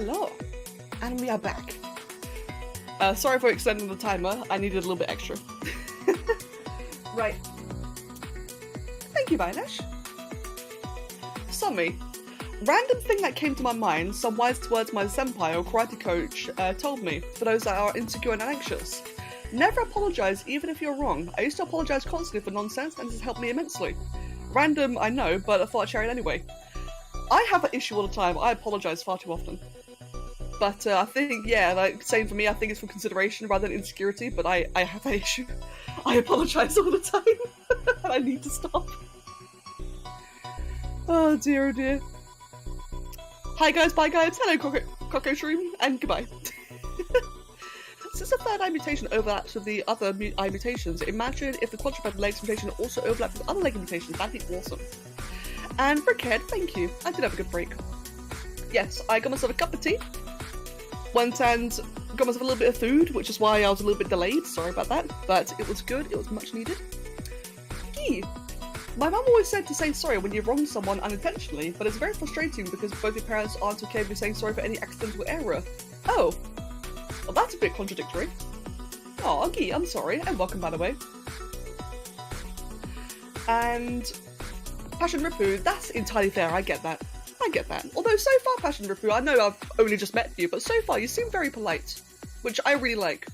Hello, and we are back. Sorry for extending the timer, I needed a little bit extra. Right. Thank you, Vinesh. Summy. Random thing that came to my mind, some wise words my senpai or karate coach told me, for those that are insecure and anxious. Never apologise even if you're wrong. I used to apologise constantly for nonsense and this has helped me immensely. Random, I know, but I thought I'd share it anyway. I have an issue all the time, I apologise far too often. But I think, yeah, like, same for me, I think it's for consideration rather than insecurity, but I have that issue. I apologise all the time. I need to stop. Oh dear, oh dear. Hi guys, bye guys, hello Cockroach Room, and goodbye. Since the third eye mutation overlaps with the other eye mutations, imagine if the quadruped legs mutation also overlapped with other leg mutations, that'd be awesome. And Brickhead, thank you, I did have a good break. Yes, I got myself a cup of tea, went and got myself a little bit of food, which is why I was a little bit delayed, sorry about that, but it was good, it was much needed. Gee. My mum always said to say sorry when you've wronged someone unintentionally, but it's very frustrating because both your parents aren't okay with saying sorry for any accidental error. Oh. Well, that's a bit contradictory. Oh, Gee, I'm sorry, and welcome by the way. And Passion Ripu, that's entirely fair, I get that. I get that. Although so far, Passion Ripu, I know I've only just met you, but so far you seem very polite, which I really like.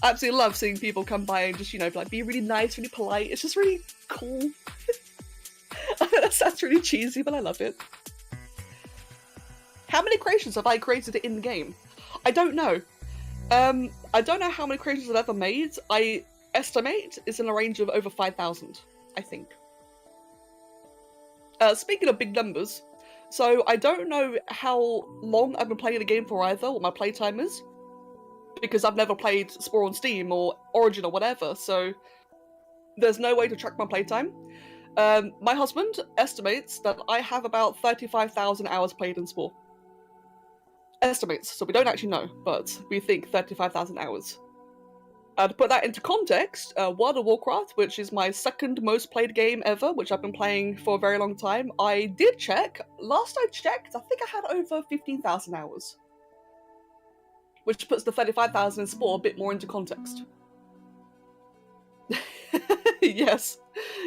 I absolutely love seeing people come by and just, you know, like be really nice, really polite. It's just really cool. That sounds really cheesy, but I love it. How many creations have I created in the game? I don't know. I don't know how many creations I've ever made. I estimate it's in a range of over 5,000, I think. Speaking of big numbers, so I don't know how long I've been playing the game for either, what my playtime is, because I've never played Spore on Steam or Origin or whatever, so there's no way to track my playtime. My husband estimates that I have about 35,000 hours played in Spore. Estimates, so we don't actually know, but we think 35,000 hours. To put that into context, World of Warcraft, which is my second most played game ever, which I've been playing for a very long time, I did check. Last I checked, I think I had over 15,000 hours. Which puts the 35,000 in Spore a bit more into context. Yes.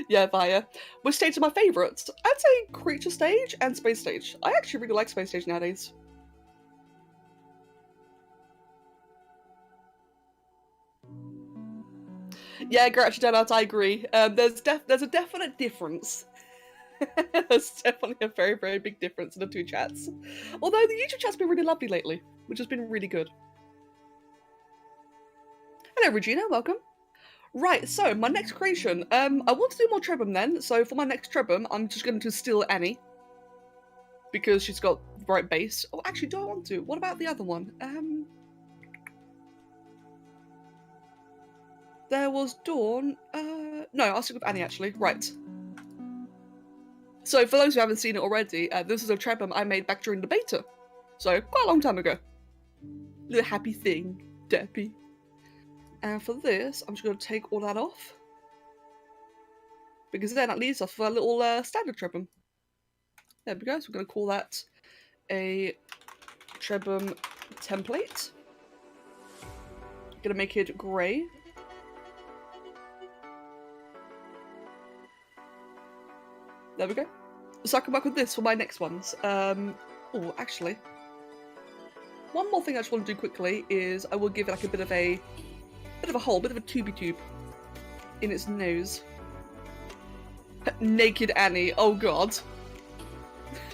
Yeah, Via. Which stage are my favourites? I'd say Creature Stage and Space Stage. I actually really like Space Stage nowadays. Yeah, Gretchen Donut, I agree. There's a definite difference. There's definitely a very, very big difference in the two chats. Although the YouTube chat's been really lovely lately, which has been really good. Hello, Regina, welcome. Right, so my next creation. I want to do more Trebum then, so for my next Trebum, I'm just going to steal Annie. Because she's got the right base. Oh, actually, do I want to? What about the other one? There was Dawn. No, I'll stick with Annie actually. Right. So for those who haven't seen it already, this is a Trebum I made back during the beta. So quite a long time ago. Little happy thing, Deppy. And for this, I'm just going to take all that off. Because then that leaves us for a little standard Trebum. There we go, so we're going to call that a Trebum template. Going to make it grey. There we go. So I come back with this for my next ones. Oh, actually. One more thing I just want to do quickly is I will give it like a bit of a hole, bit of a tubey tube in its nose. Naked Annie, oh god.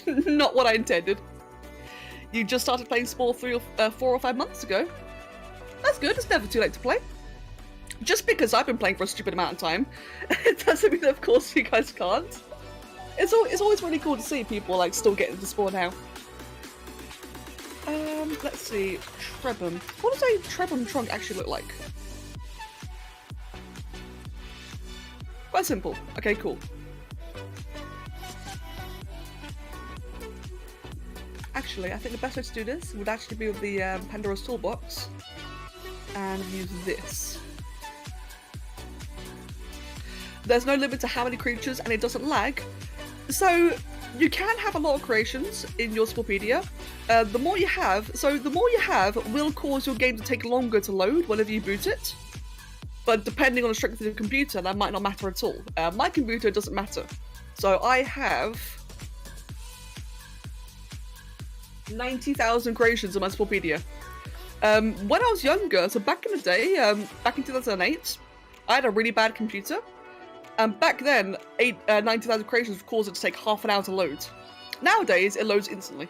Not what I intended. You just started playing Spore 4 or 5 months ago. That's good, it's never too late to play. Just because I've been playing for a stupid amount of time, it doesn't mean that of course you guys can't. It's always really cool to see people like still getting into Spore now. Let's see, Trebum. What does a Trebum trunk actually look like? Quite simple. Okay, cool. Actually, I think the best way to do this would actually be with the Pandora's Toolbox and use this. There's no limit to how many creatures and it doesn't lag. So you can have a lot of creations in your Sporepedia. The more you have will cause your game to take longer to load whenever you boot it. But depending on the strength of your computer, that might not matter at all. My computer doesn't matter. So I have 90,000 creations on my Sporepedia. When I was younger, so back in the day, back in 2008, I had a really bad computer. And back then, 90,000 creations would cause it to take half an hour to load. Nowadays, it loads instantly.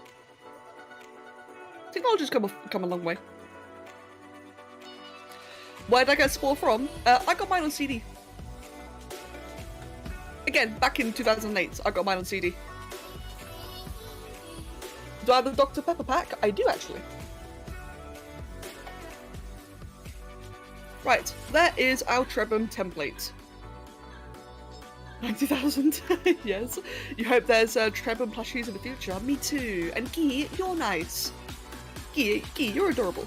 Technology's come a long way. Where did I get Spore from? I got mine on CD. Again, back in 2008, I got mine on CD. Do I have the Dr. Pepper pack? I do, actually. Right, there is our Trebham template. 90,000, yes. You hope there's Trebham plushies in the future. Me too. And Guy, you're nice. Guy, you're adorable.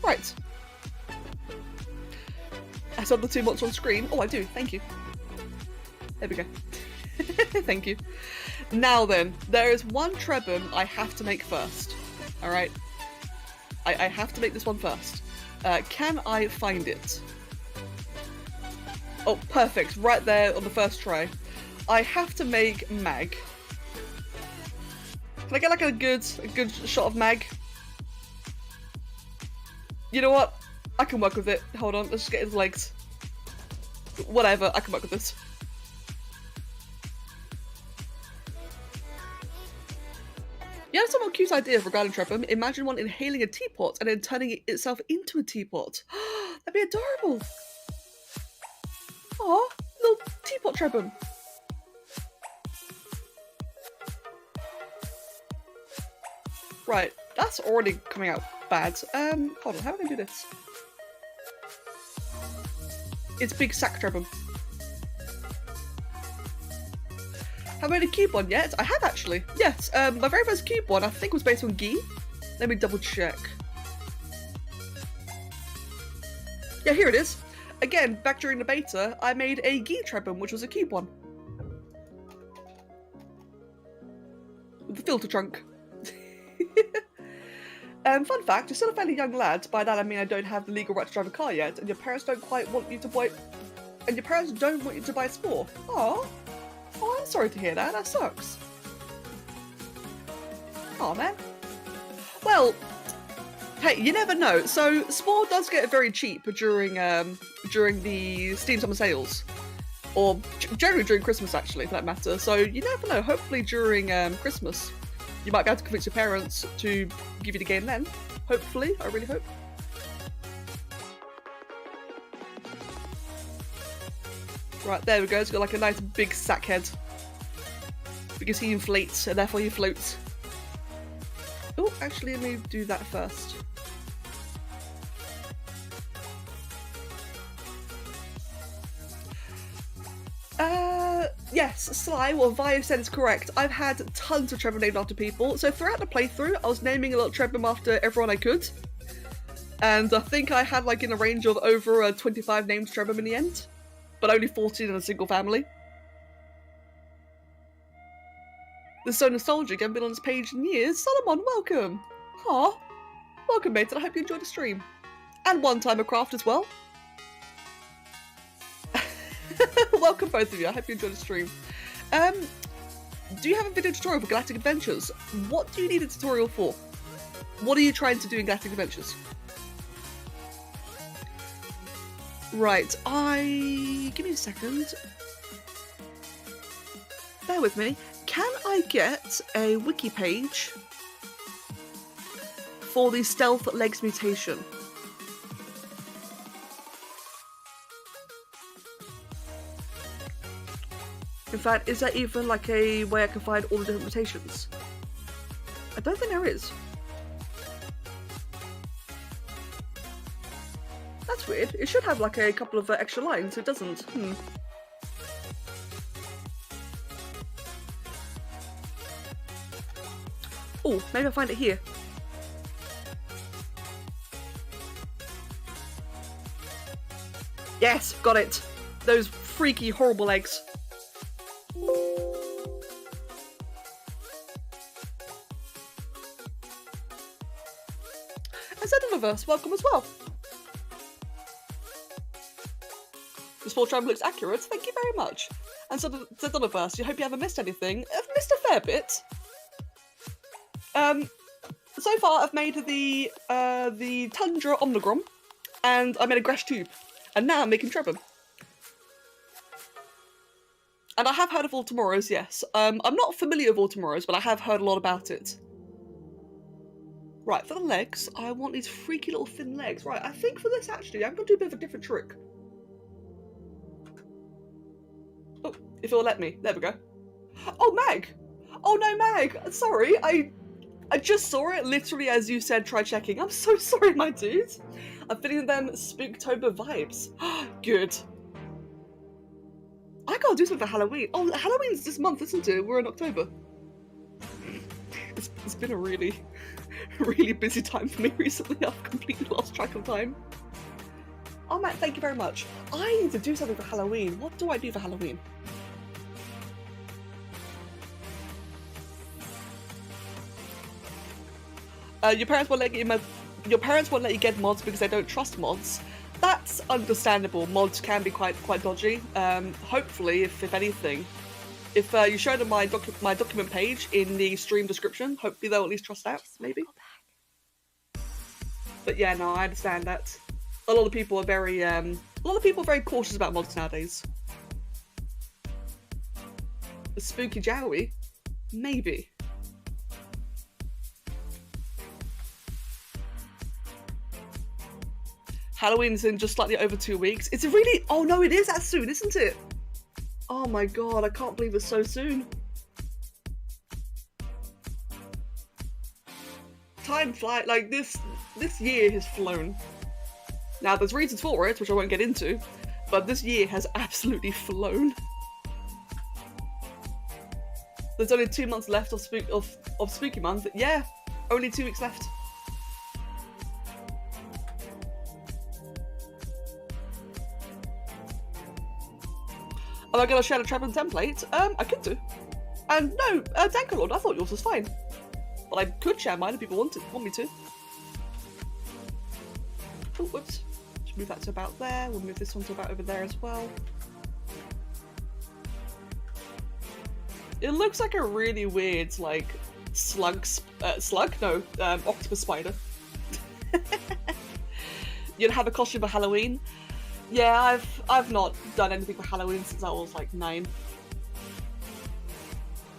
Right. I saw the 2 months on screen. Oh, I do. Thank you. There we go. Thank you. Now then, there is one Trebham I have to make first. Alright? I have to make this one first. Can I find it? Oh, perfect. Right there on the first try. I have to make Mag. Can I get like a good shot of Mag? You know what? I can work with it. Hold on, let's just get his legs. Whatever, I can work with this. You have some cute idea regarding Trebham. Imagine one inhaling a teapot and then turning itself into a teapot. That'd be adorable. Aw, little teapot Trebham. Right, that's already coming out bad. Hold on, how am I gonna do this? It's big sack Trebham. Have I made a cube one yet? I have actually. Yes, my very first cube one I think was based on Guy. Let me double check. Yeah, here it is. Again, back during the beta, I made a Guy Trebham, which was a cube one. With the filter trunk. Fun fact, you're still a fairly young lad. By that I mean I don't have the legal right to drive a car yet, and your parents don't quite want you to buy... And your parents don't want you to buy a Spore. Aww. Oh, I'm sorry to hear that. That sucks. Oh man. Well, hey, you never know. So Spore does get very cheap during the Steam Summer Sales, or generally during Christmas, actually, for that matter. So you never know. Hopefully during Christmas, you might be able to convince your parents to give you the game then. Hopefully, I really hope. Right, there we go. It's got like a nice big sack head. Because he inflates, and therefore he floats. Oh, actually, let me do that first. Yes, Sly, well, Vio said it's correct. I've had tons of Trebham named after people. So throughout the playthrough, I was naming a little Trebham after everyone I could. And I think I had like in a range of over 25 named Trebham in the end. But only 14 in a single family. This is so nostalgic, I haven't been on this page in years. Solomon, welcome! Aw, welcome mate, and I hope you enjoyed the stream. And One Timer Craft as well. Welcome both of you, I hope you enjoyed the stream. Do you have a video tutorial for Galactic Adventures? What do you need a tutorial for? What are you trying to do in Galactic Adventures? Right, give me a second. Bear with me. Can I get a wiki page for the stealth legs mutation? In fact, is there even like a way I can find all the different mutations? I don't think there is. That's weird. It should have like a couple of extra lines. It doesn't. Oh, maybe I'll find it here. Yes, got it. Those freaky, horrible eggs. And Zeniverse, welcome as well. The Spore Travel looks accurate, thank you very much. And Zeniverse, you hope you haven't missed anything. I've missed a fair bit. So far I've made the Tundra Omnigrom, and I made a Gresh Tube, and now I'm making Trebham. And I have heard of All Tomorrows, yes. I'm not familiar with All Tomorrows, but I have heard a lot about it. Right, for the legs, I want these freaky little thin legs. Right, I think for this actually, I'm going to do a bit of a different trick. Oh, if it'll let me. There we go. Oh, Mag! Oh no, Mag! Sorry, I just saw it literally as you said try checking. I'm so sorry, my dude. I'm feeling them Spooktober vibes. Good. I gotta do something for Halloween. Oh, Halloween's this month, isn't it? We're in October. It's been a really busy time for me recently. I've completely lost track of time. Oh, Matt, thank you very much. I need to do something for Halloween. What do I do for Halloween? Your parents won't let you get mods because they don't trust mods. That's understandable. Mods can be quite dodgy. Hopefully, if anything, if you show them my document page in the stream description, hopefully they'll at least trust that. Maybe. But yeah, no, I understand that. A lot of people are very cautious about mods nowadays. A spooky Jowie? Maybe. Halloween's in just slightly over 2 weeks. It's really... Oh no, it is that soon, isn't it? Oh my god, I can't believe it's so soon. Time flies. Like, this year has flown. Now, there's reasons for it, which I won't get into, but this year has absolutely flown. There's only 2 months left of Spooky Month. Yeah, only 2 weeks left. Am I going to share the Trebham template? I could do. And no, Dankalord, I thought yours was fine. But I could share mine if people want me to. Oh, whoops. Just move that to about there. We'll move this one to about over there as well. It looks like a really weird, like, octopus spider. You'd have a costume for Halloween? Yeah, I've not done anything for Halloween since I was like 9.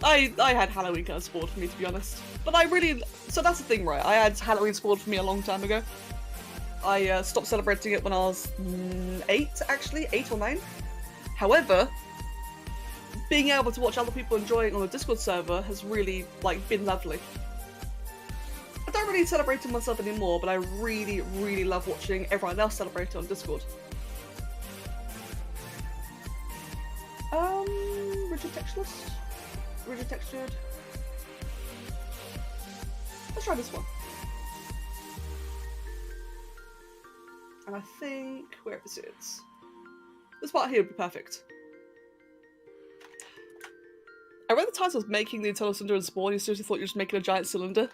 I had Halloween kind of spoiled for me, to be honest. But so that's the thing, right? I had Halloween spoiled for me a long time ago. I stopped celebrating it when I was 8, actually, 8 or 9. However, being able to watch other people enjoying it on the Discord server has really, like, been lovely. I don't really celebrate it myself anymore, but I really, really love watching everyone else celebrate it on Discord. Rigid textureless? Rigid textured? Let's try this one. And I think, wherever it is, this part here would be perfect. I read the title of making the internal cylinder in Spore, and you seriously thought you were just making a giant cylinder.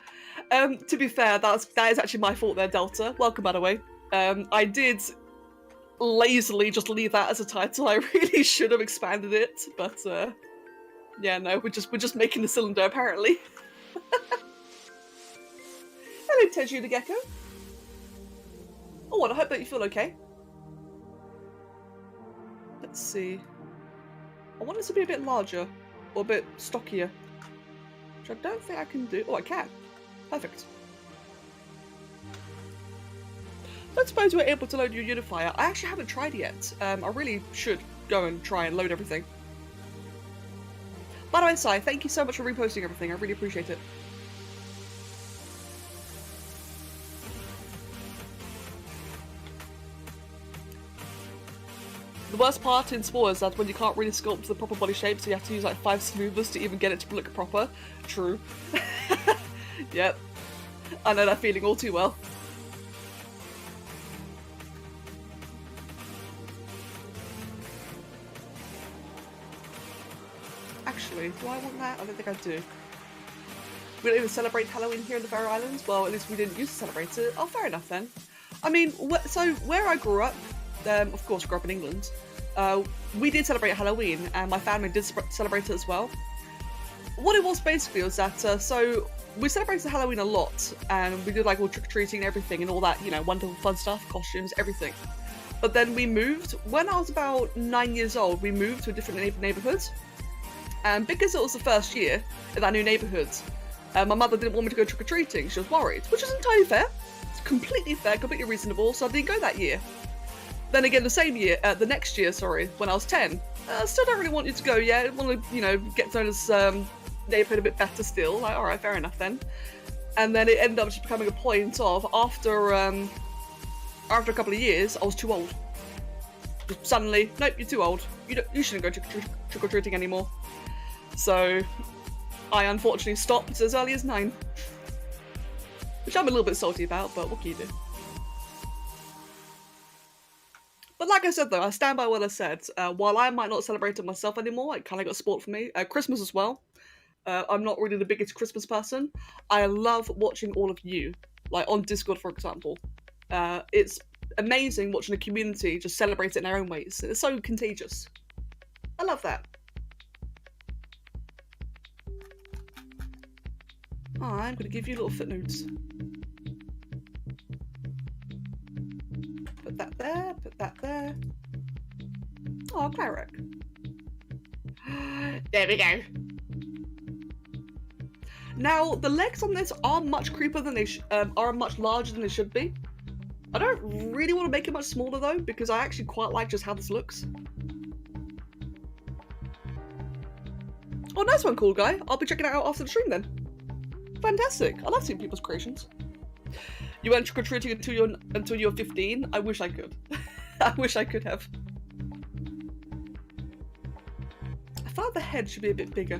To be fair, that is actually my fault there, Delta. Welcome, by the way. I did lazily just leave that as a title. I really should have expanded it, but yeah, no, we're just making the cylinder apparently. Hello, Teju the Gecko. Oh, and I hope that you feel okay. Let's see. I want this to be a bit larger, or a bit stockier, which I don't think I can do. Oh, I can. Perfect. Don't suppose you were able to load your unifier. I actually haven't tried yet. I really should go and try and load everything. By the way, Sai, thank you so much for reposting everything. I really appreciate it. The worst part in Spore is that when you can't really sculpt the proper body shape, so you have to use like 5 smoothers to even get it to look proper. True. Yep. I know that feeling all too well. Actually, do I want that? I don't think I do. We don't even celebrate Halloween here in the Faroe Islands. Well, at least we didn't used to celebrate it. Oh, fair enough then. I mean, so where I grew up, of course, I grew up in England. We did celebrate Halloween, and my family did celebrate it as well. What it was basically was that, so we celebrated Halloween a lot, and we did like all trick-or-treating and everything, and all that, you know, wonderful fun stuff, costumes, everything. But then we moved, when I was about 9 years old, we moved to a different neighbourhood. And because it was the first year in that new neighbourhood, my mother didn't want me to go trick-or-treating. She was worried, which is entirely fair. It's completely fair, completely reasonable, so I didn't go that year. Then again, the next year, when I was 10, still don't really want you to go yet. I want to, you know, get to know this neighbourhood a bit better still. Like, alright, fair enough then. And then it ended up just becoming a point of, after a couple of years, I was too old. Just suddenly, nope, you're too old. You shouldn't go trick-or-treating anymore. So I unfortunately stopped as early as 9. Which I'm a little bit salty about, but what can you do? But like I said though, I stand by what I said. While I might not celebrate it myself anymore, it kind of got sport for me. Christmas as well. I'm not really the biggest Christmas person. I love watching all of you, like on Discord for example. It's amazing watching a community just celebrate it in their own ways. It's so contagious. I love that. I'm going to give you little footnotes. Put that there, put that there. Oh, cleric. There we go. Now, the legs on this are much creepier than they are much larger than they should be. I don't really want to make it much smaller though, because I actually quite like just how this looks. Oh, nice one, cool guy. I'll be checking it out after the stream then. Fantastic. I love seeing people's creations. You went trick-or-treating until you're 15? I wish I could. I wish I could have. I feel like the head should be a bit bigger.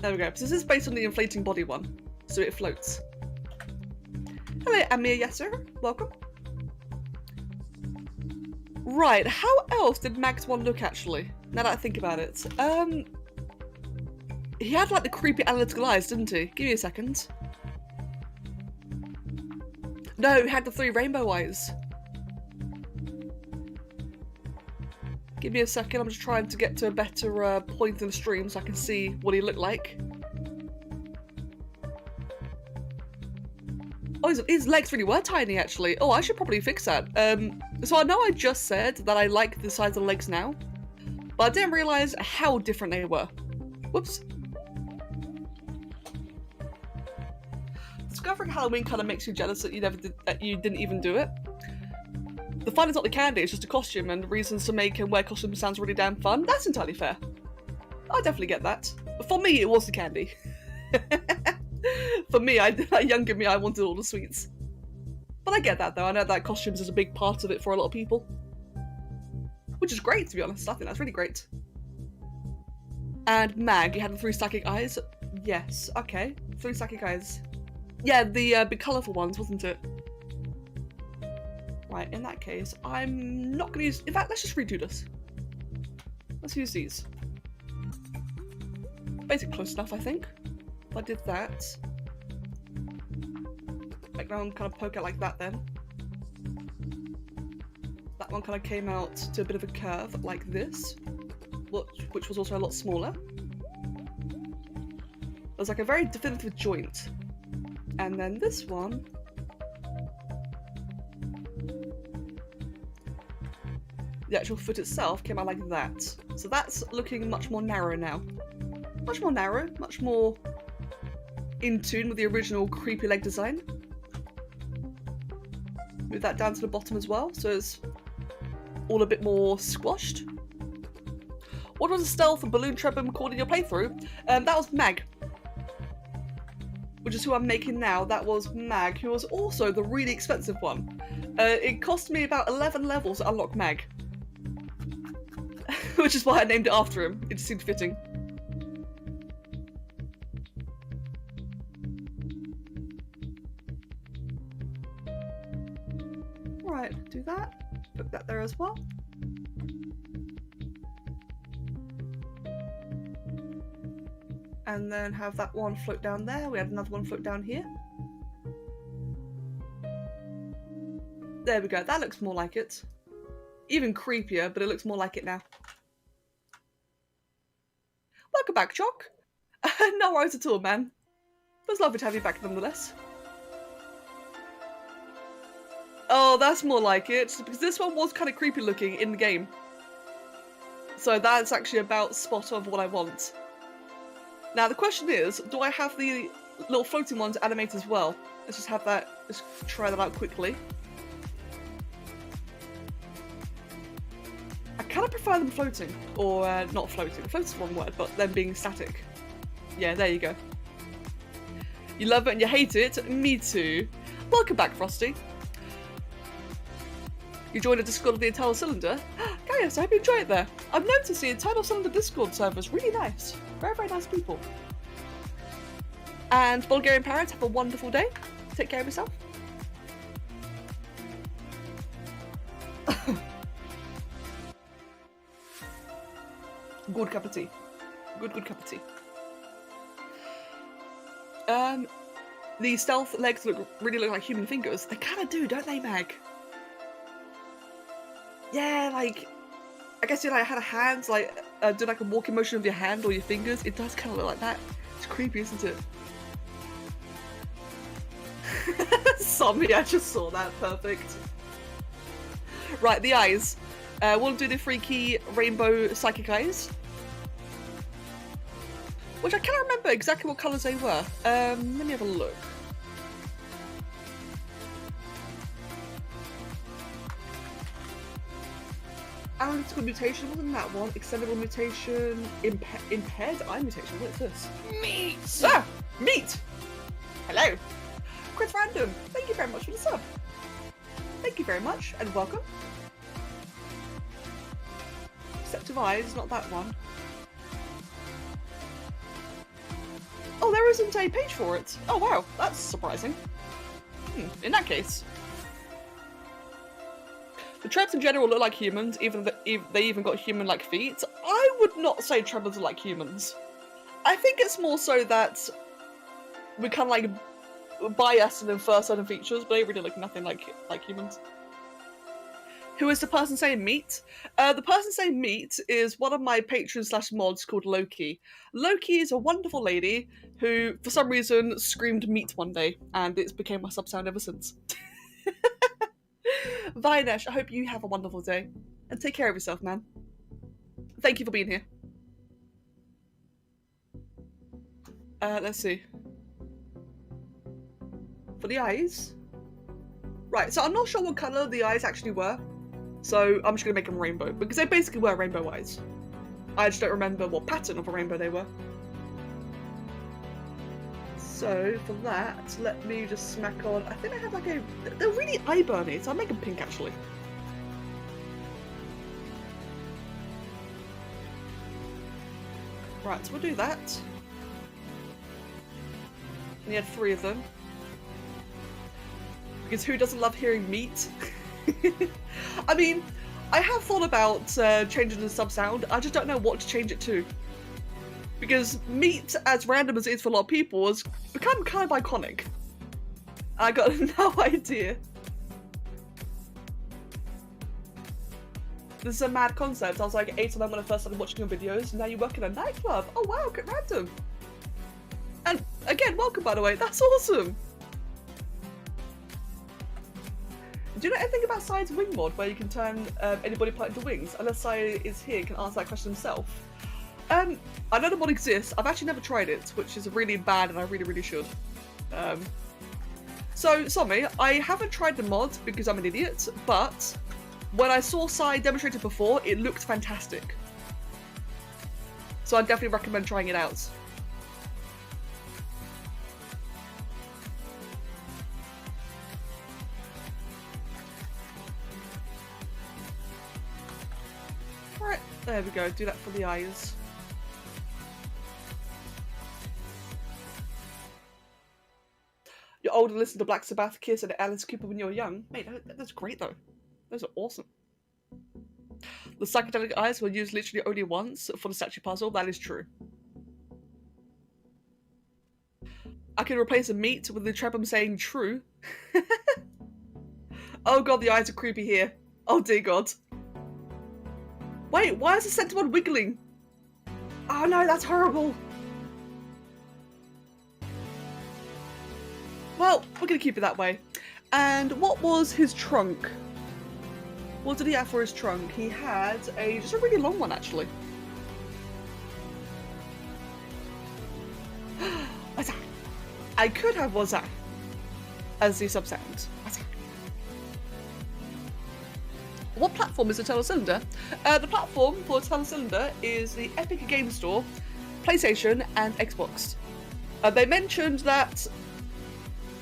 There we go. So this is based on the inflating body one, so it floats. Hello, Amir Yasser. Welcome. Right, how else did Mag's one look actually? Now that I think about it. He had like the creepy analytical eyes, didn't he? Give me a second. No, he had the 3 rainbow eyes. Give me a second, I'm just trying to get to a better point in the stream so I can see what he looked like. Oh, his legs really were tiny actually. Oh, I should probably fix that. So I know I just said that I like the size of the legs now, but I didn't realise how different they were. Whoops. Discovering Halloween kind of makes you jealous that you didn't even do it. The fun is not the candy, it's just a costume, and reasons to make and wear costumes sounds really damn fun. That's entirely fair. I definitely get that. But for me, it was the candy. For me, that younger me, I wanted all the sweets. But I get that though, I know that costumes is a big part of it for a lot of people. Which is great, to be honest. I think that's really great. And Mag, you had the 3 psychic eyes? Yes, okay. 3 psychic eyes. Yeah, the big colourful ones, wasn't it? Right, in that case, I'm not going to use... In fact, let's just redo this. Let's use these. Basically close enough, I think. If I did that... Like, that one kind of poke out like that then. That one kind of came out to a bit of a curve, like this. Which was also a lot smaller. There's like a very definitive joint. And then this one... The actual foot itself came out like that. So that's looking much more narrow now. Much more narrow, much more in tune with the original creepy leg design. Move that down to the bottom as well, so it's all a bit more squashed. What was the stealth and balloon trebum called in your playthrough? That was Mag. Which is who I'm making now. That was Mag, who was also the really expensive one. It cost me about 11 levels to unlock Mag. Which is why I named it after him. It just seemed fitting. Right, do that. Put that there as well. and then have that one float down there. We had another one float down here. There we go, that looks more like it. Even creepier, but it looks more like it now. Welcome back, Choc. No worries at all, man. It was lovely to have you back nonetheless. Oh, that's more like it, because this one was kind of creepy looking in the game. So that's actually about spot on what I want. Now the question is, do I have the little floating ones animate as well? Let's just have that, let's try that out quickly. I kind of prefer them floating, or not floating, floating's the wrong word, but them being static. Yeah, there you go. You love it and you hate it, me too. Welcome back, Frosty. You joined a Discord of the Eternal Cylinder? Gaius, I hope you enjoy it there. I've noticed the Eternal Cylinder Discord server is really nice. Very, very nice people. And Bulgarian parents, have a wonderful day. Take care of yourself. Good cup of tea. Good cup of tea. The stealth legs really look like human fingers. They kind of do, don't they, Mag? Yeah, like, I guess you like had a hand, like, do like a walking motion with your hand or your fingers. It does kind of look like that. It's creepy, isn't it? Zombie, I just saw that. Perfect. Right, the eyes. We'll do the freaky rainbow psychic eyes. Which I cannot remember exactly what colours they were. Let me have a look. Analytical mutation, wasn't that one? Extendable mutation, impaired eye mutation, what is this? Meat! Ah! Meat! Hello! Chris Random, thank you very much for the sub. Thank you very much, and welcome. Receptive eyes, not that one. Oh, there isn't a page for it. Oh wow, that's surprising. In that case. The Trebs in general look like humans, they even got human-like feet. I would not say Trebs are like humans. I think it's more so that we kind of like bias and infer certain features, but they really look nothing like humans. Who is the person saying meat? The person saying meat is one of my patrons/mods called Loki. Loki is a wonderful lady who, for some reason, screamed meat one day, and it's became my sub-sound ever since. Vinesh, I hope you have a wonderful day. And take care of yourself, man. Thank you for being here. Let's see. For the eyes. Right, so I'm not sure what colour the eyes actually were. So I'm just going to make them rainbow. Because they basically were rainbow eyes. I just don't remember what pattern of a rainbow they were. So, for that, let me just smack on... I think I have like a... They're really eye-burny, so I'll make them pink, actually. Right, so we'll do that. And you had 3 of them. Because who doesn't love hearing meat? I mean, I have thought about changing the sub-sound, I just don't know what to change it to. Because meat, as random as it is for a lot of people, has become kind of iconic. I got no idea. This is a mad concept. I was like 8 of them when I first started watching your videos, and now you work in a nightclub. Oh wow, get random. And again, welcome by the way, that's awesome. Do you know anything about Sai's wing mod, where you can turn anybody plant into wings? Unless Sai is here, can answer that question himself. I know the mod exists. I've actually never tried it, which is really bad, and I really should. So, Somi, I haven't tried the mod because I'm an idiot, but when I saw Sai demonstrate it before, it looked fantastic. So I'd definitely recommend trying it out. Right, there we go. Do that for the eyes. You're old and listen to Black Sabbath, Kiss, and Alice Cooper when you were young. Mate, that's great though. Those are awesome. The psychedelic eyes were used literally only once for the statue puzzle. That is true. I can replace a meat with the trebum saying true. Oh god, the eyes are creepy here. Oh dear god. Wait, why is the centipede wiggling? Oh no, that's horrible. Well, we're gonna keep it that way. And what was his trunk? What did he have for his trunk? He had just a really long one, actually. What's that? I could have what's that as the sub sound. What's that? What platform is Eternal Cylinder? The platform for Eternal Cylinder is the Epic Game Store, PlayStation, and Xbox. They mentioned that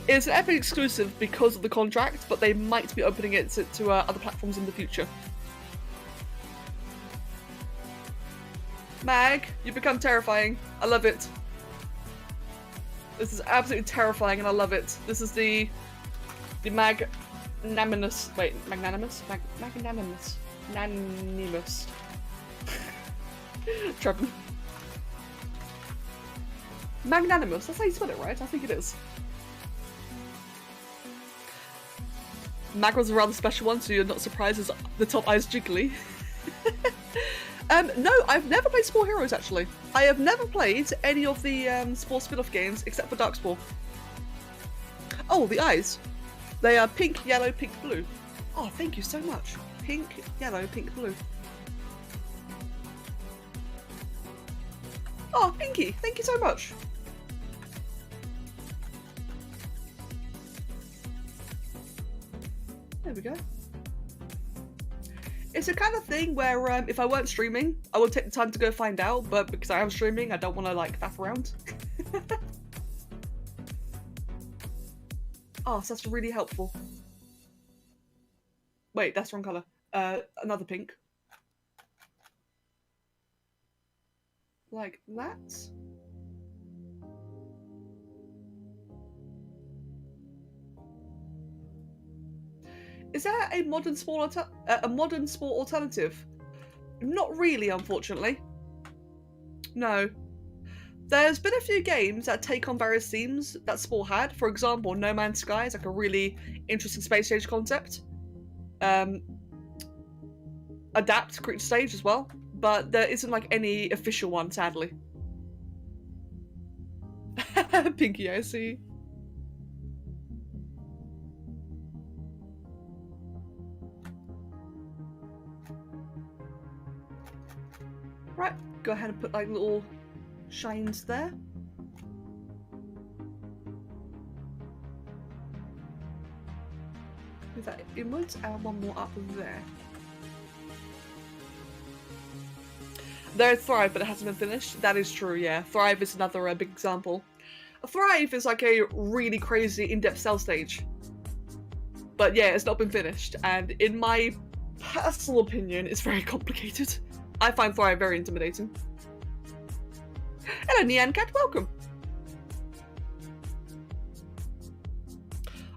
it's an Epic exclusive because of the contract, but they might be opening it to other platforms in the future. Mag, you become terrifying. I love it. This is absolutely terrifying and I love it. This is the magnanimous. Wait, magnanimous? Magnanimous. Magnanimous. Trevor. Magnanimous, that's how you spell it, right? I think it is. Mag was a rather special one, so you're not surprised as the top eye is jiggly. No, I've never played Spore Heroes, actually. I have never played any of the Spore spin-off games, except for Darkspawn. Oh, the eyes. They are pink, yellow, pink, blue. Oh, thank you so much. Pink, yellow, pink, blue. Oh, Pinky, thank you so much. There we go. It's a kind of thing where if I weren't streaming, I would take the time to go find out, but because I am streaming, I don't want to like faff around. Oh, so that's really helpful. Wait, that's the wrong colour. Another pink. Like that. Is there a modern Spore alternative? Not really, unfortunately. No. There's been a few games that take on various themes that Spore had. For example, No Man's Sky is like a really interesting space age concept. Adapt Creature Stage as well, but there isn't like any official one, sadly. Pinky, I see. Right, go ahead and put like little shines there. Move that inwards and one more up there. There's Thrive, but it hasn't been finished. That is true, yeah. Thrive is another big example. Thrive is like a really crazy in-depth cell stage. But yeah, it's not been finished, and in my personal opinion, it's very complicated. I find Thrive very intimidating. Hello, Nyan Cat, welcome.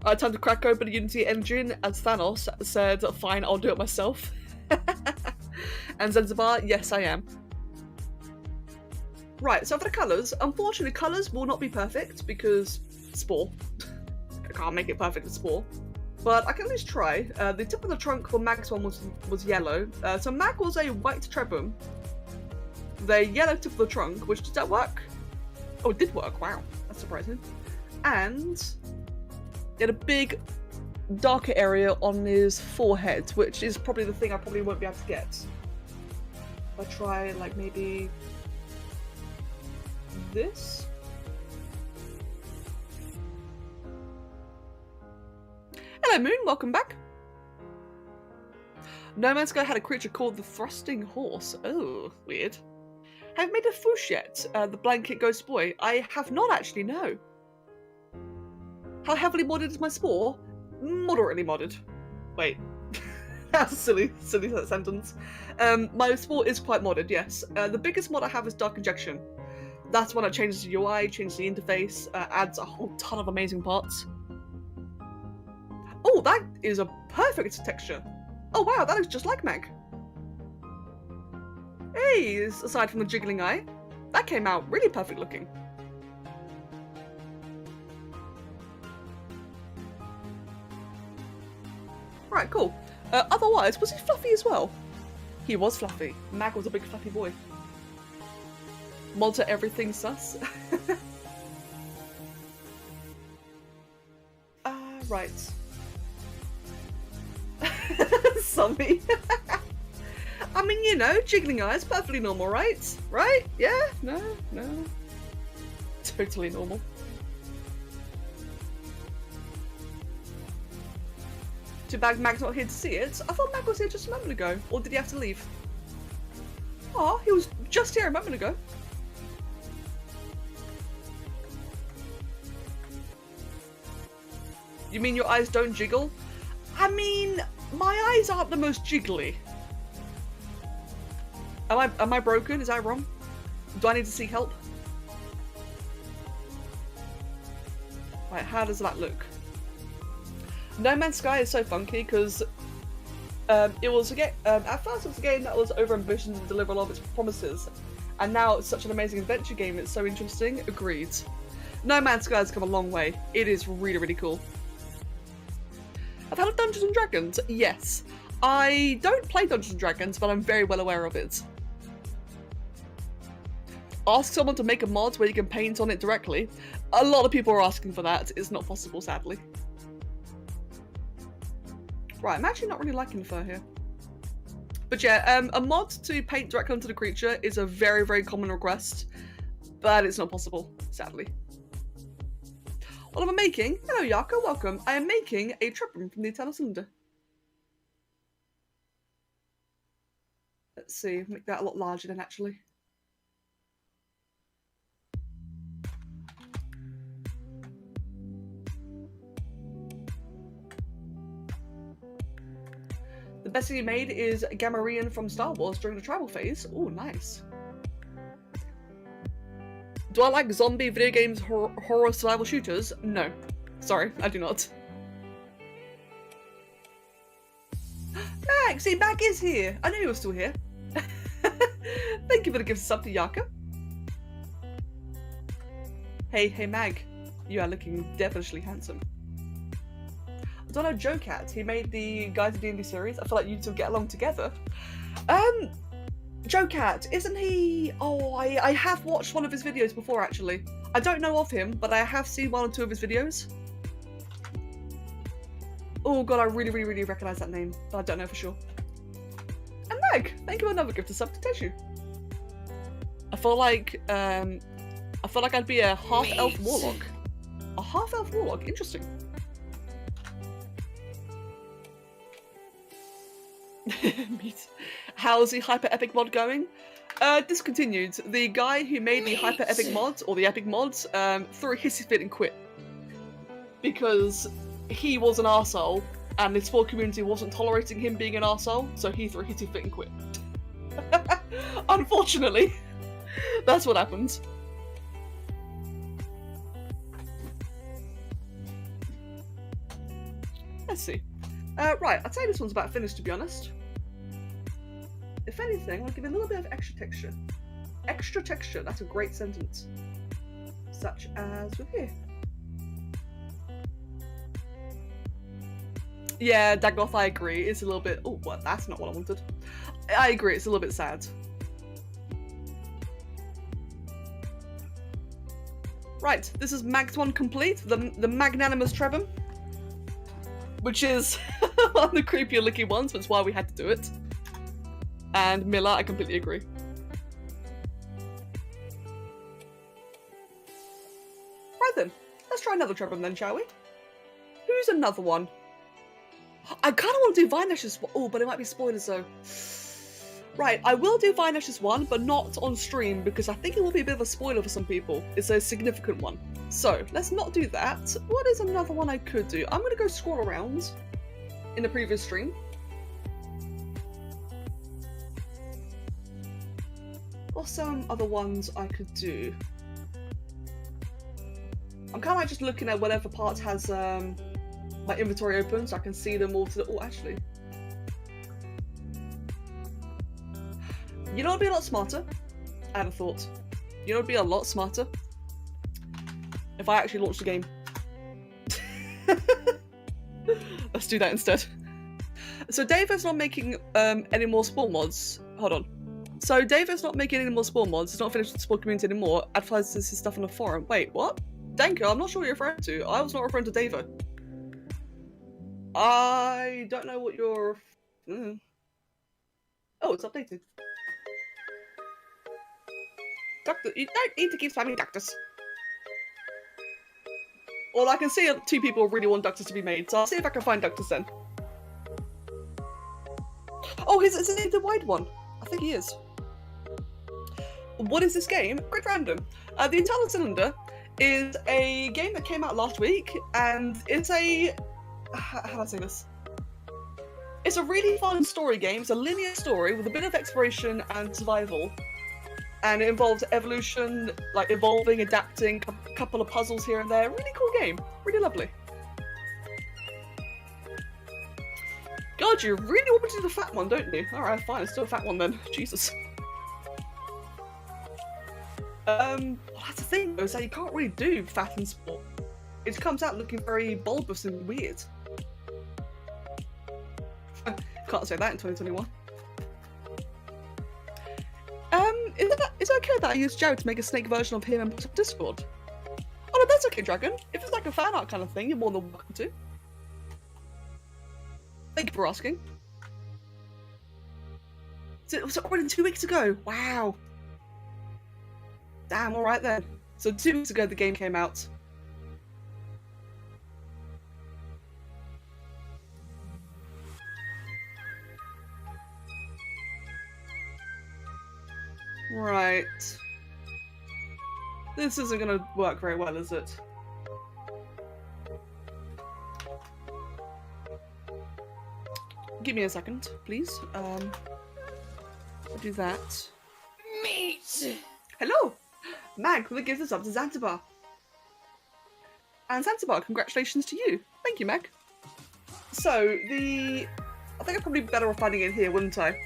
Time to crack open a Unity engine, as Thanos said, fine, I'll do it myself. And Zanzibar, yes, I am. Right, so for the colours, unfortunately, colours will not be perfect because Spore. I can't make it perfect with Spore. But I can at least try. The tip of the trunk for Mag's one was yellow. So Mag was a white trebum. The yellow tip of the trunk, which did that work? Oh, it did work. Wow, that's surprising. And he had a big, darker area on his forehead, which is probably the thing I probably won't be able to get. If I try, like, maybe this. Hello, Moon. Welcome back. No Man's Sky had a creature called the Thrusting Horse. Oh, weird. Have you made a foosh yet? The Blanket Ghost Boy. I have not actually, no. How heavily modded is my Spore? Moderately modded. Wait. That's a silly sentence. My Spore is quite modded, yes. The biggest mod I have is Dark Injection. That's when it changes the UI, changes the interface, adds a whole ton of amazing parts. Oh, that is a perfect texture. Oh wow, that looks just like Meg. Hey, aside from the jiggling eye, that came out really perfect looking. Alright, cool. Otherwise, was he fluffy as well? He was fluffy. Mag was a big fluffy boy. Mod to everything sus. Right. Zombie. I mean, you know, jiggling eyes, perfectly normal, right? Right? Yeah? No? No? Totally normal. Too bad Mag's not here to see it. I thought Mag was here just a moment ago. Or did he have to leave? Oh, he was just here a moment ago. You mean your eyes don't jiggle? I mean, my eyes aren't the most jiggly. Am I broken? Is that wrong? Do I need to seek help? Right, how does that look? No Man's Sky is so funky because it was a game. At first, it was a game that was overambitious and delivered a lot of its promises, and now it's such an amazing adventure game. It's so interesting. Agreed. No Man's Sky has come a long way. It is really, really cool. I've had a Dungeons and Dragons. Yes, I don't play Dungeons and Dragons, but I'm very well aware of it. Ask someone to make a mod where you can paint on it directly. A lot of people are asking for that. It's not possible, sadly. Right, I'm actually not really liking the fur here. But yeah, a mod to paint directly onto the creature is a very, very common request, but it's not possible, sadly. What am I making? Hello, Yako, welcome. I am making a trap room from the Eternal Cylinder. Let's see, make that a lot larger then, actually. The best thing you made is Gamorrean from Star Wars during the tribal phase. Oh, nice. Do I like zombie video games, horror survival shooters? No. Sorry, I do not. Mag! See, Mag is here! I knew you were still here. Thank you for the gift of sub to Yaka. Hey Mag. You are looking devilishly handsome. I don't know, Joe Cat. He made the Guys to D&D series. I feel like you two get along together. Joe Cat, isn't he? Oh, I have watched one of his videos before, actually. I don't know of him, but I have seen one or two of his videos. Oh god, I really, really, really recognise that name, but I don't know for sure. And Meg, thank you for another gift of sub to Teshu. I feel like I'd be a half-elf warlock. A half-elf warlock, interesting. How's the hyper epic mod going? Discontinued. The guy who made the hyper epic mod, or the epic mods, threw a hissy fit and quit. Because he was an arsehole, and the Spore community wasn't tolerating him being an arsehole, so he threw a hissy fit and quit. Unfortunately. That's what happened. Let's see. Right, I'd say this one's about finished, to be honest. If anything, I'll give it a little bit of extra texture. Extra texture, that's a great sentence. Such as with here. Yeah, Dagoth, I agree. It's a little bit... Oh, what? That's not what I wanted. I agree, it's a little bit sad. Right, this is Mag's one complete, the magnanimous Trebham. Which is one of the creepier looking ones, that's why we had to do it. And Miller, I completely agree. Right then, let's try another Trebham then, shall we? Who's another one? I kind of want to do Vinesh's one. Oh, but it might be spoilers though. Right, I will do Vinesh's one, but not on stream, because I think it will be a bit of a spoiler for some people. It's a significant one. So, let's not do that. What is another one I could do? I'm going to go scroll around in the previous stream. Or some other ones I could do. I'm kind of like just looking at whatever part has my inventory open so I can see them all to the... Oh, actually. You know what would be a lot smarter? I had a thought. You know what would be a lot smarter? If I actually launched the game. Let's do that instead. So David's not making any more Spore mods. Hold on. So David's not making any more Spore mods. He's not finished with the Spore community anymore. Advertises his stuff on the forum. Wait, what? Danko, I'm not sure what you're referring to. I was not referring to David. I don't know what you're... Oh, it's updated. Doctor, you don't need to keep spamming doctors. Well, I can see 2 people really want doctors to be made, so I'll see if I can find doctors then. Oh, is it the wide one? I think he is. What is this game? Quick random. The Internal Cylinder is a game that came out last week, and it's a... How do I say this? It's a really fun story game. It's a linear story with a bit of exploration and survival. And it involves evolution, like evolving, adapting, a couple of puzzles here and there. Really cool game. Really lovely. God, you really want me to do the fat one, don't you? Alright, fine, let's do a fat one then. Jesus. Well, that's the thing though, is that you can't really do fat in Spore. It comes out looking very bulbous and weird. Can't say that in 2021. Is it okay that I used Jared to make a snake version of him and put up Discord? Oh no, that's okay, Dragon. If it's like a fan art kind of thing, you're more than welcome to. Thank you for asking. Was it already 2 weeks ago? Wow. Damn, alright then. So 2 weeks ago the game came out. Right. This isn't gonna work very well, is it? Give me a second, please. I'll do that. Meat! Hello! Mag, who gives us up to Zanzibar. And Zanzibar, congratulations to you. Thank you, Meg. So, I think I'd probably be better off finding it here, wouldn't I?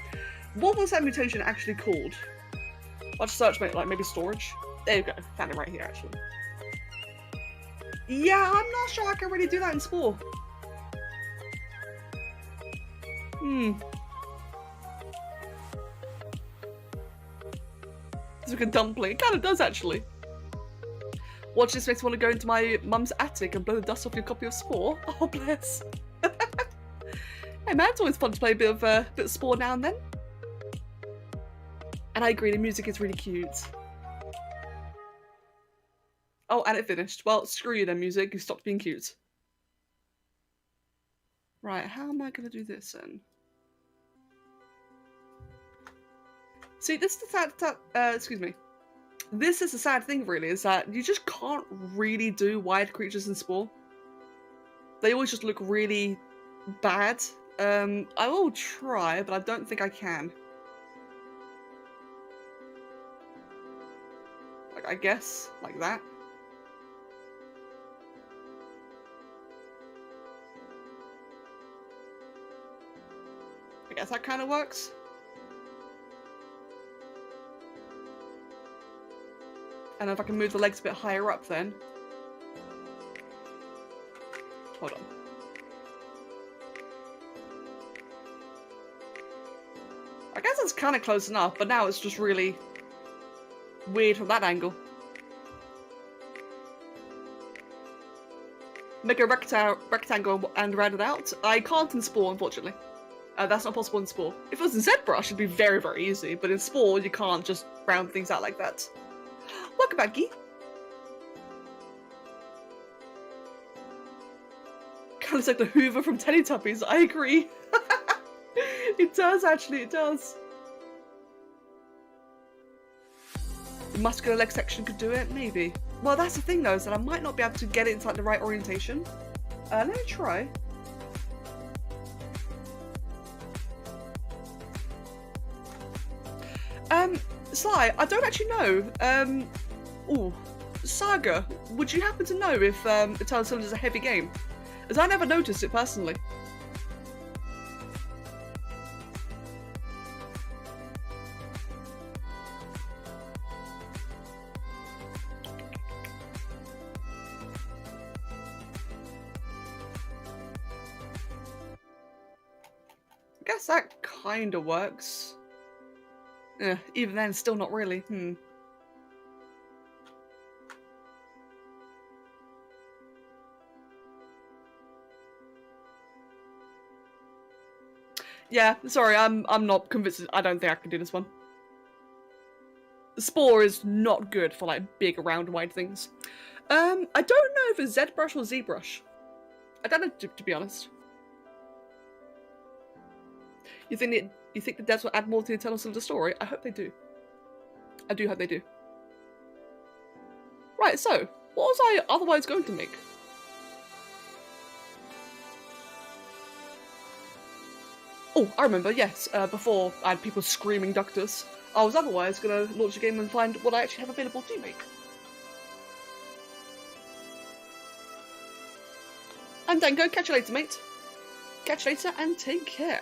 What was that mutation actually called? I'll just search, like, maybe storage. There you go. Found it right here, actually. Yeah, I'm not sure I can really do that in Spore. It's like a dumpling. It kind of does, actually. Watch this makes me want to go into my mum's attic and blow the dust off your copy of Spore. Oh, bless. Hey, man, it's always fun to play a bit of Spore now and then. And I agree, the music is really cute. Oh, and it finished. Well, screw you then, music. You stopped being cute. Right, how am I going to do this then? See, this is the sad, excuse me. This is the sad thing, really, is that you just can't really do wide creatures in Spore. They always just look really bad. I will try, but I don't think I can. Like, I guess, like that. I guess that kind of works. And if I can move the legs a bit higher up then. Hold on. I guess that's kind of close enough, but now it's just really weird from that angle. Make a rectangle and round it out. I can't in Spore, unfortunately. That's not possible in Spore. If it was in ZBrush, it'd be very, very easy, but in Spore, you can't just round things out like that. Welcome back, Gee. Kind of looks like the Hoover from Teletubbies, I agree. It does, actually, it does. The muscular leg section could do it, maybe. Well, that's the thing, though, is that I might not be able to get it into like, the right orientation. Let me try. Sly, I don't actually know. Ooh, Saga, would you happen to know if Eternal Cylinder is a heavy game? As I never noticed it personally. guess that kind of works. Even then, still not really. Yeah, sorry, I'm not convinced. I don't think I can do this one. The Spore is not good for like big, round, wide things. I don't know if it's ZBrush or ZBrush. I don't know, to be honest. You think the devs will add more to the Eternal Cylinder story? I hope they do. I do hope they do. Right, so what was I otherwise going to make? Oh, I remember, yes, before I had people screaming Ductus, I was otherwise going to launch a game and find what I actually have available to make. And then go, catch you later, mate. Catch you later and take care.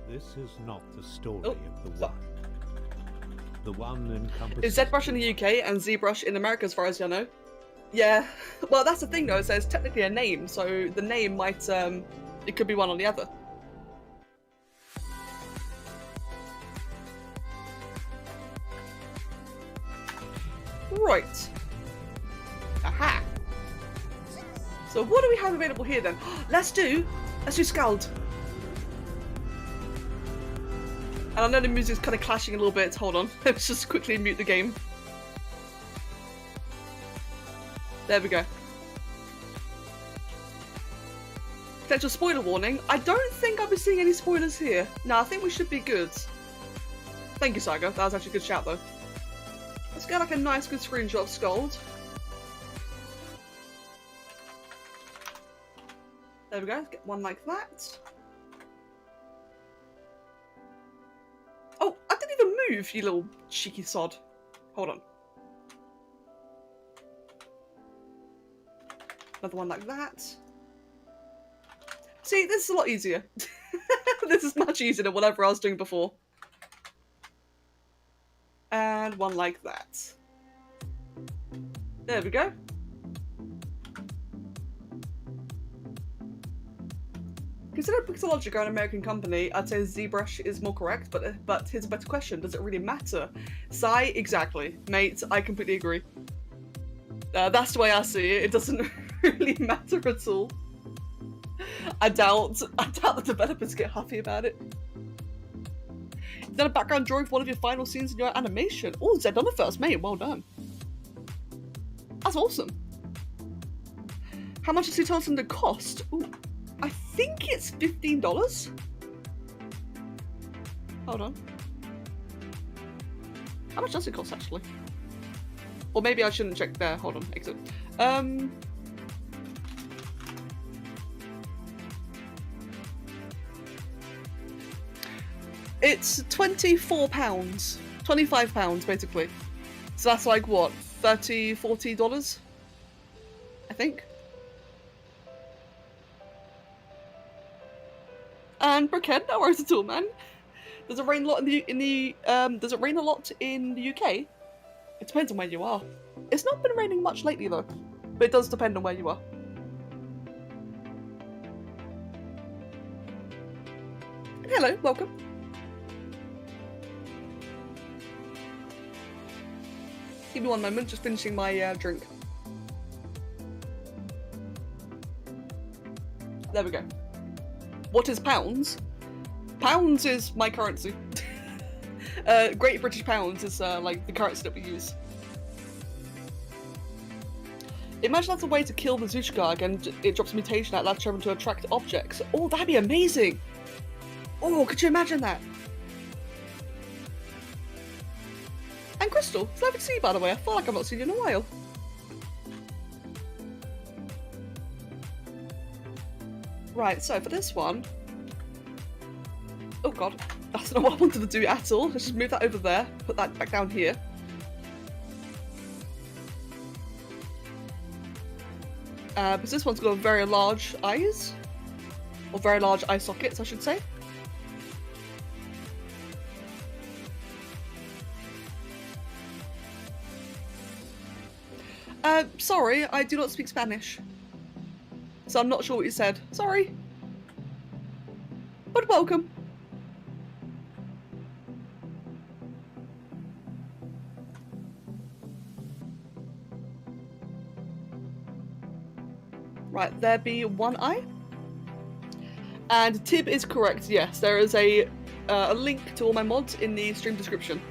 This is not the story of the one. The one encompasses... Is ZBrush in the UK and ZBrush in America as far as I know? Yeah, well that's the thing though, so it's technically a name, so the name might, it could be one or the other. Right. Aha! So what do we have available here then? Let's do Scald. And I know the music's kind of clashing a little bit, hold on, let's just quickly mute the game. There we go. Potential spoiler warning. I don't think I'll be seeing any spoilers here. No, I think we should be good. Thank you, Saga. That was actually a good shout, though. Let's get like a nice, good screenshot of Scald. There we go. Get one like that. Oh, I didn't even move, you little cheeky sod. Hold on. Another one like that. See, this is a lot easier. This is much easier than whatever I was doing before. And one like that. There we go. Considering Pixelogic are an American company, I'd say ZBrush is more correct, but here's a better question. Does it really matter? Sigh, exactly. Mate, I completely agree. That's the way I see it. It doesn't really matter at all. I doubt the developers get happy about it. You've done a background drawing for one of your final scenes in your animation. Oh, Zed on the first, mate. Well done. That's awesome. How much does he tell us the cost? Ooh, I think it's $15. Hold on. How much does it cost actually? Or maybe I shouldn't check there. Hold on, exit. It's £24, £25 basically. So that's like what, $30, $40? I think. And Brickhead, no worries at all, man. Does it rain a lot does it rain a lot in the UK? It depends on where you are. It's not been raining much lately though, but it does depend on where you are. And hello, welcome. Give me one moment, just finishing my drink. There we go. What is pounds? Pounds is my currency. Great British Pounds is like the currency that we use. Imagine that's a way to kill the Zushgag and it drops a mutation that allows children to attract objects. Oh, that'd be amazing! Oh, could you imagine that? And Crystal, it's lovely to see you by the way. I feel like I've not seen you in a while. Right, so for this one... Oh god, that's not what I wanted to do at all. Let's just move that over there, put that back down here. Because this one's got very large eyes. Or very large eye sockets, I should say. Sorry, I do not speak Spanish. so I'm not sure what you said. Sorry. But welcome. Right, there be one eye. And Tib is correct, yes. There is a link to all my mods in the stream description.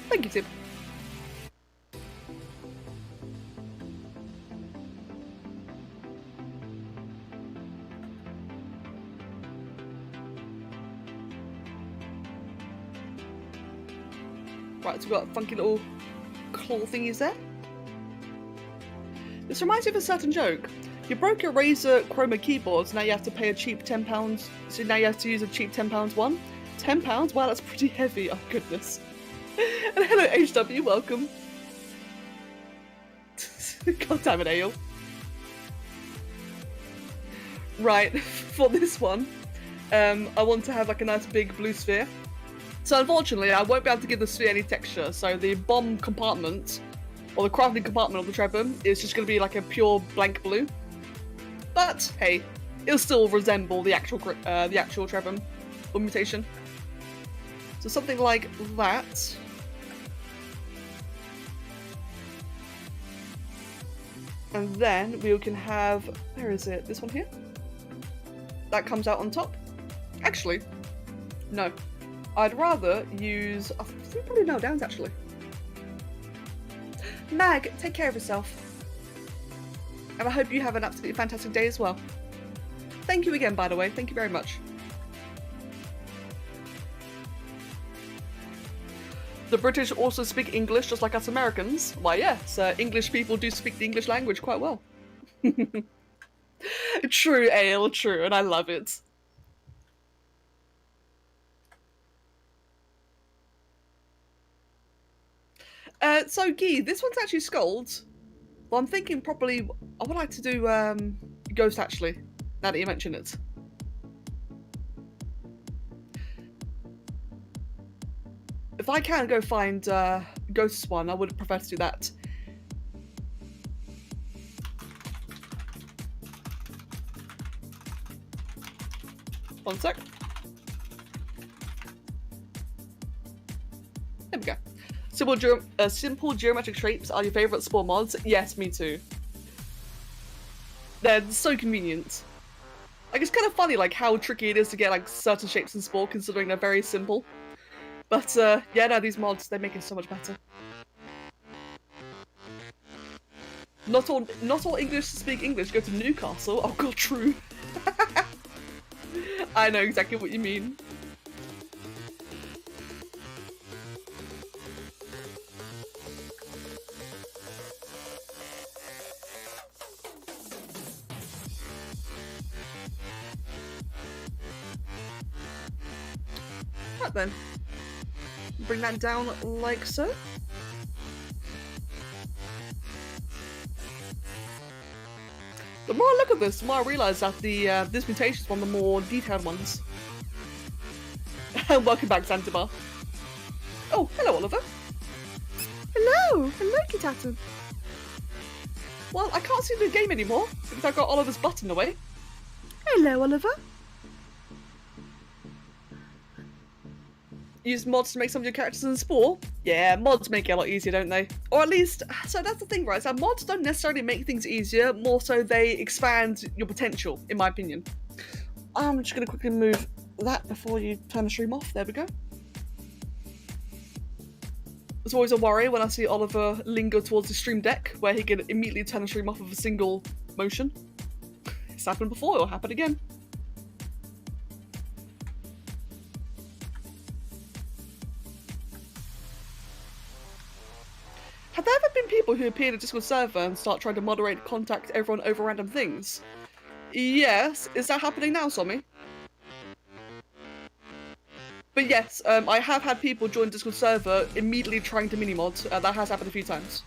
Thank you, Tib. Right, so we've got funky little claw thingies there. This reminds me of a certain joke. You broke your Razer Chroma keyboard, so now you have to pay a cheap £10. So now you have to use a cheap £10 one. £10? Wow, that's pretty heavy. Oh goodness. And hello HW, welcome. God damn it, Ale. Right, for this one, I want to have like a nice big blue sphere. So unfortunately, I won't be able to give the sphere any texture, so the bomb compartment, or the crafting compartment of the Trebham, is just going to be like a pure blank blue. But, hey, it'll still resemble the actual Trebham mutation. So something like that. And then we can have, where is it? This one here? That comes out on top. Actually, no. I'd rather use, I think probably no downs actually. Mag, take care of yourself. And I hope you have an absolutely fantastic day as well. Thank you again, by the way. Thank you very much. The British also speak English just like us Americans. Why, yes, English people do speak the English language quite well. True, Ale, true, and I love it. So, Guy, this one's actually Scold. Well, I'm thinking probably I would like to do Ghost, actually, now that you mention it. If I can go find Ghost's one, I would prefer to do that. One sec. There we go. Simple geometric shapes are your favourite Spore mods? Yes, me too. They're so convenient. Like, it's kind of funny, like, how tricky it is to get, like, certain shapes in Spore, considering they're very simple. But, yeah, no, these mods, they make it so much better. Not all English speak English go to Newcastle. Oh god, true. I know exactly what you mean. Right then. Bring that down like so. The more I look at this, the more I realise that this mutation is one of the more detailed ones. Welcome back, Zanzibar. Oh, hello, Oliver. Hello, Kitaton. Well, I can't see the game anymore because I've got Oliver's button away. Hello, Oliver. Use mods to make some of your characters in Spore? Yeah, mods make it a lot easier, don't they? Or at least, so that's the thing, right? So mods don't necessarily make things easier, more so they expand your potential, in my opinion. I'm just going to quickly move that before you turn the stream off. There we go. It's always a worry when I see Oliver linger towards the stream deck, where he can immediately turn the stream off with a single motion. It's happened before, it'll happen again. Have there ever been people who appear in a Discord server and start trying to moderate contact everyone over random things? Yes. Is that happening now, Somi? But yes, I have had people join Discord server immediately trying to mini-mod. That has happened a few times.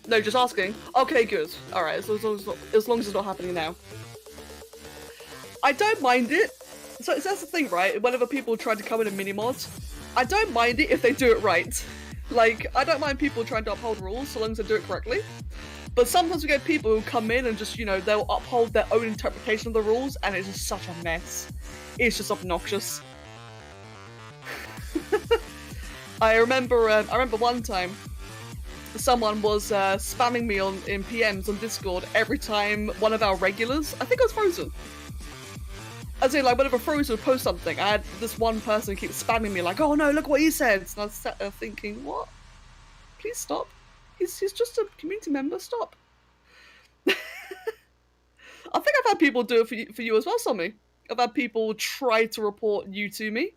No, just asking. Okay, good. Alright, as long as it's not happening now. I don't mind it. So that's the thing, right? Whenever people try to come in and mini-mod, I don't mind it if they do it right. Like, I don't mind people trying to uphold rules so long as they do it correctly. But sometimes we get people who come in and just, you know, they'll uphold their own interpretation of the rules, and it's just such a mess. It's just obnoxious. I remember one time someone was spamming me in PMs on Discord every time one of our regulars, I think it was Frozen. I say, like, whenever Frozen would post something, I had this one person keep spamming me like, oh no, look what he said. And I was sat there thinking, what? Please stop. He's just a community member, stop. I think I've had people do it for you as well, Sommy. I've had people try to report you to me.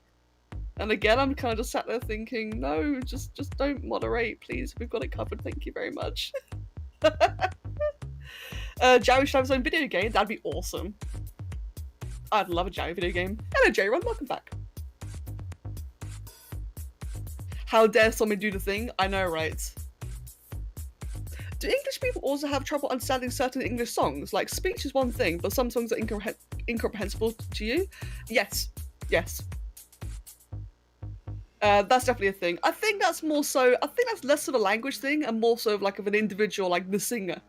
And again, I'm kind of just sat there thinking, no, just don't moderate, please. We've got it covered, thank you very much. Jerry should have his own video game, that'd be awesome. I'd love a Jerry video game. Hello, J-Run, welcome back. How dare someone do the thing? I know, right? Do English people also have trouble understanding certain English songs? Like, speech is one thing, but some songs are incomprehensible to you? Yes. Yes. That's definitely a thing. I think that's more so, I think that's less of a language thing and more so of like of an individual, like the singer,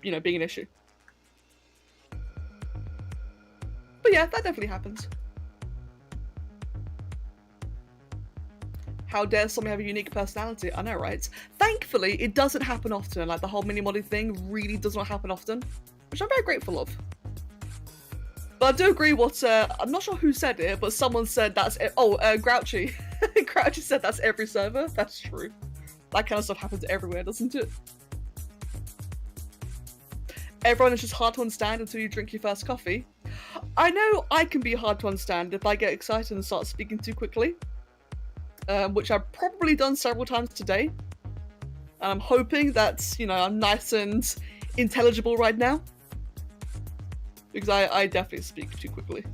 you know, being an issue. But yeah, that definitely happens. How dare somebody have a unique personality? I know, right? Thankfully, it doesn't happen often. Like, the whole mini-modding thing really does not happen often, which I'm very grateful of. But I do agree what, I'm not sure who said it, but someone said that's, Grouchy. Grouchy said that's every server. That's true. That kind of stuff happens everywhere, doesn't it? Everyone is just hard to understand until you drink your first coffee. I know I can be hard to understand if I get excited and start speaking too quickly. Which I've probably done several times today. And I'm hoping that, you know, I'm nice and intelligible right now. Because I definitely speak too quickly.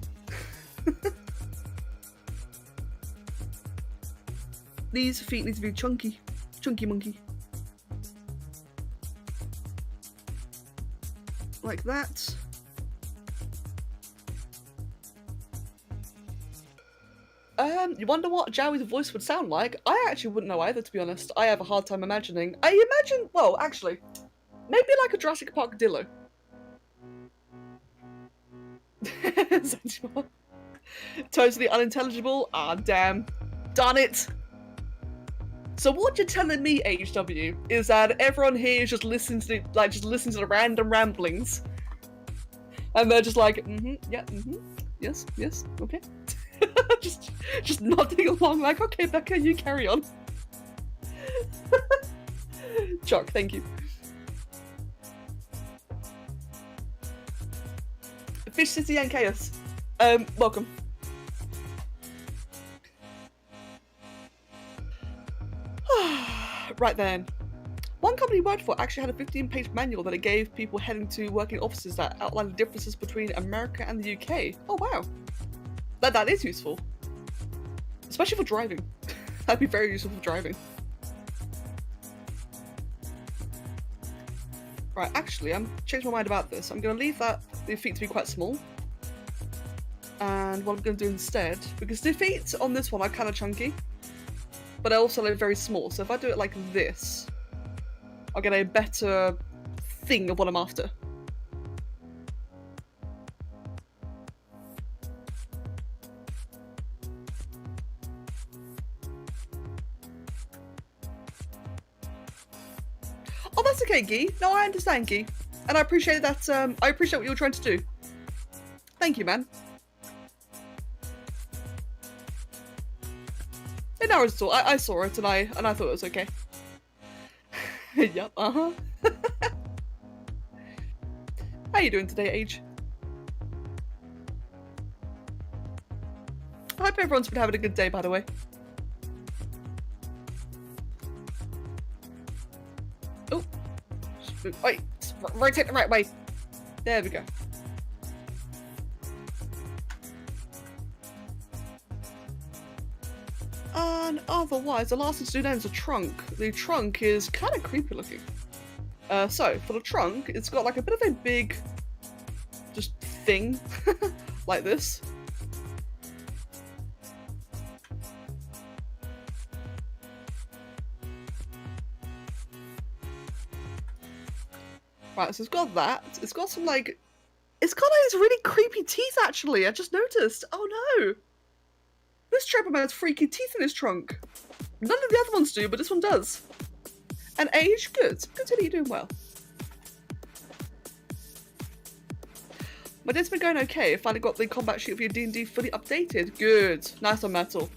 These feet need to be chunky. Chunky monkey. Like that. You wonder what Joey's voice would sound like? I actually wouldn't know either, to be honest. I have a hard time imagining. I imagine, well, actually, maybe like a Jurassic Park Dillo. Totally unintelligible? Ah, damn. Darn it! So what you're telling me, HW, is that everyone here is just listening to the random ramblings. And they're just like, yeah, yes, okay. just nodding along like, okay, Becca, you carry on. Chuck, thank you. Fish City and Chaos. Welcome. Right then. One company we worked for actually had a 15-page manual that it gave people heading to working offices that outlined the differences between America and the UK. Oh wow. That is useful. Especially for driving. That'd be very useful for driving. Right, actually, I'm changing my mind about this. I'm going to leave the feet to be quite small. And what I'm going to do instead, because the feet on this one are kind of chunky, but they're also like very small. So if I do it like this, I'll get a better thing of what I'm after. Oh, that's okay, Guy. No, I understand, Guy. And I appreciate that, I appreciate what you're trying to do. Thank you, man. No worries at all. I saw it and I thought it was okay. Yep, How you doing today, Age? I hope everyone's been having a good day, by the way. Oh, wait, rotate the right way. There we go. And otherwise, the last thing to do then is the trunk. The trunk is kind of creepy looking. So, for the trunk, it's got like a bit of a big, just thing, like this. Right, so it's got that. It's got some, like... It's got these really creepy teeth, actually. I just noticed. Oh, no. This Treadmill has freaky teeth in his trunk. None of the other ones do, but this one does. And age? Good. Good to hear you're doing well. My day's been going okay. I finally got the combat sheet for your D&D fully updated. Good. Nice on Metal.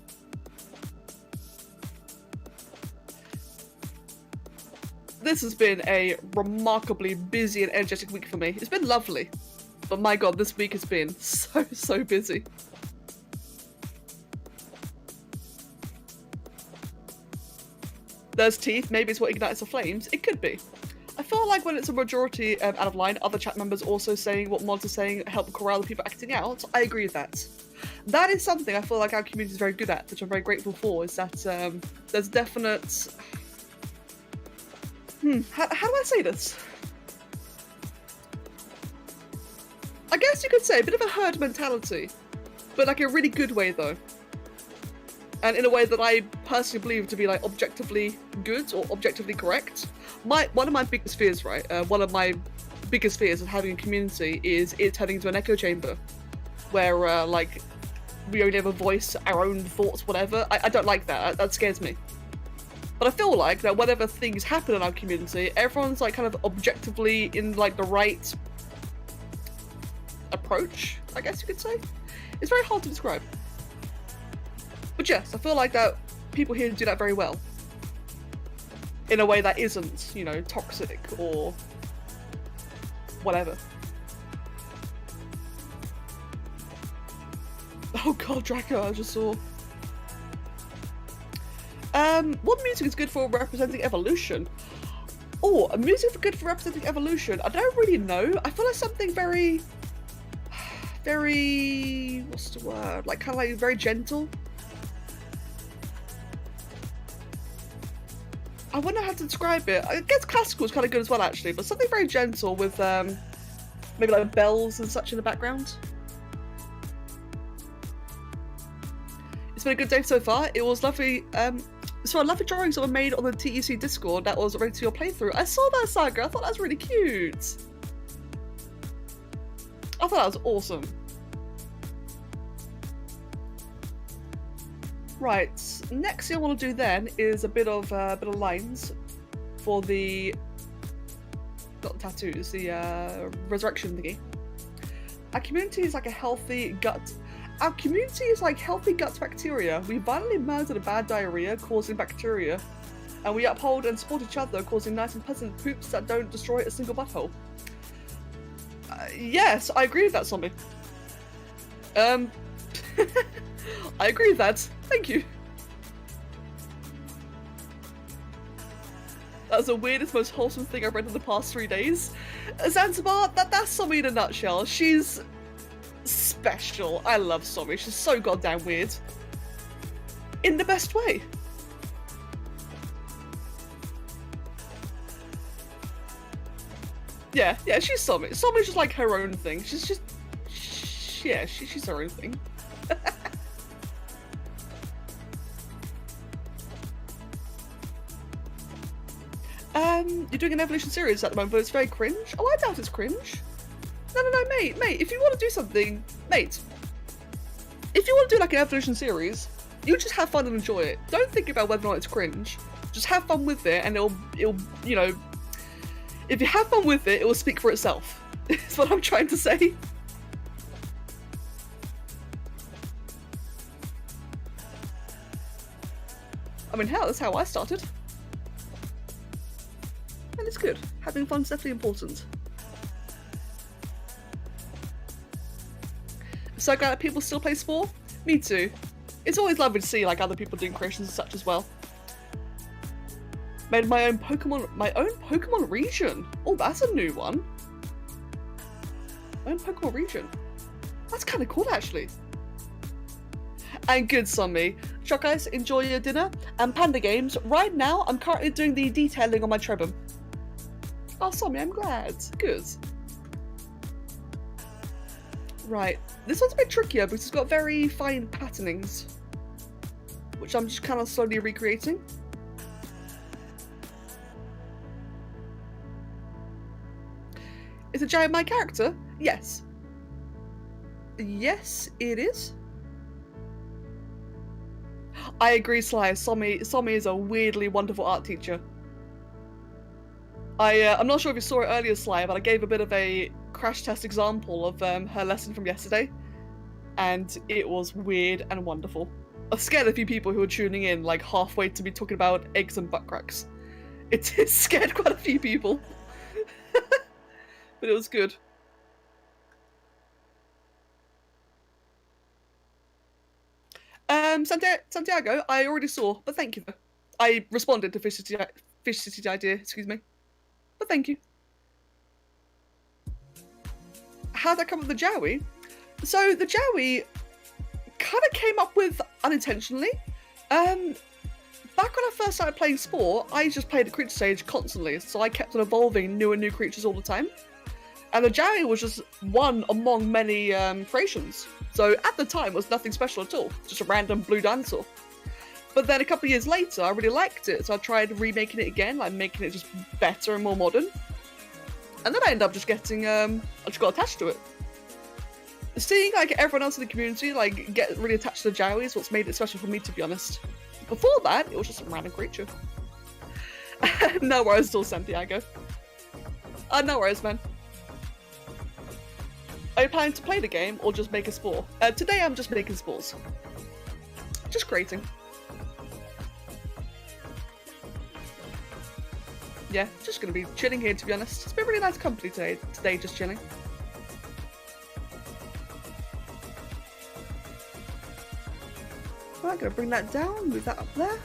This has been a remarkably busy and energetic week for me. It's been lovely. But my god, this week has been so busy. There's teeth. Maybe it's what ignites the flames. It could be. I feel like when it's a majority out of line, other chat members also saying what mods are saying help corral the people acting out, I agree with that. That is something I feel like our community is very good at, which I'm very grateful for, is that there's definite... how do I say this? I guess you could say a bit of a herd mentality, but like a really good way though. And in a way that I personally believe to be like objectively good or objectively correct. One of my biggest fears, right? One of my biggest fears of having a community is it turning into an echo chamber, where like we only ever voice our own thoughts, whatever. I don't like that. That scares me. But I feel like that whatever things happen in our community, everyone's like kind of objectively in like the right approach, I guess you could say. It's very hard to describe. But yes, I feel like that people here do that very well. In a way that isn't, you know, toxic or whatever. Oh god, Draco, I just saw. What music is good for representing evolution? Oh, a music good for representing evolution? I don't really know. I feel like something very, what's the word? Like kind of like very gentle. I wonder how to describe it. I guess classical is kind of good as well, actually, but something very gentle with maybe like bells and such in the background. It's been a good day so far. It was lovely. So lovely drawings that were made on the TEC Discord that was ready to your playthrough. I saw that, Saga. I thought that was really cute. I thought that was awesome. Right, next thing I want to do then is a bit of lines for the tattoos, the resurrection thingy. Our community is like a healthy gut. Our community is like healthy gut bacteria. We violently murder a bad diarrhea, causing bacteria, and we uphold and support each other, causing nice and pleasant poops that don't destroy a single butthole. Yes, I agree with that, zombie. I agree with that. Thank you. That's the weirdest, most wholesome thing I've read in the past 3 days. Zanzibar, that's Somi in a nutshell. She's special. I love Somi. She's so goddamn weird. In the best way. Yeah, she's Somi. Somi's just like her own thing. She's just... yeah, she's her own thing. You're doing an evolution series at the moment, but it's very cringe. Oh, I doubt it's cringe. No, mate, if you want to do something, mate, if you want to do like an evolution series, you just have fun and enjoy it. Don't think about whether or not it's cringe. Just have fun with it, and it'll, you know, if you have fun with it, it will speak for itself. That's what I'm trying to say. I mean, hell, that's how I started. And it's good. Having fun's definitely important. So glad that people still play Spore. Me too. It's always lovely to see like other people doing creations and such as well. Made my own Pokemon region. Oh, that's a new one. My own Pokemon region. That's kind of cool, actually. And good, Sunmi. Shock guys, enjoy your dinner. And Panda Games, right now I'm currently doing the detailing on my Trebhum. Oh, Sunmi, I'm glad. Good. Right, this one's a bit trickier because it's got very fine patternings, which I'm just kind of slowly recreating. Is a Jowie my character? Yes. Yes, it is. I agree, Sly. Somi is a weirdly wonderful art teacher. I'm not sure if you saw it earlier, Sly, but I gave a bit of a crash test example of her lesson from yesterday, and it was weird and wonderful. I've scared a few people who were tuning in like halfway to me talking about eggs and butt cracks. It scared quite a few people, but it was good. Santiago, I already saw, but thank you. I responded to Fish City idea, excuse me. But thank you. How'd I come up with the Jowie? So the Jowie kind of came up with unintentionally. Back when I first started playing Spore, I just played the creature stage constantly, so I kept on evolving new and new creatures all the time. And the Jowie was just one among many creations. So at the time, it was nothing special at all, just a random blue dinosaur. But then a couple of years later, I really liked it, so I tried remaking it again, like making it just better and more modern. And then I ended up just getting, I just got attached to it. Seeing like everyone else in the community like get really attached to the Jowie is what's made it special for me, to be honest. Before that, it was just a random creature. No worries at all, Santiago. No worries, man. Are you planning to play the game or just make a Spore? Today I'm just making Spores. Just creating. Yeah, just gonna be chilling here, to be honest. It's been really nice company today, just chilling. Right, gonna bring that down, move that up there.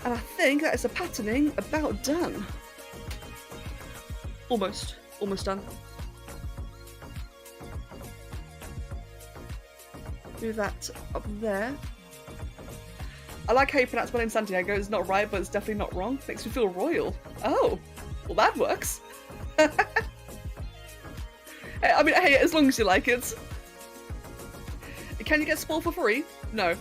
And I think that is the patterning about done. Almost done. Move that up there. I like how you pronounce my name Santiago. It's not right, but it's definitely not wrong. Makes me feel royal. Oh, well that works. I mean, hey, as long as you like it. Can you get Spore for free? No.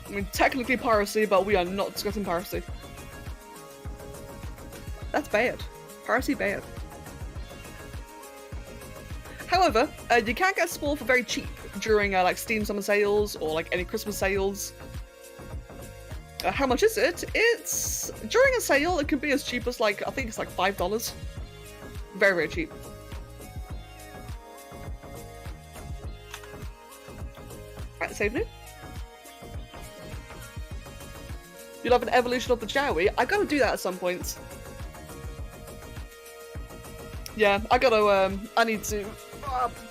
I mean, technically piracy, but we are not discussing piracy. That's bad. Piracy bad. However, you can get Spore for very cheap during like Steam summer sales or like any Christmas sales. How much is it? It's during a sale. It can be as cheap as like I think it's like $5. Very, very cheap. Right, save new. You'll have an evolution of the Jowie. I gotta do that at some point. Yeah, I gotta. I need to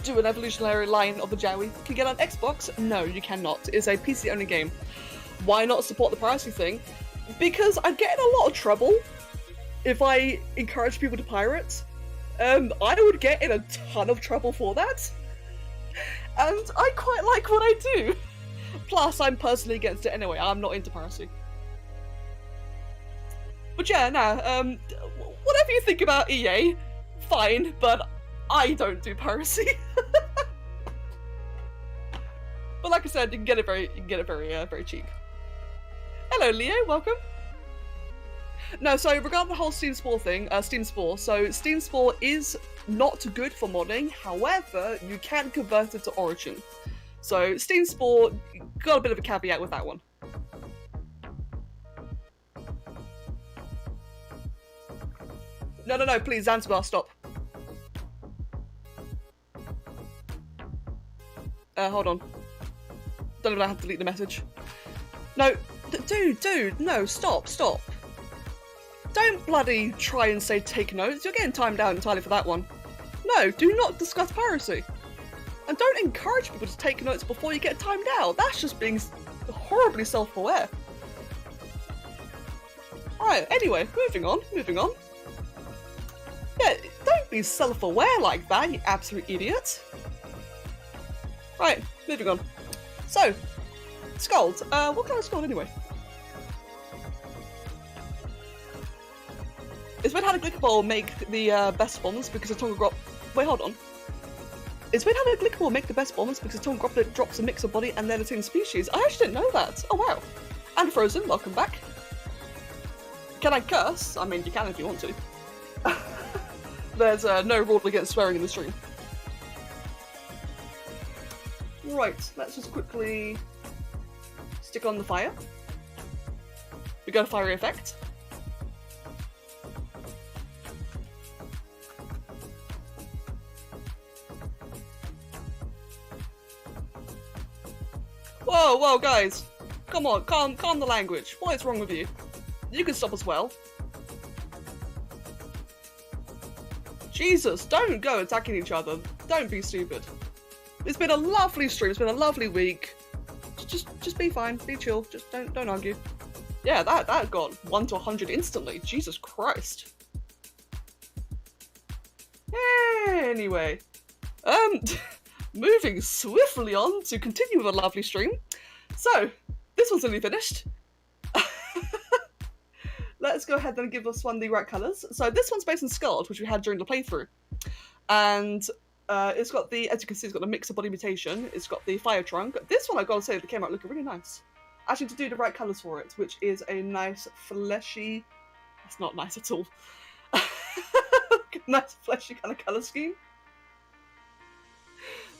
do an evolutionary line of the Jowie. Can you get on Xbox? No, you cannot. It's a PC only game. Why not support the piracy thing? Because I'd get in a lot of trouble if I encourage people to pirate. I would get in a ton of trouble for that. And I quite like what I do. Plus, I'm personally against it anyway. I'm not into piracy. But yeah, no, whatever you think about EA, fine, but I don't do piracy. But like I said, you can get it very cheap. Hello, Leo, welcome. No, so regarding the whole Steam Spore thing, Steam Spore. So Steam Spore is not good for modding. However, you can convert it to Origin. So Steam Spore got a bit of a caveat with that one. No, please, Zanzibar, stop. Hold on. Don't know if I have to delete the message. No, dude, no, stop. Don't bloody try and say take notes. You're getting timed out entirely for that one. No, do not discuss piracy. And don't encourage people to take notes before you get timed out. That's just being horribly self-aware. Alright, anyway, moving on. Yeah, don't be self-aware like that, you absolute idiot. Right, moving on. So, skulls. What kind of skull anyway? Is weird how the Glickable make the best bombs because the Tonga Grop... Wait, hold on. Is weird how the Glickable make the best bombs because the Tonga Groplet drops a mix of body and then it's in species? I actually didn't know that. Oh wow. And Frozen, welcome back. Can I curse? I mean, you can if you want to. There's no rule against swearing in the stream. Right, let's just quickly stick on the fire. We got a fiery effect. Whoa, whoa, guys. Come on, calm the language. What is wrong with you? You can stop as well. Jesus, don't go attacking each other. Don't be stupid. It's been a lovely stream. It's been a lovely week. Just be fine. Be chill. Just don't argue. Yeah, that got 1 to 100 instantly. Jesus Christ. Anyway, moving swiftly on to continue with a lovely stream. So, this one's nearly finished. Let's go ahead and give this one the right colours. So this one's based on Scald, which we had during the playthrough. And it's got the, as you can see, it's got the mixer body mutation. It's got the fire trunk. This one, I've got to say, it came out looking really nice. Actually, to do the right colours for it, which is a nice fleshy... That's not nice at all. Nice fleshy kind of colour scheme.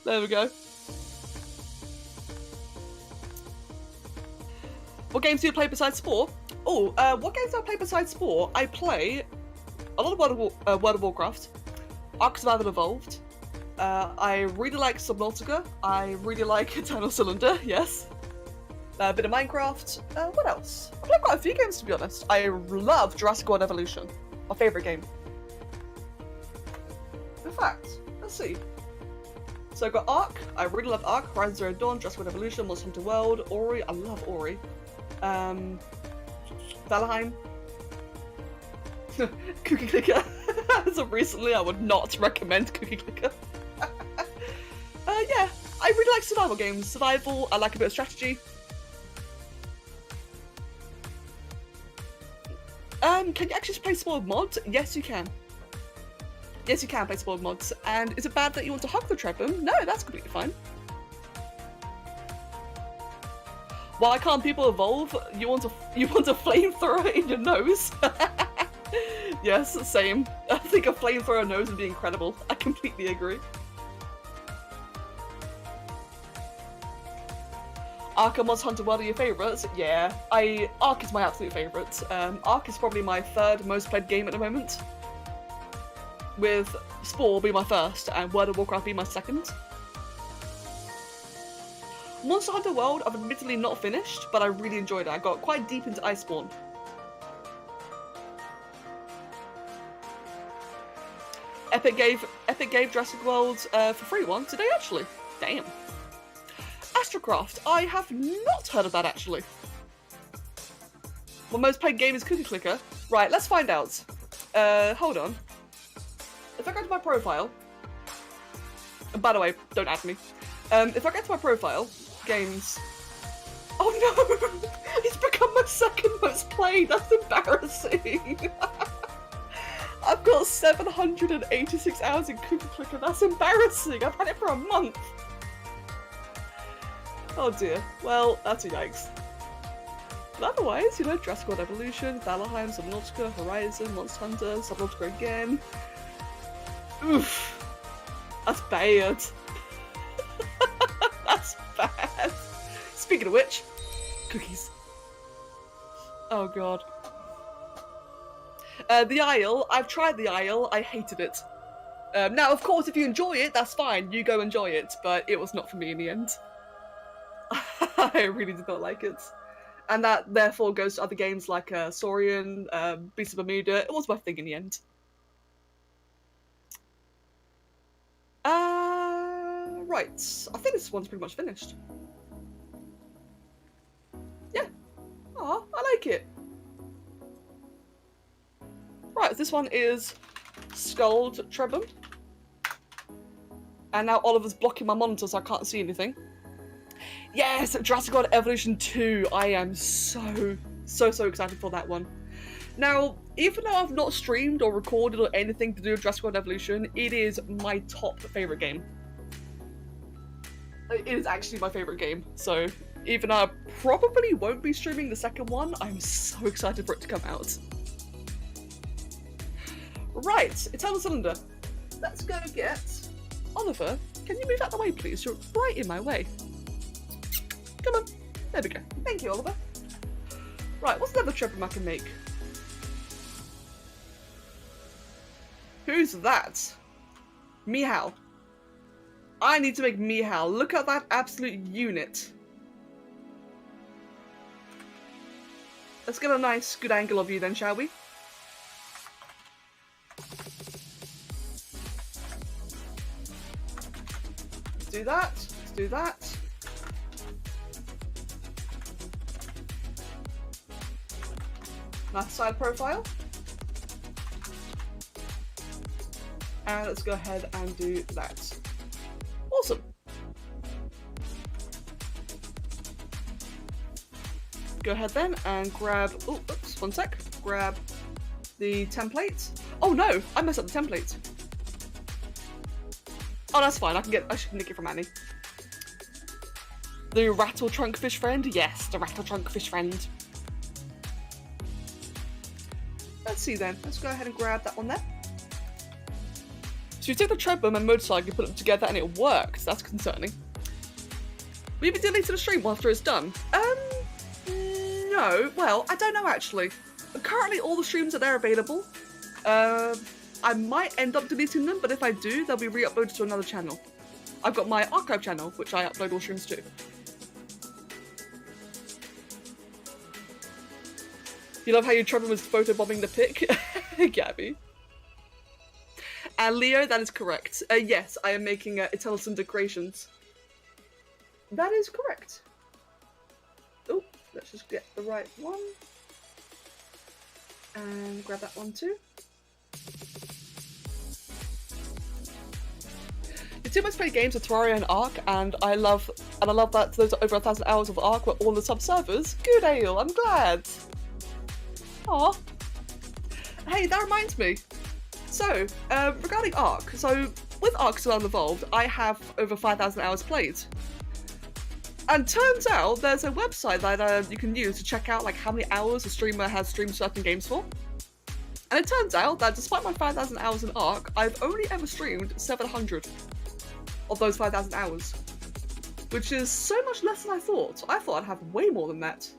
There we go. What games do you play besides Spore? Oh, what games do I play besides Spore? I play a lot of World of Warcraft, Ark Survival Evolved. I really like Subnautica. I really like Eternal Cylinder, yes. A bit of Minecraft. What else? I play quite a few games, to be honest. I love Jurassic World Evolution. My favourite game. In fact, let's see. So I've got Ark. I really love Ark. Horizon Zero Dawn, Jurassic World Evolution, Monster Hunter World, Ori. I love Ori. Valheim. Cookie Clicker. As of recently, I would not recommend Cookie Clicker. Yeah, I really like survival games. Survival, I like a bit of strategy. Can you actually play Spore mods? Yes, you can. Yes, you can play Spore mods. And is it bad that you want to hug the Trebham? No, that's completely fine. Why can't people evolve? You want a flamethrower in your nose? Yes, same. I think a flamethrower nose would be incredible. I completely agree. Ark and Monster Hunter World are your favourites? Yeah, Ark is my absolute favourite. Ark is probably my third most played game at the moment, with Spore being my first and World of Warcraft being my second. Monster Hunter World I've admittedly not finished, but I really enjoyed it. I got quite deep into Iceborne. Epic gave Jurassic World for free once today, actually. Damn. Astrocraft, I have not heard of that actually. My most played game is Cookie Clicker. Right, let's find out. Hold on. If I go to my profile, and by the way, don't add me. If I go to my profile, games. Oh no! It's become my second most played. That's embarrassing. I've got 786 hours in Cookie Clicker. That's embarrassing. I've had it for a month. Oh dear. Well, that's a yikes. But otherwise, you know, Jurassic World Evolution, Valheim, Subnautica, Horizon, Monster Hunter, Subnautica again. Oof. That's bad. That's bad. Speaking of which, cookies. Oh god. The Isle. I've tried the Isle. I hated it. Now, of course, if you enjoy it, that's fine. You go enjoy it. But it was not for me in the end. I really did not like it. And that therefore goes to other games like Saurian, Beast of Bermuda. It was my thing in the end. Right. I think this one's pretty much finished. Yeah. Aw, I like it. Right, this one is Scald Trebham. And now Oliver's blocking my monitor so I can't see anything. Yes, Jurassic World Evolution 2. I am so excited for that one. Now, even though I've not streamed or recorded or anything to do with Jurassic World Evolution, it is my top favourite game. It is actually my favourite game, so even though I probably won't be streaming the second one, I'm so excited for it to come out. Right, eternal cylinder. Let's go get Oliver. Can you move out the way, please? You're right in my way. Come on. There we go. Thank you, Oliver. Right, what's another trip I can make? Who's that? Meow. I need to make Meow. Look at that absolute unit. Let's get a nice, good angle of you then, shall we? Let's do that. Let's do that. Nice side profile. And let's go ahead and do that. Awesome. Go ahead then and grab, oh, oops, one sec. Grab the template. Oh no, I messed up the template. Oh, that's fine. I should nick it from Annie. The rattle trunk fish friend? Yes, the rattle trunk fish friend. Let's see then. Let's go ahead and grab that one there. So you take the treadmill and motorcycle, you put them together, and it works. That's concerning. Will you be deleting the stream after it's done? No. Well, I don't know actually. Currently, all the streams are there available. I might end up deleting them, but if I do, they'll be re-uploaded to another channel. I've got my archive channel, which I upload all streams to. You love how your Trevor was photobombing the pic? Gabby. And Leo, that is correct. Yes, I am making Eternal Cinder creations. That is correct. Oh, let's just get the right one. And grab that one too. The two most played games are Terraria and Ark, and I love that those are over 1,000 hours of Ark were all the sub-servers. Good ale, I'm glad. Aw. Hey, that reminds me. So, regarding Ark, so with Ark still unevolved, I have over 5,000 hours played. And turns out there's a website that you can use to check out like how many hours a streamer has streamed certain games for. And it turns out that despite my 5,000 hours in Ark, I've only ever streamed 700 of those 5,000 hours. Which is so much less than I thought. I thought I'd have way more than that.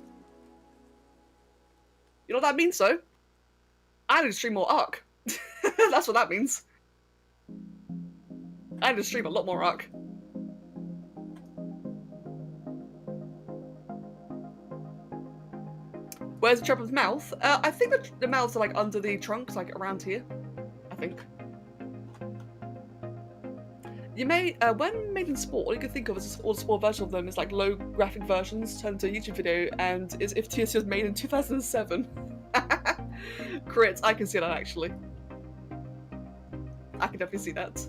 You know what that means, though? I need to stream more Ark. That's what that means. I need to stream a lot more Ark. Where's the Trevor's mouth? I think the mouths are like under the trunks, like around here. I think. You may, when made in Spore, all you can think of is all the Spore version of them is like low graphic versions turned into a YouTube video, and is if TSC was made in 2007. Crit, I can see that actually. I can definitely see that.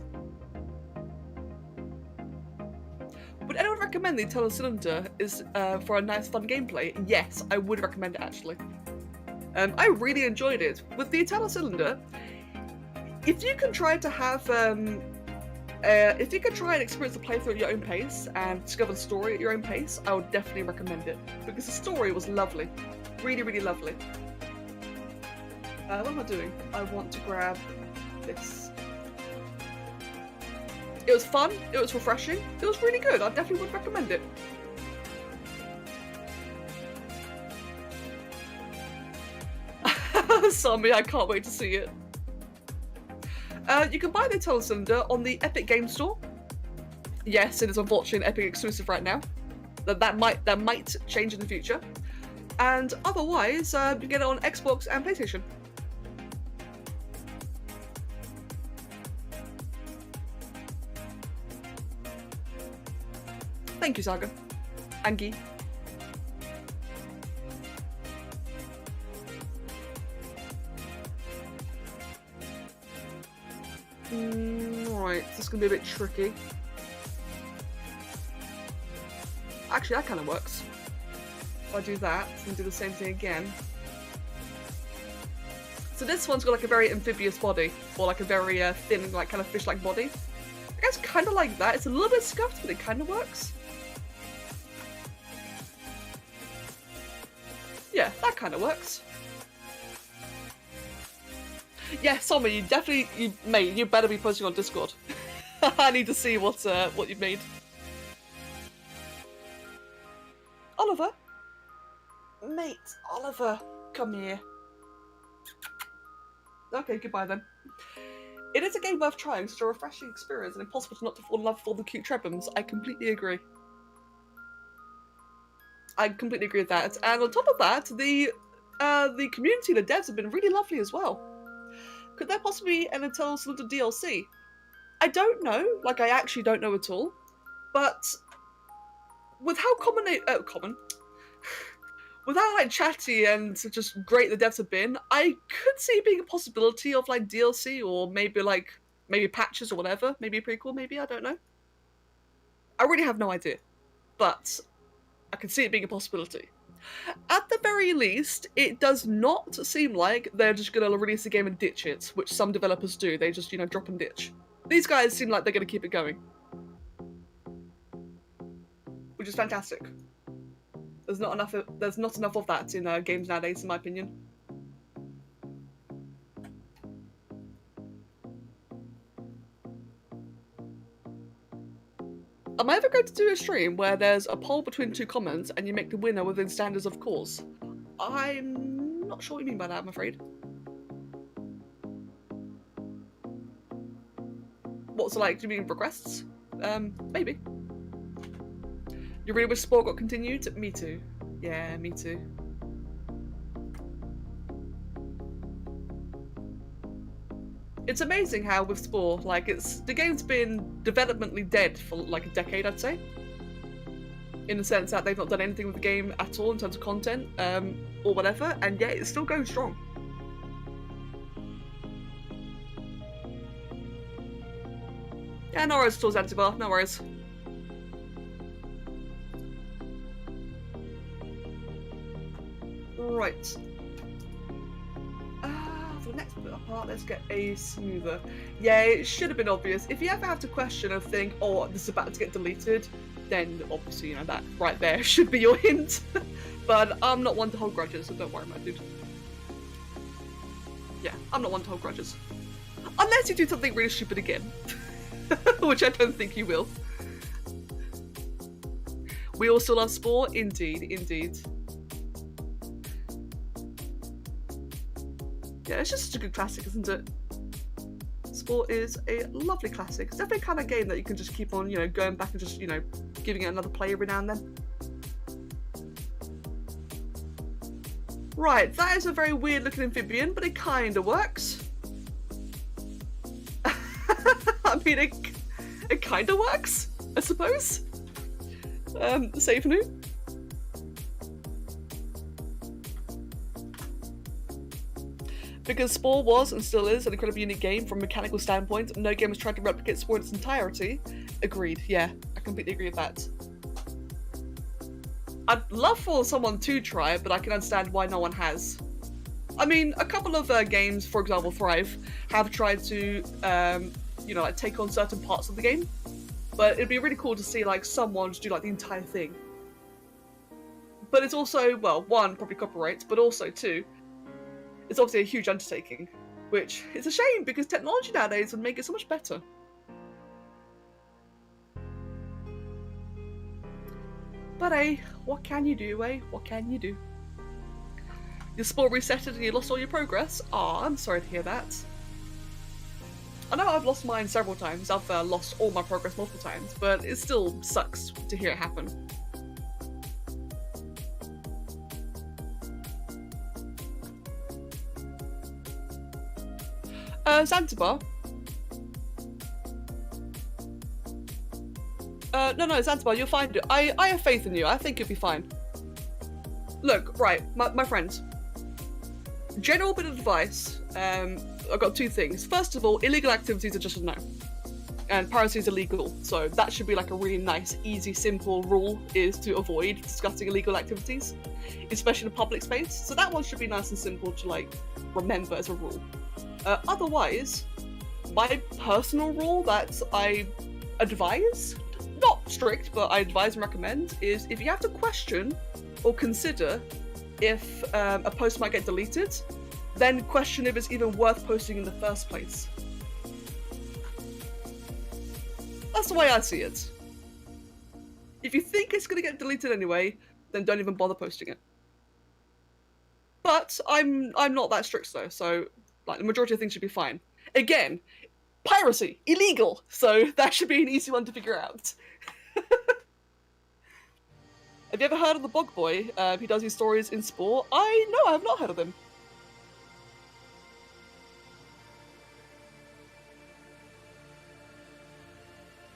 Would anyone recommend the Eternal Cylinder is for a nice fun gameplay? Yes, I would recommend it actually. I really enjoyed it. With the Eternal Cylinder, if you can try to have if you can try and experience the playthrough at your own pace and discover the story at your own pace, I would definitely recommend it. Because the story was lovely. Really, really lovely. What am I doing? I want to grab this. It was fun, it was refreshing, it was really good. I definitely would recommend it. Zombie, I can't wait to see it. You can buy the Eternal Cylinder on the Epic Game Store. Yes, it is unfortunately an Epic exclusive right now. That might change in the future. And otherwise, you get it on Xbox and PlayStation. Thank you, Saga. Angie. Right, this is gonna be a bit tricky. Actually, that kind of works. If I do that, and do the same thing again. So this one's got like a very amphibious body, or like a very thin, like kind of fish-like body. I guess kind of like that. It's a little bit scuffed, but it kind of works. Yeah, that kind of works. Yeah, Summer, you definitely, mate, you better be posting on Discord. I need to see what you've made. Oliver? Mate, Oliver, come here. Okay, goodbye then. It is a game worth trying, such a refreshing experience, and impossible to not to fall in love with all the cute trebums. I completely agree. I completely agree with that. And on top of that, the community, the devs have been really lovely as well. Could there possibly be an eternal sort of DLC? I don't know. Like, I actually don't know at all. But with how with how like chatty and just great the devs have been, I could see it being a possibility of like DLC or maybe patches or whatever. Maybe a prequel, maybe, I don't know. I really have no idea. But I can see it being a possibility. At the very least, it does not seem like they're just going to release the game and ditch it, which some developers do. They just, drop and ditch. These guys seem like they're going to keep it going. Which is fantastic. There's not enough of that in games nowadays, in my opinion. Am I ever going to do a stream where there's a poll between two comments and you make the winner within standards of course? I'm not sure what you mean by that, I'm afraid. What's it like? Do you mean requests? Maybe. You really wish Spore got continued? Me too. Yeah, me too. It's amazing how with Spore, like, the game's been developmentally dead for like a decade, I'd say. In the sense that they've not done anything with the game at all in terms of content, or whatever, and yet it's still going strong. Yeah, no worries, towards Zanzibar, no worries. Right. For the next part, let's get a smoother. Yeah, it should have been obvious. If you ever have to question or think, oh, this is about to get deleted, then obviously, that right there should be your hint. But I'm not one to hold grudges, so don't worry, my dude. Yeah, I'm not one to hold grudges. Unless you do something really stupid again. Which I don't think you will. We all still love Spore? Indeed, indeed. Yeah, it's just such a good classic, isn't it? Spore is a lovely classic. It's definitely the kind of game that you can just keep on, going back and just, giving it another play every now and then. Right, that is a very weird looking amphibian, but it kind of works. I mean, it kind of works, I suppose. Save new. Because Spore was, and still is, an incredibly unique game from a mechanical standpoint. No game has tried to replicate Spore in its entirety. Agreed, yeah, I completely agree with that. I'd love for someone to try it, but I can understand why no one has. I mean, a couple of games, for example Thrive, have tried to, take on certain parts of the game. But it'd be really cool to see, someone just do, the entire thing. But it's also, well, one, probably copyright, but also, two, it's obviously a huge undertaking, which is a shame because technology nowadays would make it so much better. But hey, what can you do, eh? What can you do? Your Spore resetted and you lost all your progress? Aw, I'm sorry to hear that. I know I've lost mine several times, I've lost all my progress multiple times, but it still sucks to hear it happen. Zanzibar? No, Zanzibar, you'll find it. I have faith in you. I think you'll be fine. Look, right, my friends. General bit of advice. I've got two things. First of all, illegal activities are just a no. And piracy is illegal, so that should be a really nice, easy, simple rule, is to avoid discussing illegal activities, especially in a public space. So that one should be nice and simple to remember as a rule. Otherwise, my personal rule that I advise, not strict, but I advise and recommend, is if you have to question or consider if a post might get deleted, then question if it's even worth posting in the first place. That's the way I see it. If you think it's going to get deleted anyway, then don't even bother posting it. But I'm not that strict though, so like the majority of things should be fine. Again, piracy, illegal, so that should be an easy one to figure out. Have you ever heard of the Bug Boy? He does his stories in Spore. I have not heard of him.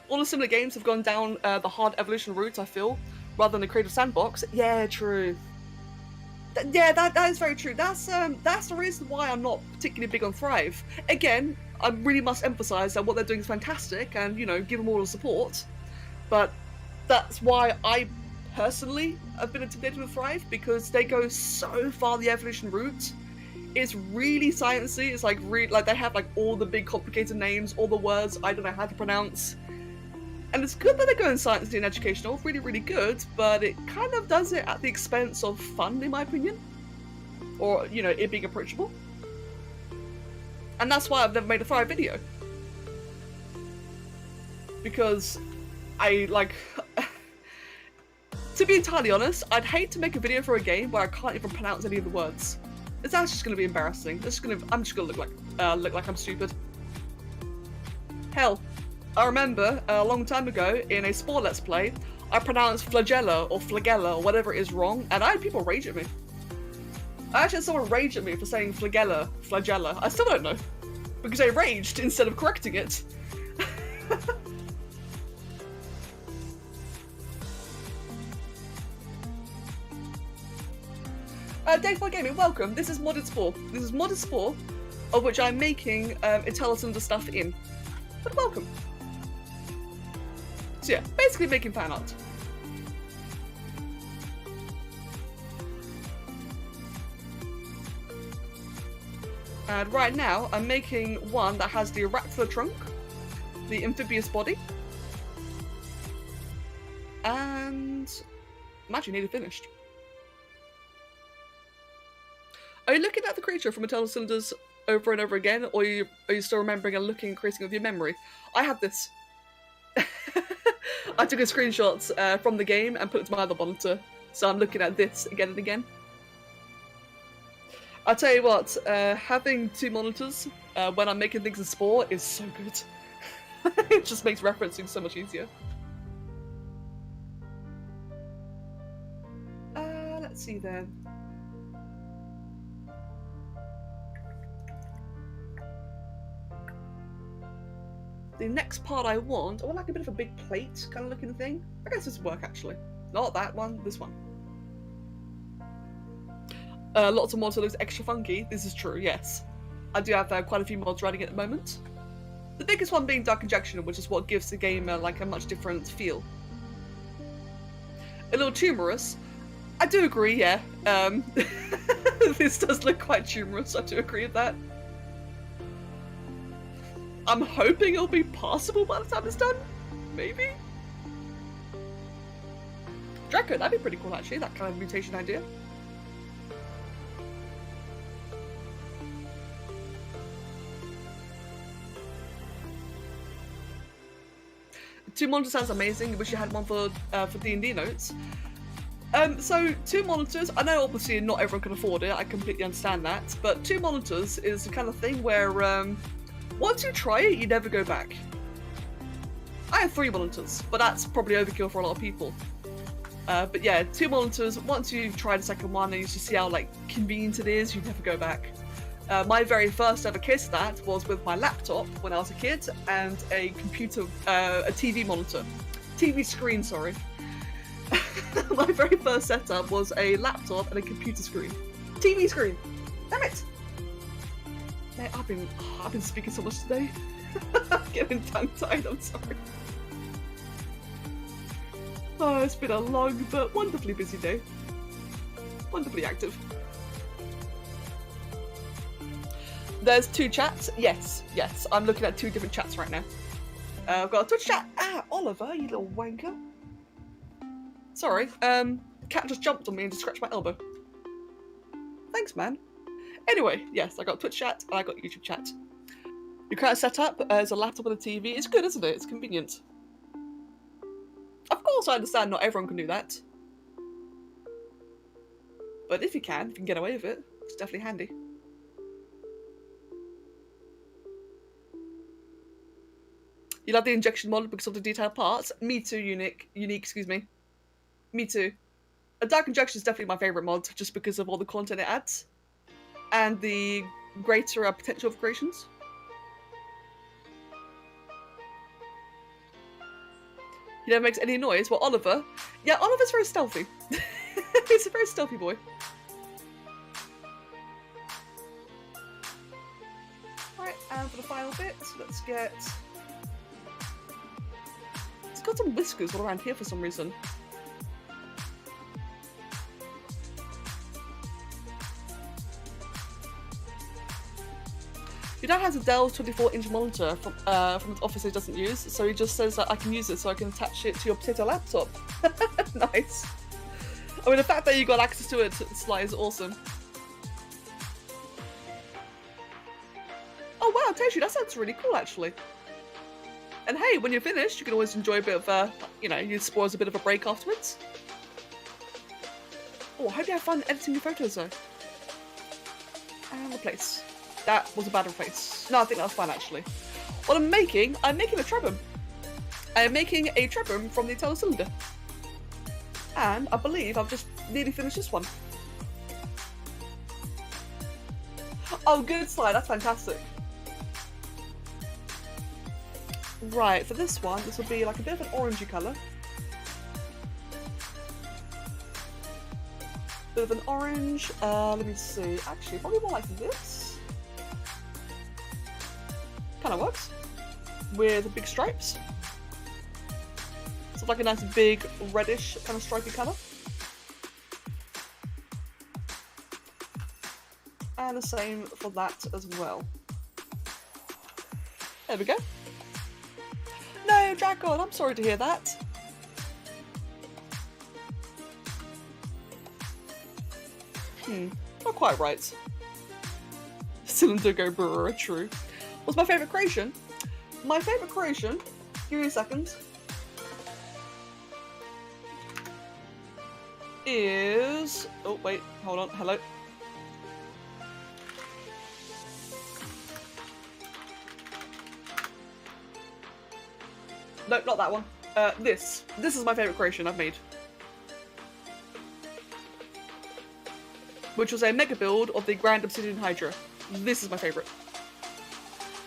All the similar games have gone down the hard evolution route, I feel, rather than the creative sandbox. Yeah, true. Yeah, that is very true. That's the reason why I'm not particularly big on Thrive. Again, I really must emphasize that what they're doing is fantastic, and you know, give them all the support. But that's why I personally have been intimidated with Thrive, because they go so far the evolution route. It's really sciencey. It's like they have like all the big complicated names, all the words I don't know how to pronounce. And it's good that they're going sciencey and educational, really, really good, but it kind of does it at the expense of fun, in my opinion. Or, you know, it being approachable. And that's why I've never made a Thrive video. Because I, like... to be entirely honest, I'd hate to make a video for a game where I can't even pronounce any of the words. That's just going to be embarrassing. I'm just going to look like I'm stupid. Hell. I remember a long time ago in a Spore Let's Play, I pronounced flagella or flagella or whatever it is wrong, and I had people rage at me. I actually had someone rage at me for saying flagella. I still don't know, because I raged instead of correcting it. Dayfly Gaming, welcome. This is Modded Spore. This is Modded Spore, of which I'm making IntelliCylinder stuff in. But welcome. So yeah, basically making fan art. And right now, I'm making one that has the oracular trunk, the amphibious body, and I'm actually nearly finished. Are you looking at the creature from IntelliCylinders over and over again, or are you still remembering and looking and creating with your memory? I have this. I took a screenshot from the game and put it to my other monitor, so I'm looking at this again and again. I'll tell you what, having two monitors when I'm making things in Spore is so good. It just makes referencing so much easier. Let's see then. The next part I want like a bit of a big plate kind of looking thing. I guess this would work actually. Not that one, this one. Lots of mods that looks extra funky. This is true, yes. I do have quite a few mods running at the moment. The biggest one being Dark Injection, which is what gives the game like a much different feel. A little tumorous. I do agree, yeah. This does look quite tumorous, I do agree with that. I'm hoping it'll be passable by the time it's done. Maybe? Draco, that'd be pretty cool actually, that kind of mutation idea. Two monitors sounds amazing. I wish you had one for D&D notes. So two monitors, I know obviously not everyone can afford it, I completely understand that, but two monitors is the kind of thing where once you try it, you never go back. I have 3 monitors, but that's probably overkill for a lot of people. But yeah, 2 monitors, once you've tried the second one and you just see how like convenient it is, you never go back. My very first ever case of that was with my laptop when I was a kid and a computer, a TV monitor. TV screen, sorry. My very first setup was a laptop and a computer screen. TV screen! Damn it! Mate, I've been speaking so much today. I'm getting tongue-tied, I'm sorry. Oh, it's been a long but wonderfully busy day. Wonderfully active. There's 2 chats. Yes, I'm looking at 2 different chats right now. I've got a Twitch chat. Oliver, you little wanker. Sorry, cat just jumped on me and just scratched my elbow. Thanks, man. Anyway, yes, I got Twitch chat and I got YouTube chat. Your current setup is a laptop and a TV. It's good, isn't it? It's convenient. Of course, I understand not everyone can do that. But if you can get away with it, it's definitely handy. You love the injection model because of the detailed parts? Me too, Unique, excuse me. Me too. A Dark Injection is definitely my favourite mod, just because of all the content it adds. And the greater potential of creations. He never makes any noise. Well, Oliver... Yeah, Oliver's very stealthy. He's a very stealthy boy. Right, and for the final bit, let's get... It's got some whiskers all around here for some reason. Your dad has a Dell 24-inch monitor from his office he doesn't use, so he just says that I can use it so I can attach it to your potato laptop. Nice. I mean, the fact that you got access to it, Sly, is awesome. Oh wow, Teishu, that sounds really cool actually. And hey, when you're finished, you can always enjoy a bit of, you know, use Spore as a bit of a break afterwards. Oh, I hope you have fun editing your photos though. And replace. That was a bad replace. No, I think that was fine actually. What I'm making a trebum. I am making a trebum from the Eternal Cylinder. And I believe I've just nearly finished this one. Oh, good, Sly, that's fantastic. Right, for this one, this will be like a bit of an orangey colour. Bit of an orange, let me see, actually, probably more like this. Kind of works. With big stripes. So like a nice big reddish kind of stripy colour. And the same for that as well. There we go. No, Dragon, I'm sorry to hear that. Not quite right. Cylinder go brr, true. What's my favourite creation? My favourite creation, give me a second, is... Oh, wait, hold on, hello. No, not that one. This. This is my favourite creation I've made. Which was a mega build of the Grand Obsidian Hydra. This is my favourite.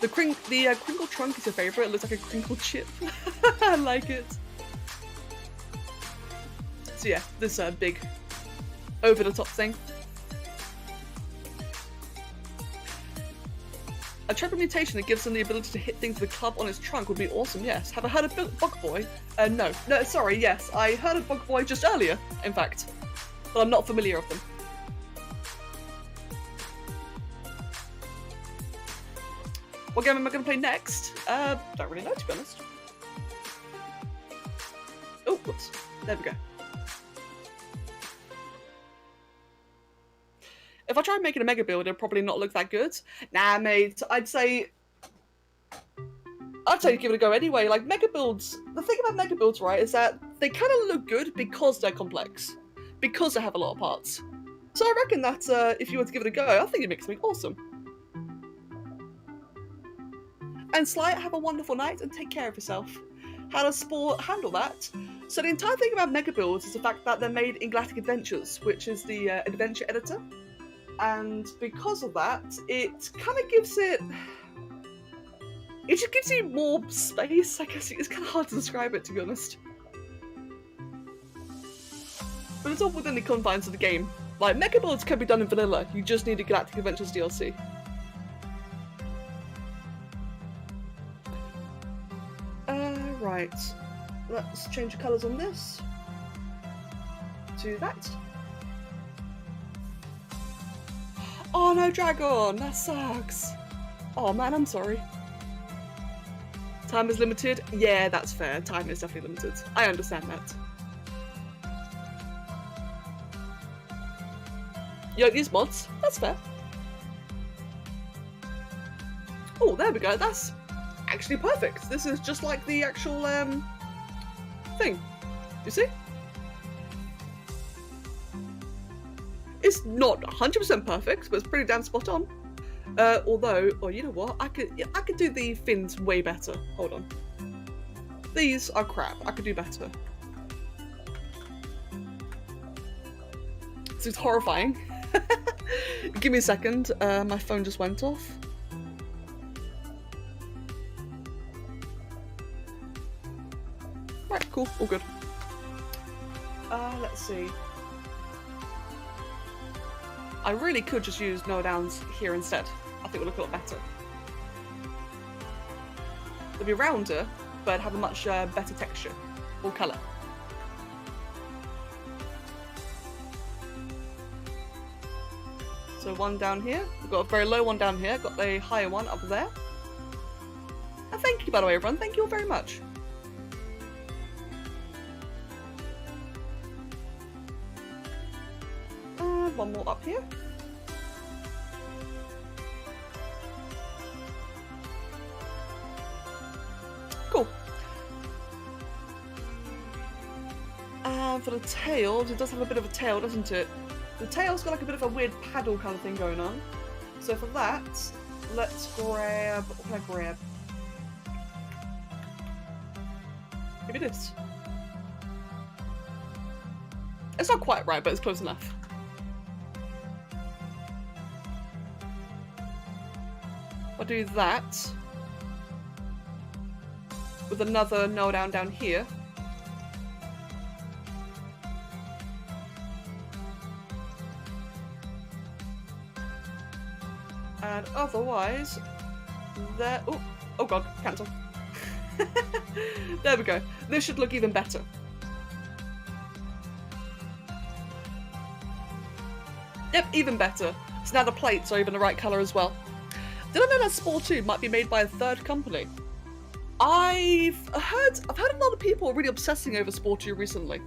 The crinkle trunk is your favourite. It looks like a crinkle chip. I like it. So yeah, this big over-the-top thing. A triple mutation that gives him the ability to hit things with a club on his trunk would be awesome, yes. Have I heard of Bug Boy? No. No, sorry, yes. I heard of Bug Boy just earlier, in fact. But I'm not familiar with them. What game am I going to play next? Don't really know, to be honest. Oh, whoops. There we go. If I try making a mega build, it'll probably not look that good. Nah, mate, I'd say give it a go anyway. Like, mega builds, the thing about mega builds, right, is that they kind of look good because they're complex. Because they have a lot of parts. So I reckon that if you were to give it a go, I think it makes something awesome. And Sly, have a wonderful night and take care of yourself. How does Spore handle that? So the entire thing about mega builds is the fact that they're made in Galactic Adventures, which is the adventure editor. And because of that, it kind of gives it just gives you more space, I guess. It's kind of hard to describe it, to be honest. But it's all within the confines of the game. Like, mega builds can be done in vanilla, you just need a Galactic Adventures DLC. Right. Let's change the colours on this to that. Oh no, Dragon! That sucks! Oh man, I'm sorry. Time is limited? Yeah, that's fair. Time is definitely limited. I understand that. You don't use mods? That's fair. Oh, there we go. That's actually perfect. This is just like the actual thing. You see? It's not 100% perfect, but it's pretty damn spot on. Although, oh, you know what? I could do the fins way better. Hold on. These are crap. I could do better. This is horrifying. Give me a second. My phone just went off. Right, cool. All good. Let's see. I really could just use no downs here instead. I think it would look a lot better. It'd be rounder, but have a much better texture or colour. So one down here. We've got a very low one down here. Got a higher one up there. And thank you, by the way, everyone. Thank you all very much. And one more up here. Cool. And for the tails, it does have a bit of a tail, doesn't it? The tail's got like a bit of a weird paddle kind of thing going on. So for that, let's grab... What can I grab? Maybe this. It's not quite right, but it's close enough. I'll do that with another nail down here. And otherwise, there. Oh god, cancel. There we go. This should look even better. Yep, even better. So now the plates are even the right colour as well. Did I know that Spore 2 might be made by a third company? I've heard a lot of people really obsessing over Spore 2 recently.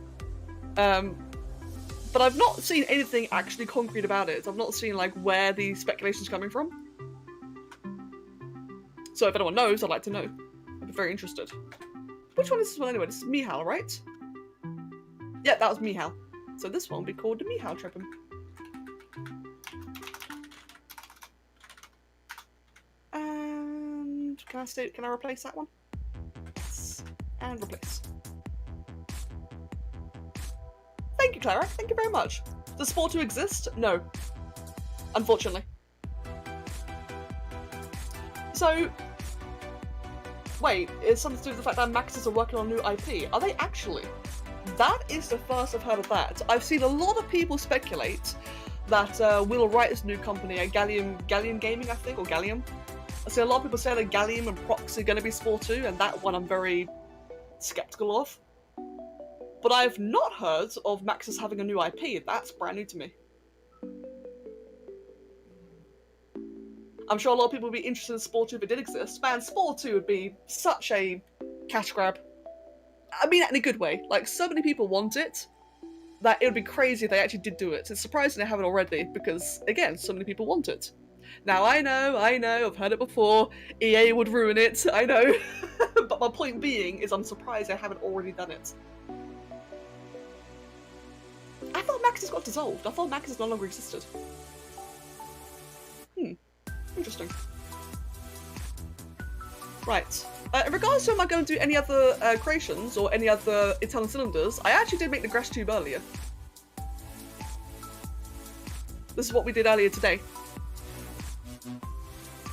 But I've not seen anything actually concrete about it. I've not seen like where the speculation's coming from. So if anyone knows, I'd like to know. I'd be very interested. Which one is this one anyway? This is Mihal, right? Yeah, that was Mihal. So this one will be called the Mihal Trippin. And can I replace that one? Yes. And replace. Thank you, Clara. Thank you very much. Does Spore 2 exist? No. Unfortunately. So, wait, it's something to do with the fact that Maxis are working on new IP. Are they actually? That is the first I've heard of that. I've seen a lot of people speculate that Will Wright's new company, Gallium Gaming, I think, or Gallium. I see a lot of people say that Gallium and Prox are going to be Spore 2, and that one I'm very skeptical of. But I've not heard of Maxis having a new IP. That's brand new to me. I'm sure a lot of people would be interested in Spore 2 if it did exist. Man, Spore 2 would be such a cash grab. I mean that in a good way. Like, so many people want it that it would be crazy if they actually did do it. It's surprising they haven't already because, again, so many people want it. Now, I know, I've heard it before. EA would ruin it, I know. But my point being is I'm surprised they haven't already done it. I thought Maxis got dissolved. I thought Maxis no longer existed. Interesting. Right. In regards to am I going to do any other creations or any other internal cylinders, I actually did make the grass tube earlier. This is what we did earlier today.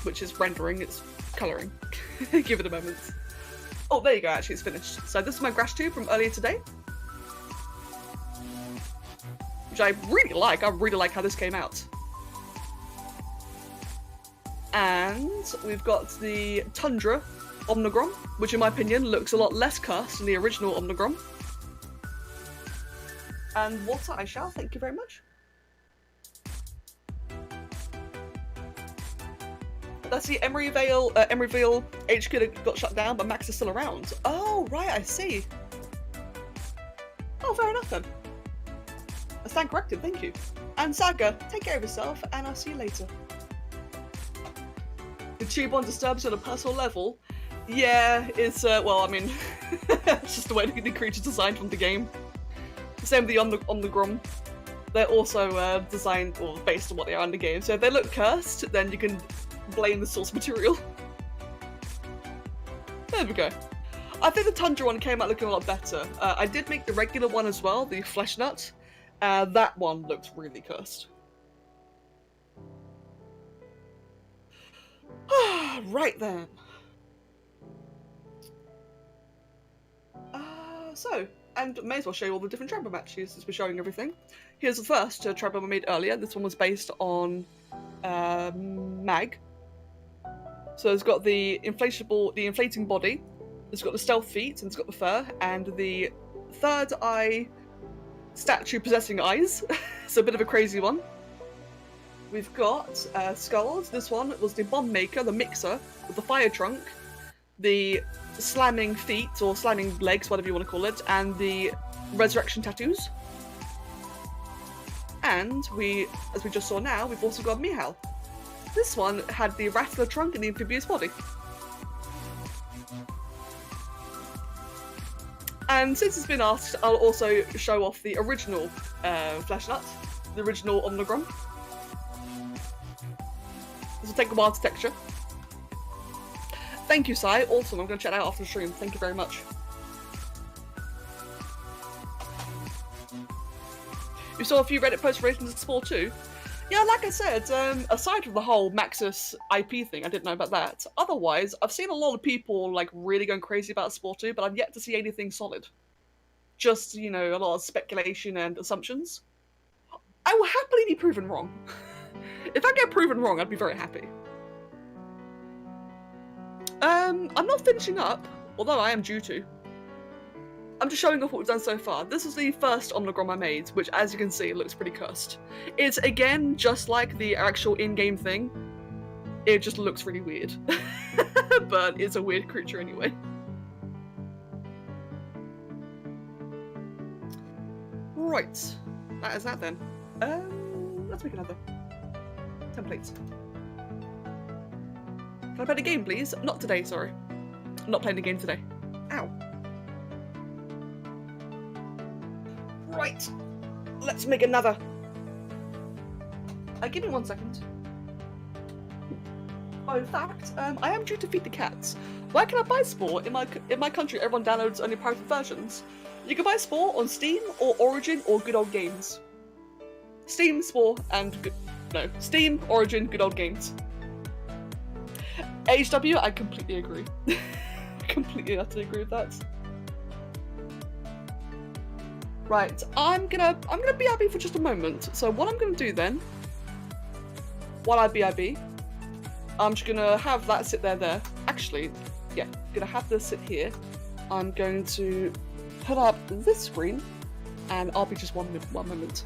Which is rendering, it's colouring. Give it a moment. Oh, there you go, actually it's finished. So this is my grass tube from earlier today. Which I really like how this came out. And we've got the Tundra Omnigrom, which in my opinion looks a lot less cursed than the original Omnigrom. And water I shall, thank you very much. That's the Emeryvale HQ that got shut down, but Max is still around. Oh, right, I see. Oh, fair enough then. I stand corrected, thank you. And Saga, take care of yourself, and I'll see you later. tube one disturbs you on a personal level. Yeah, it's, well, I mean, it's just the way the creature's designed from the game. Same with the Omnigrom. They're also designed, or based on what they are in the game. So if they look cursed, then you can blame the source material. There we go. I think the Tundra one came out looking a lot better. I did make the regular one as well, the Flesh Nut. That one looks really cursed. Right then. And may as well show you all the different Trampo matches since we're showing everything. Here's the first Trampo I made earlier. This one was based on Mag. So it's got the inflating body, it's got the stealth feet, and it's got the fur, and the third eye statue possessing eyes. It's a bit of a crazy one. We've got skulls. This one was the bomb maker, the mixer, with the fire trunk, the slamming feet, or slamming legs, whatever you want to call it, and the resurrection tattoos. And as we just saw now, we've also got Mihal. This one had the rattler trunk and the amphibious body. And since it's been asked, I'll also show off the original Flesh Nut, the original Omnigrom. This will take a while to texture. Thank you, Sai. Awesome. I'm going to check that out after the stream. Thank you very much. You saw a few Reddit posts relating to Spore 2. Yeah, like I said, aside from the whole Maxis IP thing, I didn't know about that. Otherwise, I've seen a lot of people like really going crazy about Spore 2, but I've yet to see anything solid. Just, you know, a lot of speculation and assumptions. I will happily be proven wrong. If I get proven wrong, I'd be very happy. I'm not finishing up, although I am due to. I'm just showing off what we've done so far. This is the first Omnigrom I made, which, as you can see, looks pretty cursed. It's, again, just like the actual in-game thing. It just looks really weird. But it's a weird creature anyway. Right. That is that then. Let's make another. Templates. Can I play the game, please? Not today, sorry. I'm not playing the game today. Ow. Right. Let's make another. Give me 1 second. Oh, in fact, I am due to feed the cats. Where can I buy Spore? In my country, everyone downloads only private versions. You can buy Spore on Steam, or Origin, or Good Old Games. Steam, Spore, and Steam, Origin, Good Old Games. HW, I completely agree. Completely utterly agree with that. Right, I'm gonna BRB for just a moment. So what I'm gonna do then, while I BRB, I'm just gonna have that sit there. Actually, yeah, gonna have this sit here. I'm going to put up this screen, and I'll be just one moment.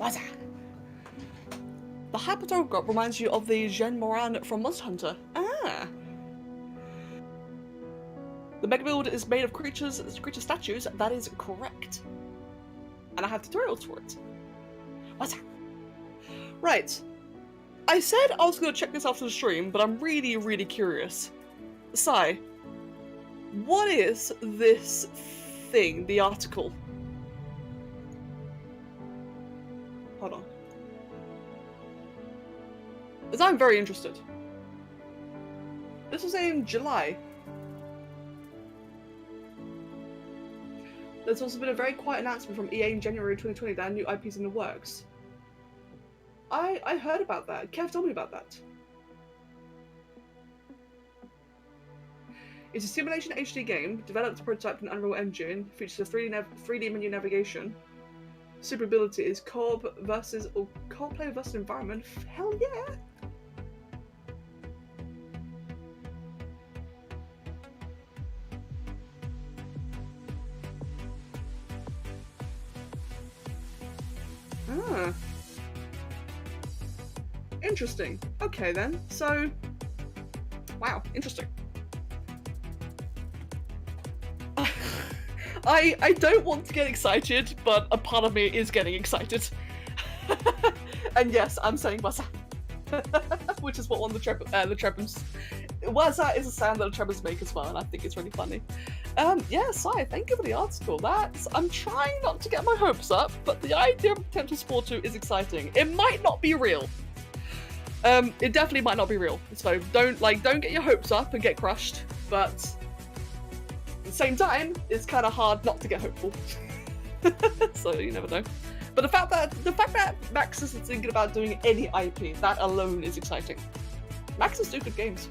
What's that? The Hypertone Grub reminds you of the Gen Moran from Monster Hunter. Ah. The Mega Build is made of creature statues. That is correct. And I have tutorials for it. What's that? Right. I said I was going to check this after the stream, but I'm really, really curious. Sai, what is this thing, the article? Hold on. Because I'm very interested. This was in July. There's also been a very quiet announcement from EA in January 2020 that new IPs in the works. I heard about that. Kev told me about that. It's a simulation HD game, developed prototyped in Unreal Engine, features a 3D menu navigation. Super abilities, co-op versus, or co-op player versus environment. Hell yeah! Ah. Interesting. Okay then. So, wow, interesting. I don't want to get excited, but a part of me is getting excited. And yes, I'm saying wazza, which is what one of the Trebums. Wazza is a sound that the Trebums make as well, and I think it's really funny. Yeah, Sai, thank you for the article. I'm trying not to get my hopes up, but the idea of potential Spore 2 is exciting. It might not be real. It definitely might not be real. So don't get your hopes up and get crushed, but at the same time, it's kind of hard not to get hopeful. So you never know. But the fact that Max is thinking about doing any IP, that alone is exciting. Max is do good games.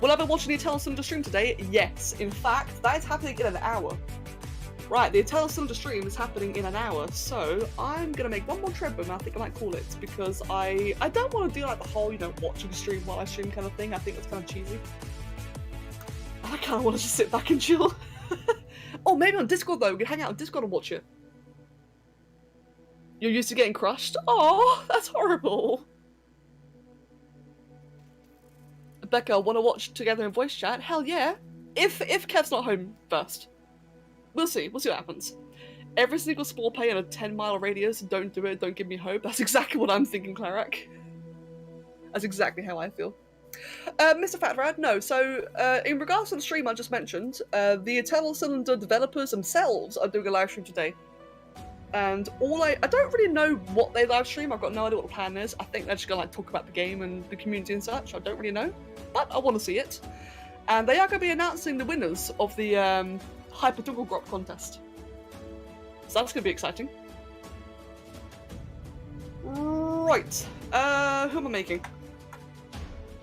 Will I be watching the Eternal Cylinder stream today? Yes. In fact, that is happening in an hour. Right, the Eternal Cylinder stream is happening in an hour, so I'm gonna make one more Trebum, and I think I might call it, because I don't want to do like the whole, watching stream while I stream kind of thing. I think that's kind of cheesy. I kind of want to just sit back and chill. Oh, maybe on Discord though. We can hang out on Discord and watch it. You're used to getting crushed? Oh, that's horrible. Becca, want to watch together in voice chat? Hell yeah. If Kev's not home first. We'll see. We'll see what happens. Every single Spore play in a 10-mile radius, don't do it, don't give me hope. That's exactly what I'm thinking, Clarak. That's exactly how I feel. Mr. Fatrad, no. So, in regards to the stream I just mentioned, the Eternal Cylinder developers themselves are doing a live stream today. And I don't really know what they live stream. I've got no idea what the plan is. I think they're just gonna talk about the game and the community and such. I don't really know, but I want to see it. And they are going to be announcing the winners of the Hyper Grop contest. So that's going to be exciting. Right. Who am I making?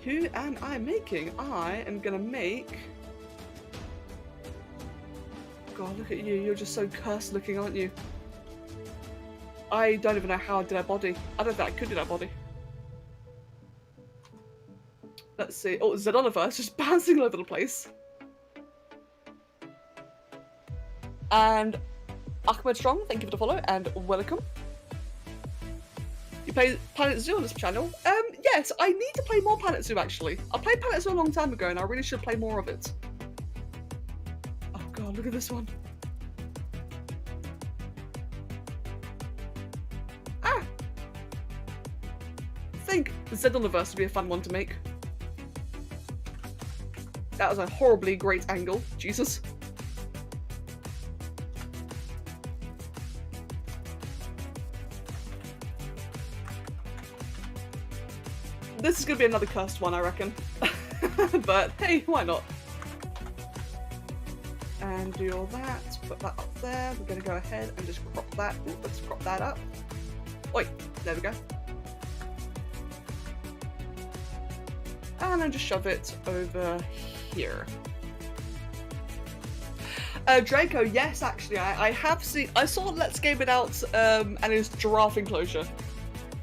Who am I making? I am going to make... God, look at you. You're just so cursed looking, aren't you? I don't even know how I did that body. I don't think I could do that body. Let's see. Oh, Zedonifer is just bouncing all over the place. And Ahmed Strong, thank you for the follow and welcome. You play Planet Zoo on this channel? Yes, I need to play more Planet Zoo actually. I played Planet Zoo a long time ago and I really should play more of it. Oh god, look at this one. Ah! I think Zedoniverse would be a fun one to make. That was a horribly great angle. Jesus. This is going to be another cursed one, I reckon. But hey, why not? And do all that. Put that up there. We're going to go ahead and just crop that. Ooh, let's crop that up. Wait, there we go. And then just shove it over here. Draco, yes, actually, I have seen. I saw Let's Game It Out and his giraffe enclosure,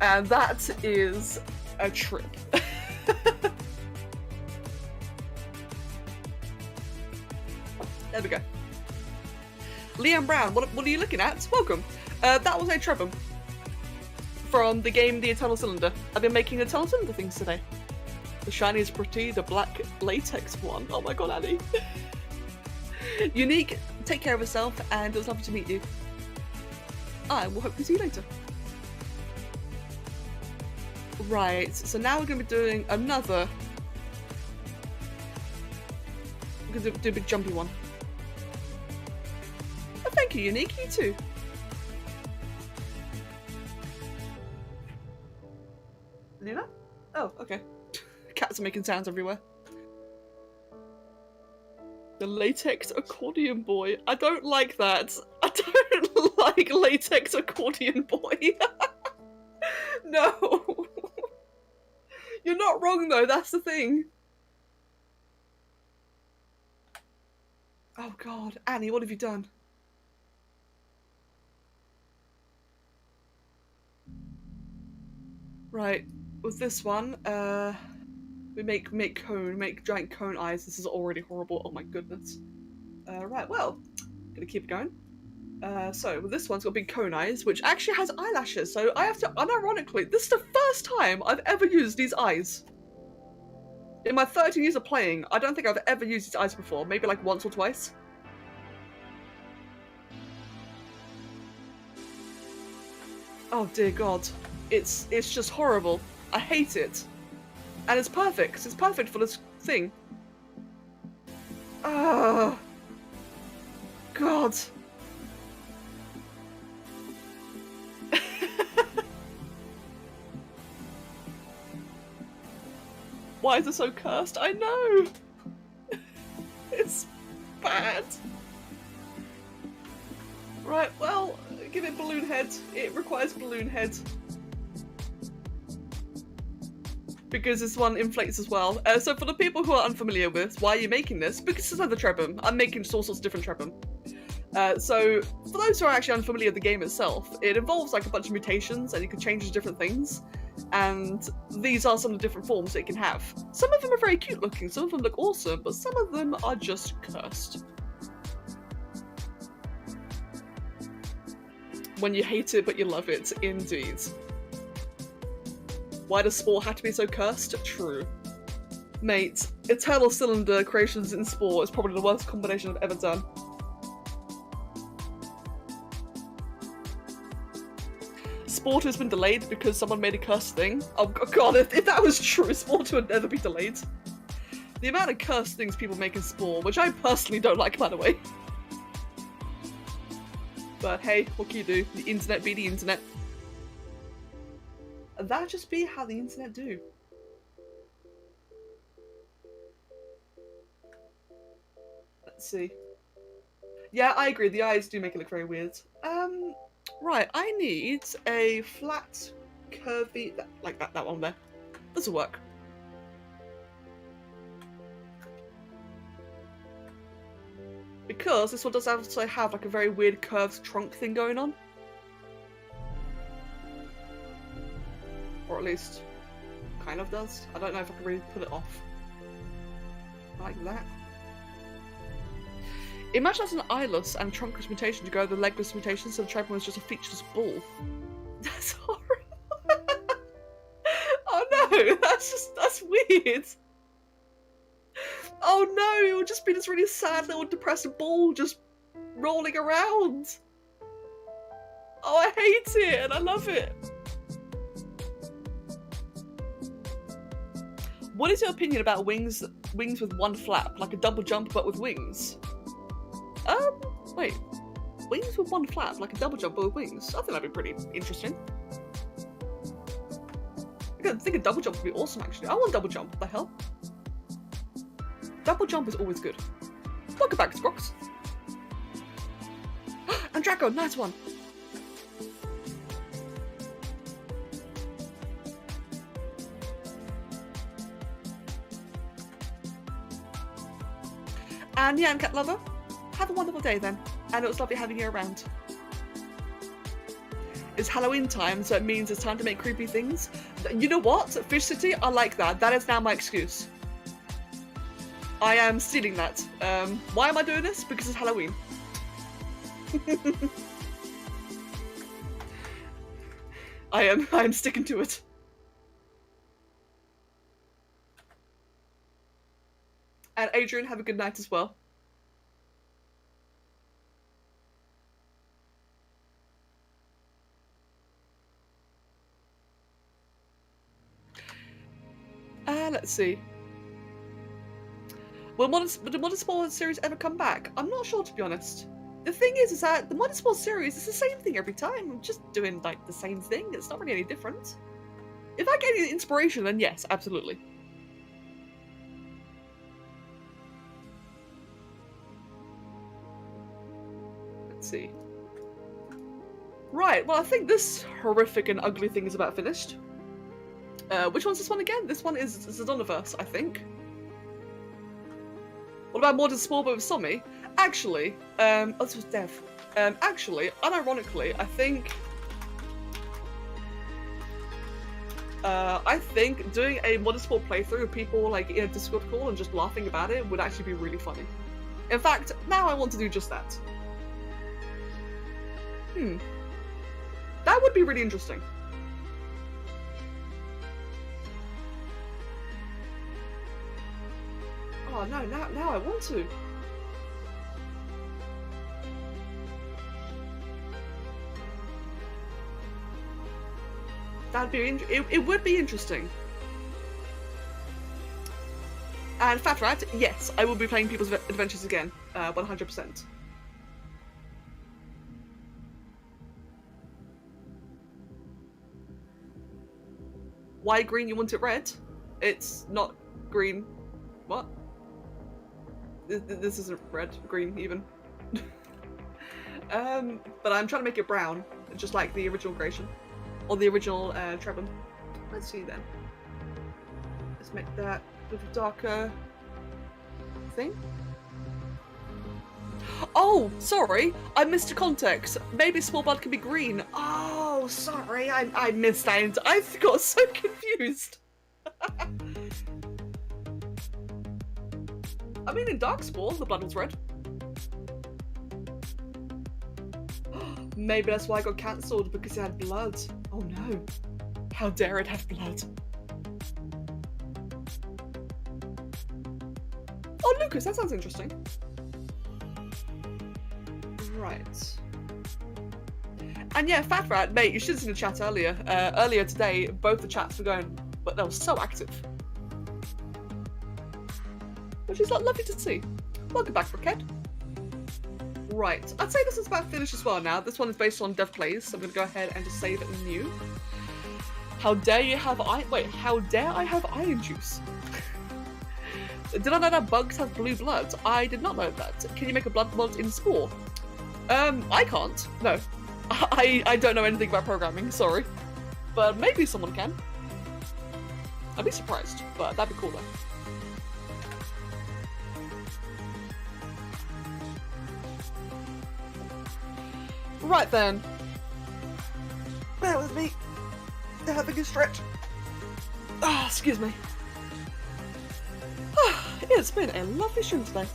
and that is a trip. There we go. Liam Brown, what are you looking at? Welcome. That was a Trebum. from the game The Eternal Cylinder. I've been making Eternal Cylinder things today. The shiny is pretty, the black latex one. Oh my god, Annie. Unique, take care of yourself, and it was lovely to meet you. I will hope to see you later. Right, so now we're going to be doing another... We're going to do a big jumpy one. Oh, thank you, Unique. You too. Luna? Oh, okay. Cats are making sounds everywhere. The latex accordion boy. I don't like that. I don't like latex accordion boy. No. You're not wrong though, that's the thing. Oh god, Annie, what have you done? Right, with this one, we make giant cone eyes. This is already horrible. Oh my goodness. Right, well, gonna keep it going. So with this one, it's got big cone eyes, which actually has eyelashes. So I have to, unironically, this is the first time I've ever used these eyes. In my 13 years of playing, I don't think I've ever used these eyes before. Maybe like once or twice. Oh dear god. It's just horrible. I hate it. And it's perfect. It's perfect for this thing. Oh. God. Why is it so cursed? I know! It's bad. Right, well, give it balloon head. It requires balloon head. Because this one inflates as well. So for the people who are unfamiliar with why are you making this, because it's another Trebham. I'm making just all sorts of different Trebham. So for those who are actually unfamiliar with the game itself, it involves like a bunch of mutations and you can change different things. And these are some of the different forms that it can have. Some of them are very cute looking, some of them look awesome, but some of them are just cursed. When you hate it but you love it, indeed. Why does Spore have to be so cursed? True. Mate, Eternal Cylinder creations in Spore is probably the worst combination I've ever done. Spore 2 has been delayed because someone made a cursed thing. Oh god, if that was true, Spore 2 would never be delayed. The amount of cursed things people make in Spore, which I personally don't like, by the way. But hey, what can you do? The internet be the internet. And that'd just be how the internet do. Let's see. Yeah, I agree, the eyes do make it look very weird. Right, I need a flat, curvy, like that one there. This'll work. Because this one does also have like a very weird curved trunk thing going on. Or at least, kind of does. I don't know if I can really pull it off. Like that. Imagine that's an eyeless and trunkless mutation to go with the legless mutation, so the Trebham was just a featureless bull. That's horrible. Oh no, that's weird. Oh no, it would just be this really sad little depressed bull just rolling around. Oh, I hate it and I love it. What is your opinion about wings with one flap, like a double jump but with wings? Wait. Wings with one flap, like a double jump but with wings? I think that'd be pretty interesting. I think a double jump would be awesome, actually. I want double jump, what the hell? Double jump is always good. Welcome back, Scrox. And Draco, nice one. And yeah, Cat Lover, have a wonderful day then. And it was lovely having you around. It's Halloween time, so it means it's time to make creepy things. You know what? Fish City, I like that. That is now my excuse. I am stealing that. Why am I doing this? Because it's Halloween. I am sticking to it. And Adrian, have a good night as well. Let's see. Will the Modern Spore series ever come back? I'm not sure, to be honest. The thing is that the Modern Spore series is the same thing every time. I'm just doing like the same thing. It's not really any different. If I get any inspiration, then yes, absolutely. Let's see. Right, well, I think this horrific and ugly thing is about finished. Which one's this one again? This one is Zidoniverse, I think. What about Modern Spore but with Somi? Actually, oh, this was Dev. Actually, unironically, I think doing a Modern Spore playthrough with people like in a Discord call and just laughing about it would actually be really funny. In fact, now I want to do just that. That would be really interesting. Oh no, now I want to. That'd be it would be interesting. And Fat Rat, yes, I will be playing People's Adventures again, 100%. Why green? You want it red? It's not green. What? This isn't red, green even. But I'm trying to make it brown, just like the original creation. Or the original Trebon. Let's see then. Let's make that a little darker thing. Oh, sorry, I missed the context. Maybe Small Blood can be green. Oh, sorry, I missed that. I got so confused. I mean, in Dark Spore, the blood was red. Maybe that's why I got cancelled, because it had blood. Oh no. How dare it have blood? Oh, Lucas, that sounds interesting. Right. And yeah, Fat Rat, mate, you should have seen the chat earlier. Earlier today, both the chats were going, but they were so active. Which is lovely to see. Welcome back, Brickhead. Right, I'd say this is about finished as well now. This one is based on Dev Plays, so I'm going to go ahead and just save it new. How dare you have how dare I have iron juice? Did I know that bugs have blue blood? I did not know that. Can you make a blood mod in Spore? I can't. No. I don't know anything about programming, sorry. But maybe someone can. I'd be surprised, but that'd be cool though. Right then. Bear with me. Having a stretch. Ah, excuse me. It's been a lovely stream today.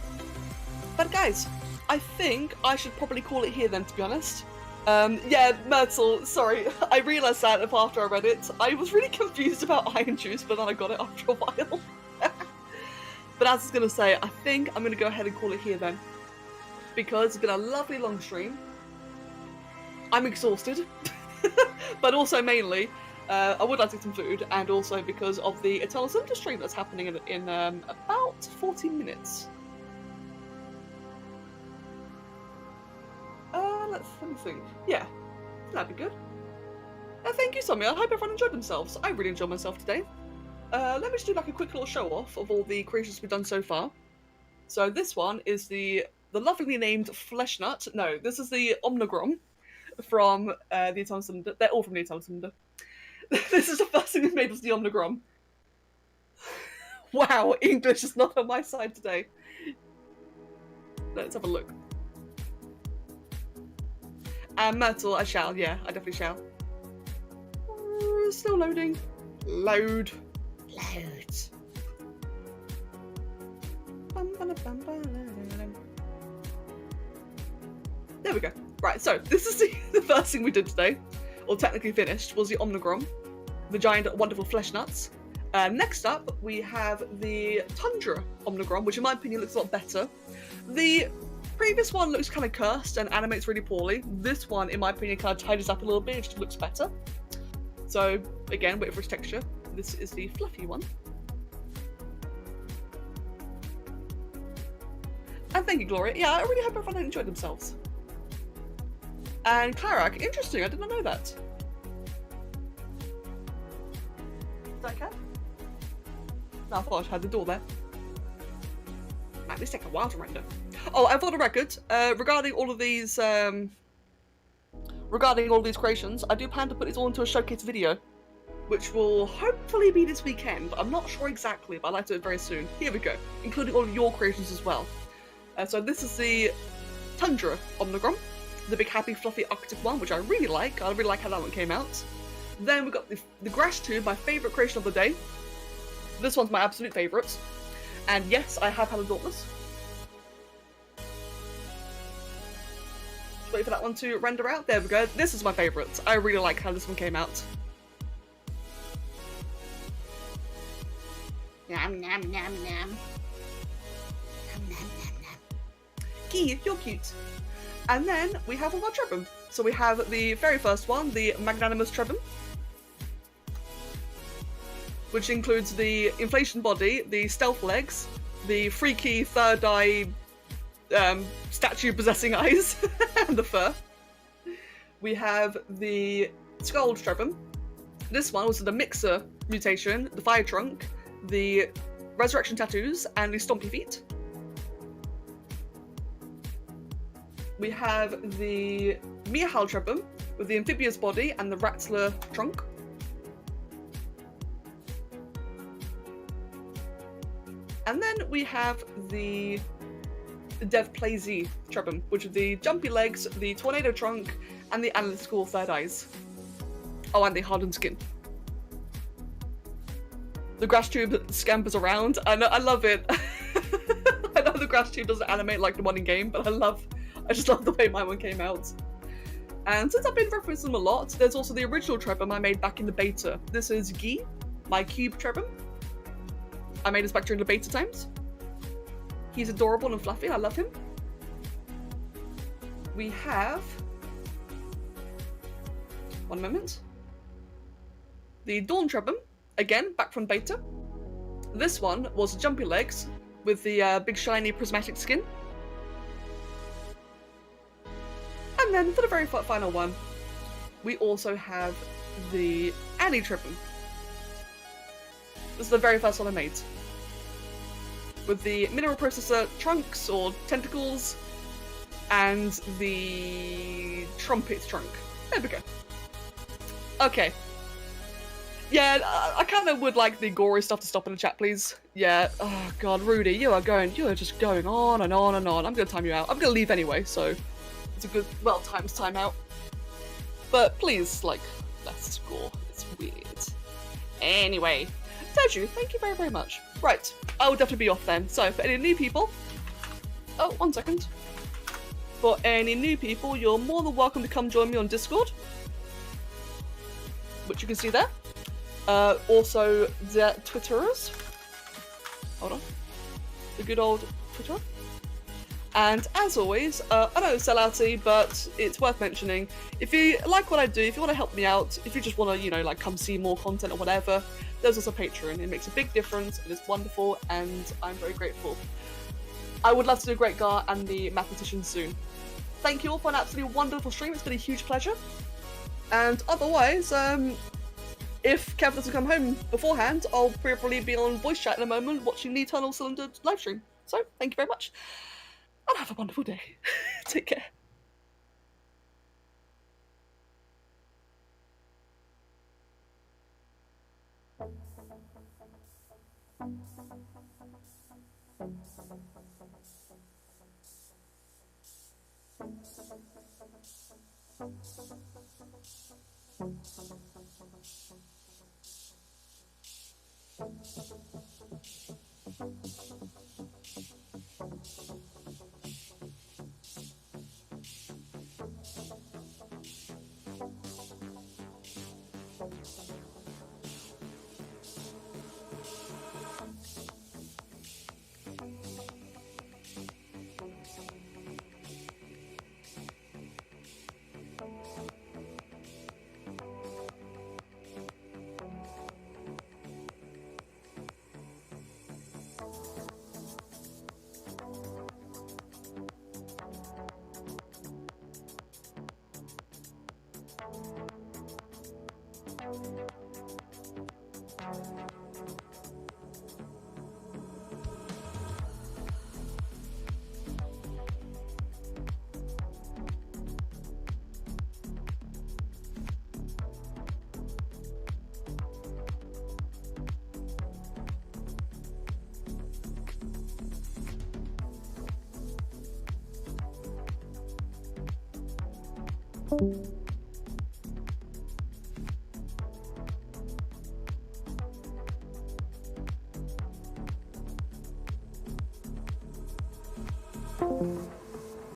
But guys, I think I should probably call it here then, to be honest. Yeah, Myrtle, sorry, I realised that after I read it. I was really confused about iron juice, but then I got it after a while. But as I was going to say, I think I'm going to go ahead and call it here then. Because it's been a lovely long stream. I'm exhausted. But also mainly, I would like to get some food, and also because of the Eternal Cinder stream that's happening in about 14 minutes. Let me think. Yeah, that'd be good. Thank you, Somi. I hope everyone enjoyed themselves. I really enjoyed myself today. Let me just do like a quick little show off of all the creations we've done so far. So this one is the lovely named Fleshnut. No, this is the Omnigrom from the Eternal Cinder. They're all from the Eternal Cinder. This is the first thing we've made was the Omnigrom. Wow, English is not on my side today. Let's have a look. And Myrtle, I shall, yeah, I definitely shall. Still loading. Load. There we go. Right, so this is the first thing we did today. or technically finished, was the Omnigrom, the giant wonderful flesh nuts. Next up, we have the Tundra Omnigrom, which in my opinion looks a lot better. The previous one looks kind of cursed and animates really poorly. This one, in my opinion, kind of tidies up a little bit, it just looks better. So, again, wait for its texture. This is the fluffy one. And thank you, Gloria. Yeah, I really hope everyone enjoyed themselves. And Clarak, interesting, I did not know that. Is that okay? No, I thought I had the door there. Man, this takes a while to render. Oh, and for the record, regarding all of these creations, I do plan to put these all into a showcase video, which will hopefully be this weekend. I'm not sure exactly, but I'd like to do it very soon. Here we go, including all of your creations as well. So this is the Tundra Omnigrom, the big happy fluffy Arctic one, which I really like. I really like how that one came out. Then we've got the Grass Tube, my favourite creation of the day. This one's my absolute favourite. And yes, I have had a Dauntless. Just wait for that one to render out. There we go. This is my favourite. I really like how this one came out. Yum, yum, yum, yum. Yum, yum, yum, yum. Key, you're cute. And then we have all our Trebham. So we have the very first one, the Magnanimous Trebham, which includes the inflation body, the stealth legs, the freaky third eye statue possessing eyes, and the fur. We have the Skull Trebham. This one was the Mixer mutation, the Fire Trunk, the Resurrection Tattoos, and the Stompy Feet. We have the Mihal Trebham with the amphibious body and the Rattler trunk. And then we have the Dev Play Z Trebham, which is the jumpy legs, the tornado trunk, and the analytical third eyes. Oh, and the hardened skin. The grass tube scampers around. I know, I love it. I know the grass tube doesn't animate like the one in game, but I just love the way my one came out. And since I've been referencing them a lot, there's also the original Trebham I made back in the beta. This is Guy, my cube Trebham. I made this back during the beta times. He's adorable and fluffy, I love him. We have... one moment. The Dawn Trebham, again, back from beta. This one was jumpy legs with the big shiny prismatic skin. And then for the very final one, we also have the Annie Trebham. This is the very first one I made. With the mineral processor trunks or tentacles and the trumpet trunk. There we go. Okay. Yeah, I kind of would like the gory stuff to stop in the chat, please. Yeah, oh god, Rudy, you are just going on and on and on. I'm gonna time you out. I'm gonna leave anyway, so it's a good, well-timed timeout. But please, like, less gore. It's weird. Anyway, Teju, thank you very, very much. Right, I will definitely be off then. So, for any new people... Oh, 1 second. For any new people, you're more than welcome to come join me on Discord, which you can see there. Also, the Twitterers. Hold on. The good old Twitter. And as always, I know it's sellouty, but it's worth mentioning. If you like what I do, if you want to help me out, if you just want to, you know, like come see more content or whatever, there's also Patreon. It makes a big difference, and it's wonderful, and I'm very grateful. I would love to do Great Gar and the Mathematician soon. Thank you all for an absolutely wonderful stream. It's been a huge pleasure. And otherwise, if Kev doesn't come home beforehand, I'll probably be on voice chat in a moment watching the Eternal Cylinder livestream. So, thank you very much. And have a wonderful day. Take care.